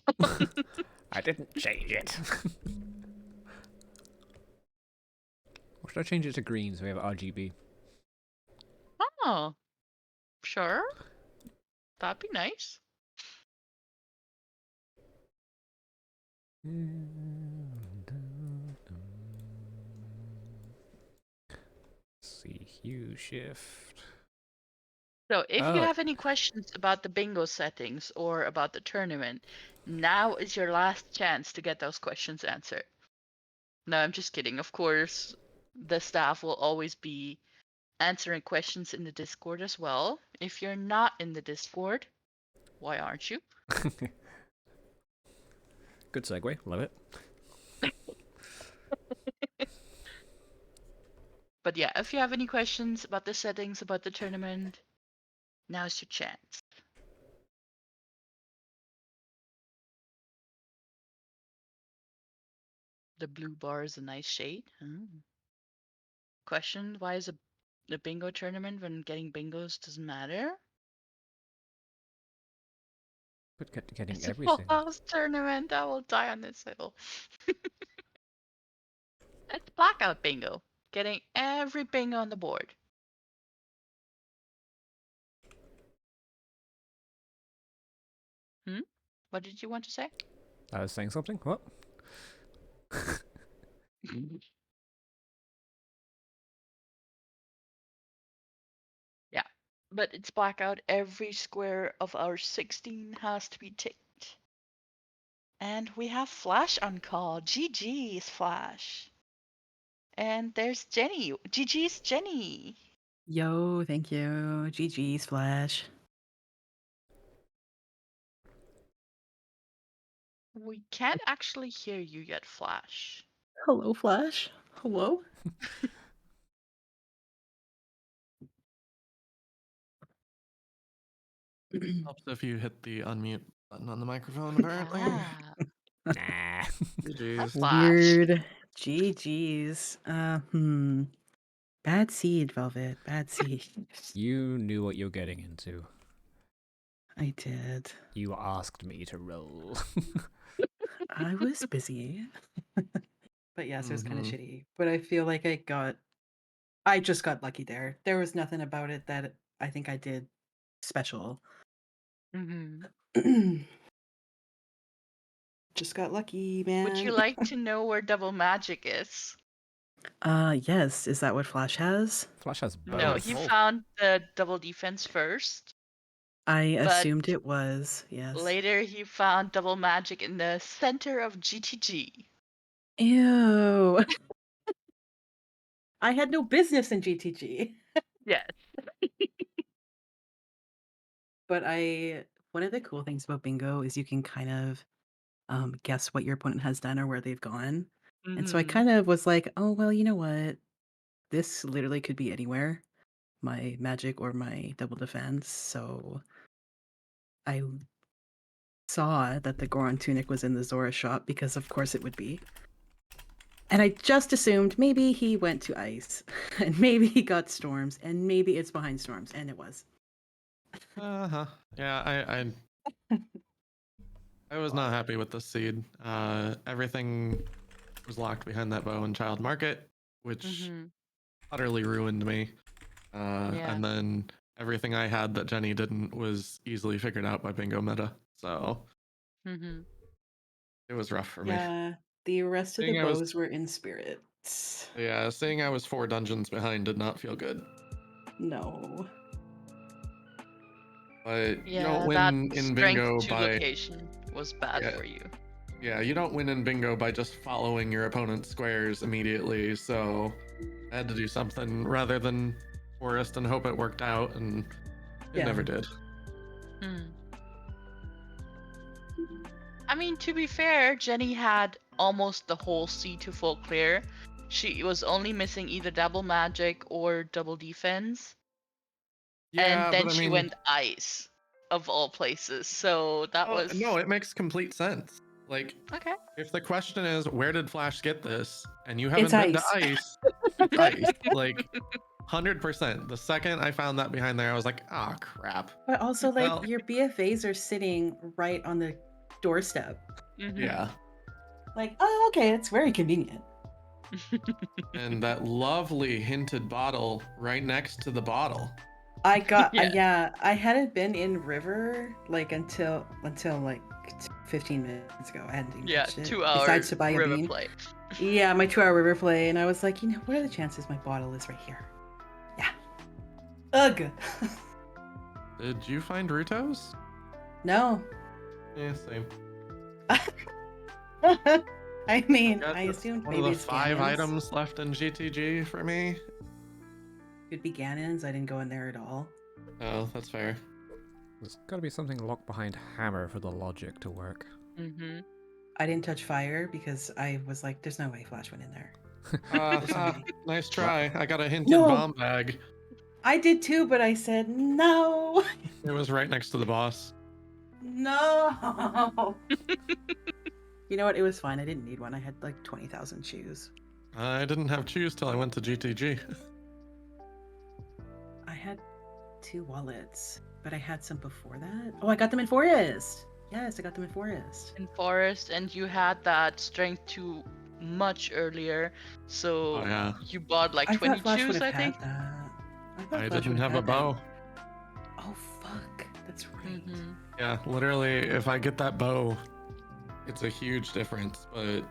I didn't change it. Or should I change it to green so we have RGB? Oh, sure. That'd be nice. See, hue shift. So if you Oh. have any questions about the bingo settings or about the tournament, now is your last chance to get those questions answered. No, I'm just kidding. Of course, the staff will always be answering questions in the Discord as well. If you're not in the Discord, why aren't you? Good segue, love it. But yeah, if you have any questions about the settings, about the tournament, now's your chance. The blue bar is a nice shade. Question, why is a bingo tournament when getting bingos doesn't matter? But getting It's a everything. full house tournament. I will die on this hill. It's blackout bingo. Getting every bingo on the board. What did you want to say? I was saying something? What? Yeah, but it's blackout. Every square of our 16 has to be ticked. And we have Flash on call. GG's Flash. And there's Jenny. GG's Jenny. Yo, thank you. GG's Flash. We can't actually hear you yet, Flash. Hello, Flash. Hello. Helps if you hit the unmute button on the microphone, apparently. Ah, Nah. GG's. Flash. Weird. GG's. Bad seed, Velvet. Bad seed. You knew what you're getting into. I did. You asked me to roll. I was busy. But yes, it was kind of Mhm. shitty. But I feel like I just got lucky there. There was nothing about it that I think I did special. Just got lucky, man. Would you like to know where double magic is? Yes. Is that what Flash has? Flash has both. No, he found the double defense first. I But assumed it was, yes. later he found double magic in the center of GTG. Ew. I had no business in GTG. Yes. But One of the cool things about bingo is you can kind of guess what your opponent has done or where they've gone. And so I Mm-hmm. kind of was like, oh, well, you know what? This literally could be anywhere, my magic or my double defense. So I saw that the Goron tunic was in the Zora shop because, of course, it would be. And I just assumed maybe he went to ice, and maybe he got storms, and maybe it's behind storms, and it was. Uh-huh. Yeah, I was not happy with the seed. Everything was locked behind that bow in Child Market, which Mm-hmm. utterly ruined me. Yeah. And then everything I had that Jenny didn't was easily figured out by Bingo Meta. So Mm-hmm. it was rough for me. Yeah, the rest of the Seeing I was bows were in spirits. Yeah, seeing I was 4 dungeons behind did not feel good. No. But you don't Yeah, that win in strength bingo to by location was bad yeah, for you. yeah, you don't win in bingo by just following your opponent's squares immediately. So I had to do something rather than forest and hope it worked out, and it Yeah. never did. Hmm. I mean, to be fair, Jenny had almost the whole sea to full clear. She was only missing either double magic or double defense. And Yeah, then but I she mean, went ice, of all places. So that oh, no, was it makes complete sense. Like, okay. if the question is where did Flash get this, and you It's haven't been to ice. ice, it's ice. Like 100%. The second I found that behind there, I was like, ah, crap. But also, like, Well, your BFAs are sitting right on the doorstep. Mhm. yeah. Like, oh, okay, it's very convenient. And that lovely hinted bottle right next to the bottle. I got, Yeah. yeah, I hadn't been in River, like, until like 15 minutes ago. I hadn't even Yeah, touched it. 2 hour Besides to buy a river bean. play. Yeah, my 2-hour river play, and I was like, what are the chances my bottle is right here? Yeah. Ugh. Did you find Rutos? No. Yeah, same. I mean, Guess I it's assumed one of maybe the it's 5 Ganon's. items left in GTG for me. Could be Ganon's. I didn't go in there at all. Oh, that's fair. There's got to be something locked behind hammer for the logic to work. Mm-hmm. I didn't touch fire because I was like, there's no way Flash went in there. There's no way. Nice try. I got a hinted No! bomb bag. I did too, but I said, no! It was right next to the boss. No! You know what? It was fine. I didn't need one. I had like 20,000 shoes. I didn't have choose till I went to GTG. I had 2 wallets, but I had some before that. Oh, I got them in Forest! Yes, I got them in Forest. In forest, and you had that strength 2 much earlier, so Oh yeah. you bought like I 20 thought Flash would shoes, have I think. had that. thought I Flash didn't would have a had that. bow. Oh, fuck. That's right. Mm-hmm. Yeah, literally, if I get that bow, it's a huge difference. But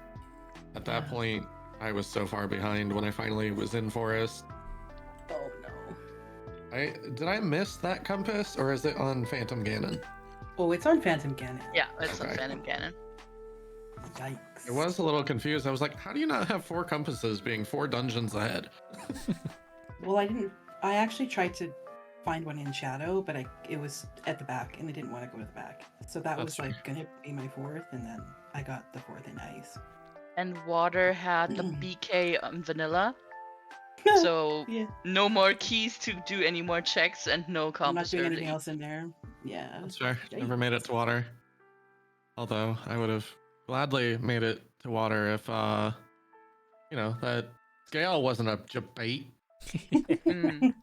at that Yeah. point, I was so far behind when I finally was in forest. Oh, no. Did I miss that compass, or is it on Phantom Ganon? Oh, it's on Phantom Ganon. Yeah, it's on Okay. Phantom Ganon. Yikes. I was a little confused. I was like, how do you not have 4 compasses being 4 dungeons ahead? Well, I actually tried to find one in Shadow, but it was at the back, and I didn't want to go to the back. So that That's was like gonna be my 4th, and then I got the 4th in ice. And water had the BK vanilla, so Yeah. no more keys to do any more checks and no I'm not compass doing anything early. else in there. Yeah. That's fair. Never made it to water. Although I would have gladly made it to water if, that scale wasn't a debate. Mm.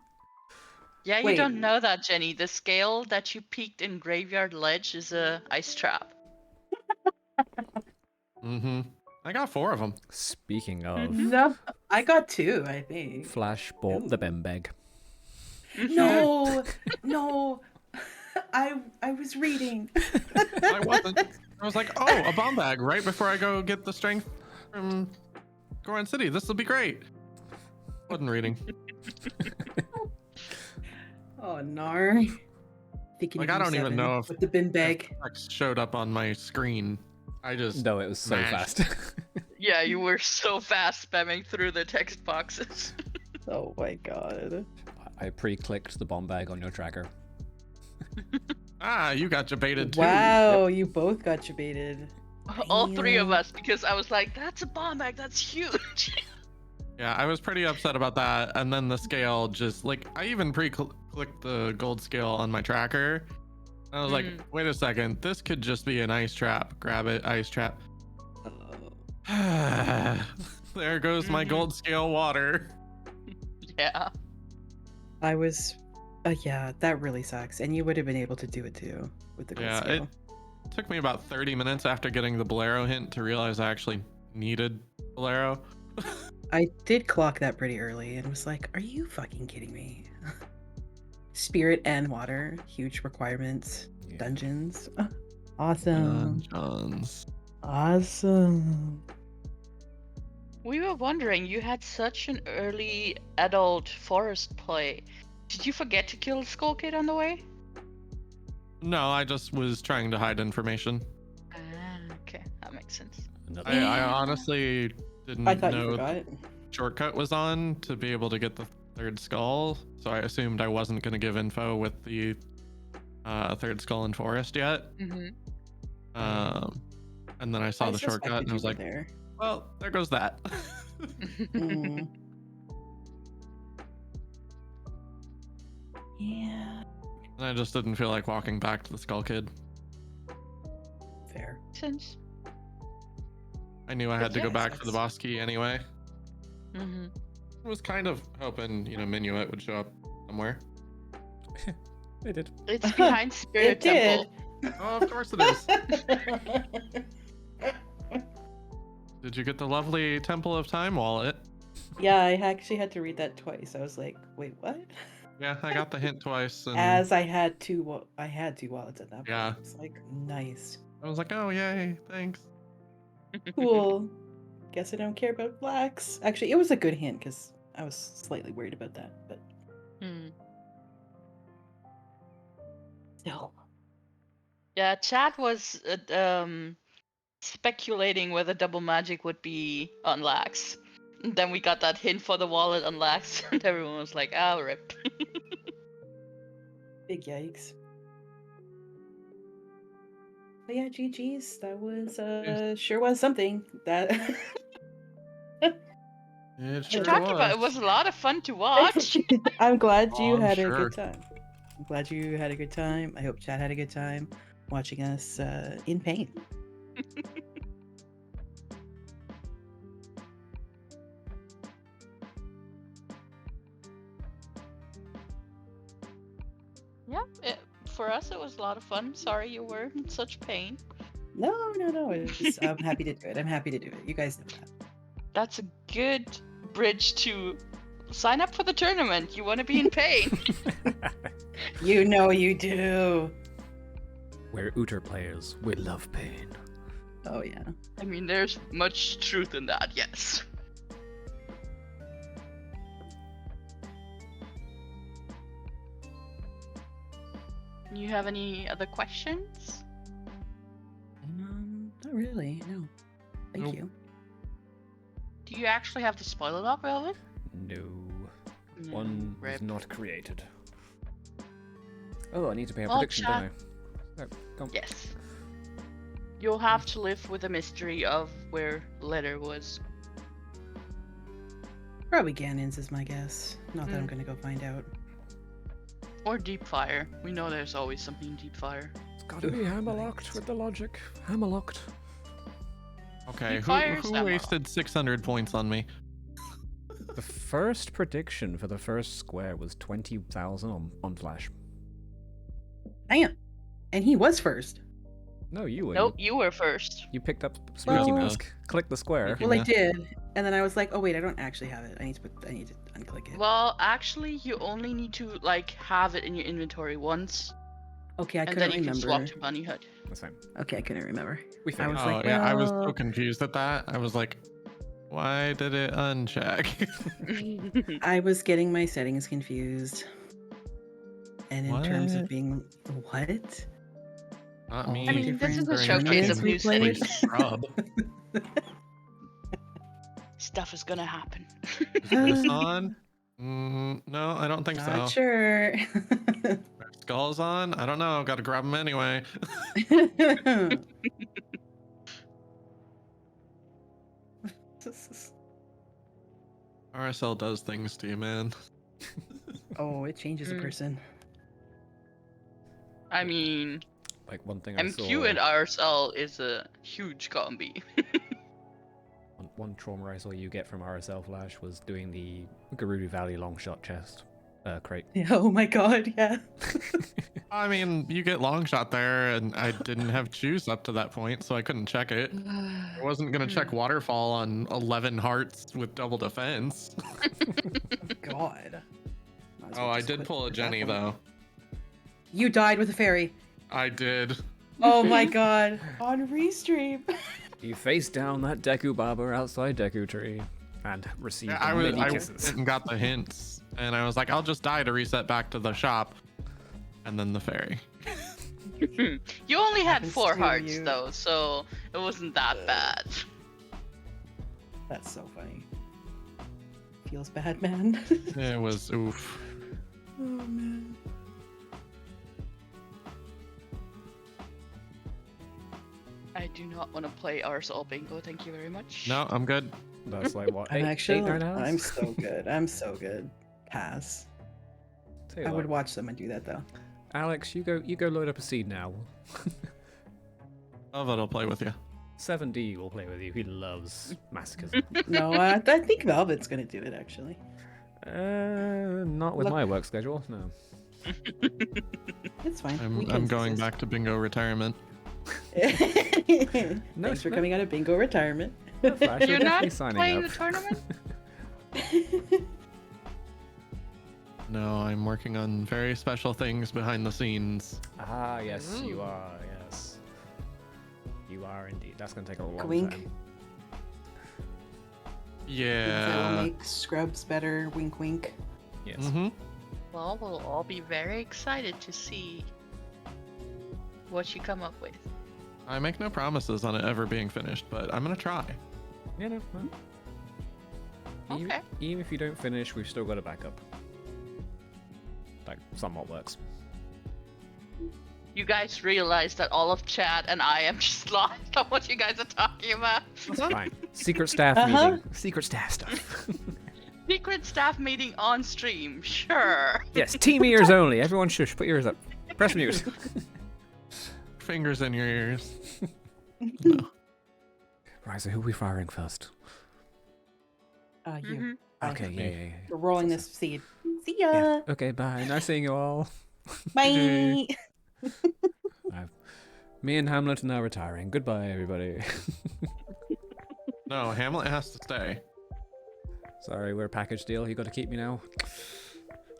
Yeah, you Wait. don't know that, Jenny. The scale that you peaked in Graveyard Ledge is a ice trap. Mm-hmm. I got 4 of them. Speaking of, No, I got 2, I think. Flash bought the Ooh. Bimbeg. No, no. I was reading. I wasn't. I was like, oh, a bomb bag right before I go get the strength from Goron City. This will be great. Wasn't reading. Oh, nar. Thinking Like, of I you, don't even Seven, know if with the bin bag. text showed up on my screen. I just No, it was so Smashed. fast. Yeah, you were so fast spamming through the text boxes. Oh my god. I pre-clicked the bomb bag on your tracker. Ah, you got debated too. Wow, you both got debated. All three of Damn. us, because I was like, that's a bomb bag, that's huge. Yeah, I was pretty upset about that. And then the scale just like, I even pre-clicked the gold scale on my tracker. I was like, Mm. wait a second, this could just be an ice trap. Grab it, ice trap. Oh. There goes my Mhm. gold scale water. Yeah. I was, yeah, that really sucks. And you would have been able to do it too with the gold Yeah, scale. it took me about 30 minutes after getting the Bolero hint to realize I actually needed Bolero. I did clock that pretty early and was like, are you fucking kidding me? Spirit and water, huge requirements. Yeah. Dungeons. Awesome. Johns. Awesome. We were wondering, you had such an early adult forest play. Did you forget to kill the Skull Kid on the way? No, I just was trying to hide information. Ah, okay, that makes sense. Another I Yeah. honestly I didn't thought you know forgot. the shortcut was on to be able to get the third skull, so I assumed I wasn't going to give info with the third skull in forest yet. Mm-hmm. And then I saw I the shortcut suspected and I you was were like, there. well, there goes that. Mm. Yeah. And I just didn't feel like walking back to the skull kid. Fair. Sense. I knew I had to Yeah, go it back for the sucks. boss key anyway. Mm-hmm. I was kind of hoping, Minuet would show up somewhere. They did. It's behind Spirit It did. Temple. Oh, of course it is. Did you get the lovely Temple of Time wallet? Yeah, I actually had to read that twice. I was like, wait, what? Yeah, I got the hint twice, and As I had two wallets at that point. Yeah. It's like, nice. I was like, oh yay, thanks. Cool. Guess I don't care about blacks. Actually, it was a good hint because I was slightly worried about that, but Hmm. still. Yeah, Chad was speculating whether double magic would be on Lax. And then we got that hint for the wallet on Lax, and everyone was like, "Ah, rip." Big yikes. But yeah, GG's. That was sure was something. That It You're sure talking about was. it was a lot of fun to watch. I'm glad Oh, you I'm had a sure. good time. I'm glad you had a good time. I hope Chad had a good time watching us in pain. Yeah, for us it was a lot of fun. Sorry you were in such pain. No. I'm happy to do it. I'm happy to do it. You guys know that. That's a good bridge to sign up for the tournament. You want to be in pain. You know you do. We're OoTR players. We love pain. Oh yeah. I mean, there's much truth in that, yes. You have any other questions? Not really. No. Thank Nope. you. Do you actually have the spoiler log, Velvet? No. No, One was rip. not created. Oh, I need to pay a Well, prediction, don't I? No, come. Yes. You'll have to live with the mystery of where Letter was. Probably Ganon's is my guess. Not that I'm Mm. gonna go find out. Or Deep Fire. We know there's always something in Deep Fire. It's gotta be hammerlocked with the logic. Hammerlocked. Okay, He fires who them wasted 600 points on me? The first prediction for the first square was 20,000 on Flash. Damn. And he was first. No, you were. Nope, you were first. You picked up Spooky Well- Mask. Click the square. Spooky Well, I Yeah. did, and then I was like, "Oh wait, I don't actually have it. I need to unclick it." Well, actually, you only need to like have it in your inventory once, Okay, I and couldn't then you can swap remember. to Bunny Hood. That's fine. Okay, I couldn't remember. We I figured. was Oh like, yeah, I was so well- confused at that. I was like, why did it uncheck? I was getting my settings confused. And in terms of What? being what? Not All me. I mean, this is a different showcase of tournaments new we played. settings. Scrub. Stuff is gonna happen. Is this on? No, I don't think Not so. sure. skulls on? I don't know. Gotta grab them anyway. RSL does things to you, man. Oh, it changes a Mm. person. I mean, Like one thing I MQ saw, and RSL is a huge combi. one trauma I saw you get from RSL Flash was doing the Gerudo Valley long shot chest crate. Yeah, oh my god, yeah. I mean, you get long shot there, and I didn't have juice up to that point, so I couldn't check it. I wasn't gonna check waterfall on 11 hearts with double defense. God. Might as Oh, well I just did quit pull a at that Jenny point. though. You died with a fairy. I did. Oh my god. On restream. You faced down that Deku Barber outside Deku Tree and received many I kisses. went and got the hints, and I was like, I'll just die to reset back to the shop, and then the fairy. You only had Happens 4 to hearts you. though, so it wasn't that bad. That's so funny. Feels bad, man. It was oof. Oh man. I do not want to play RSL Bingo, thank you very much. No, I'm good. That's like what, I'm 9 hours? I'm so good. I'm so good. Pass. Tell you I would what, watch someone do that though. Alex, you go load up a seed now. I'll play with you. 7D will play with you. He loves masochism. No, I think Velvet's gonna do it actually. Not with Look- my work schedule. No. It's fine. I'm Weekends going exist. back to bingo retirement. Thanks for no. coming out of bingo retirement. Flash, You're definitely not signing playing up. the tournament? No, I'm working on very special things behind the scenes. Ah, yes, you Ooh. are. Yes, you are indeed. That's gonna take a long Wink. time. That will Yeah. make scrubs better. Wink, wink. Yes. Mm-hmm. Well, we'll all be very excited to see what you come up with. I make no promises on it ever being finished, but I'm gonna try. Yeah, no. no. Even, Okay. even if you don't finish, we've still got a backup. Like, somewhat works. You guys realize that all of chat and I am just lost on what you guys are talking about. That's fine. Secret staff Uh-huh. meeting. Secret staff stuff. Secret staff meeting on stream, sure. Yes, team ears only. Everyone shush. Put your ears up. Press mute. Fingers in your ears. Right, so who are we firing first? You. Mhm. Bye. Okay, yeah. We're rolling this seed. See ya. Yeah. Okay, bye. Nice seeing you all. Bye. Me and Hamlet are now retiring. Goodbye, everybody. No, Hamlet has to stay. Sorry, we're a package deal. You got to keep me now.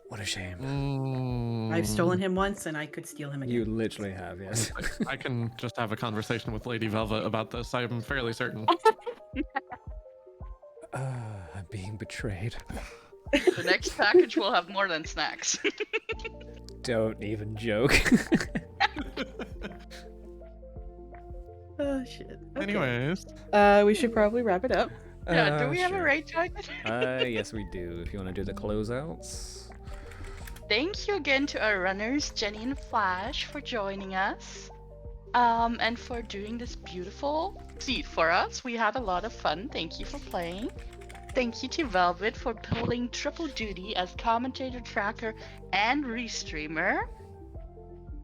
What a shame. I've stolen him once, and I could steal him again. You literally have, yes. I can just have a conversation with Lady Velvet about this. I'm fairly certain. I'm being betrayed. The next package will have more than snacks. Don't even joke. Oh shit. Okay. Anyways, We should probably wrap it up. Yeah, do we have a sure. raid target? Yes, we do. If you want to do the closeouts. Thank you again to our runners, Jenny and Flash, for joining us. And for doing this beautiful seed for us. We had a lot of fun. Thank you for playing. Thank you to Velvet for pulling triple duty as commentator, tracker, and restreamer.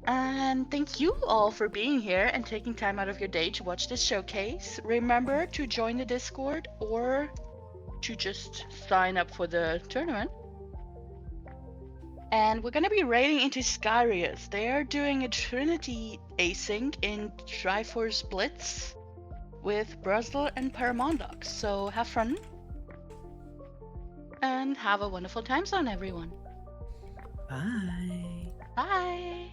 And thank you all for being here and taking time out of your day to watch this showcase. Remember to join the Discord or to just sign up for the tournament. And we're gonna be raiding into Skyrius. They are doing a Trinity async in Triforce Blitz with Brussels and Paramondox. So have fun and have a wonderful time zone, everyone. Bye. Bye.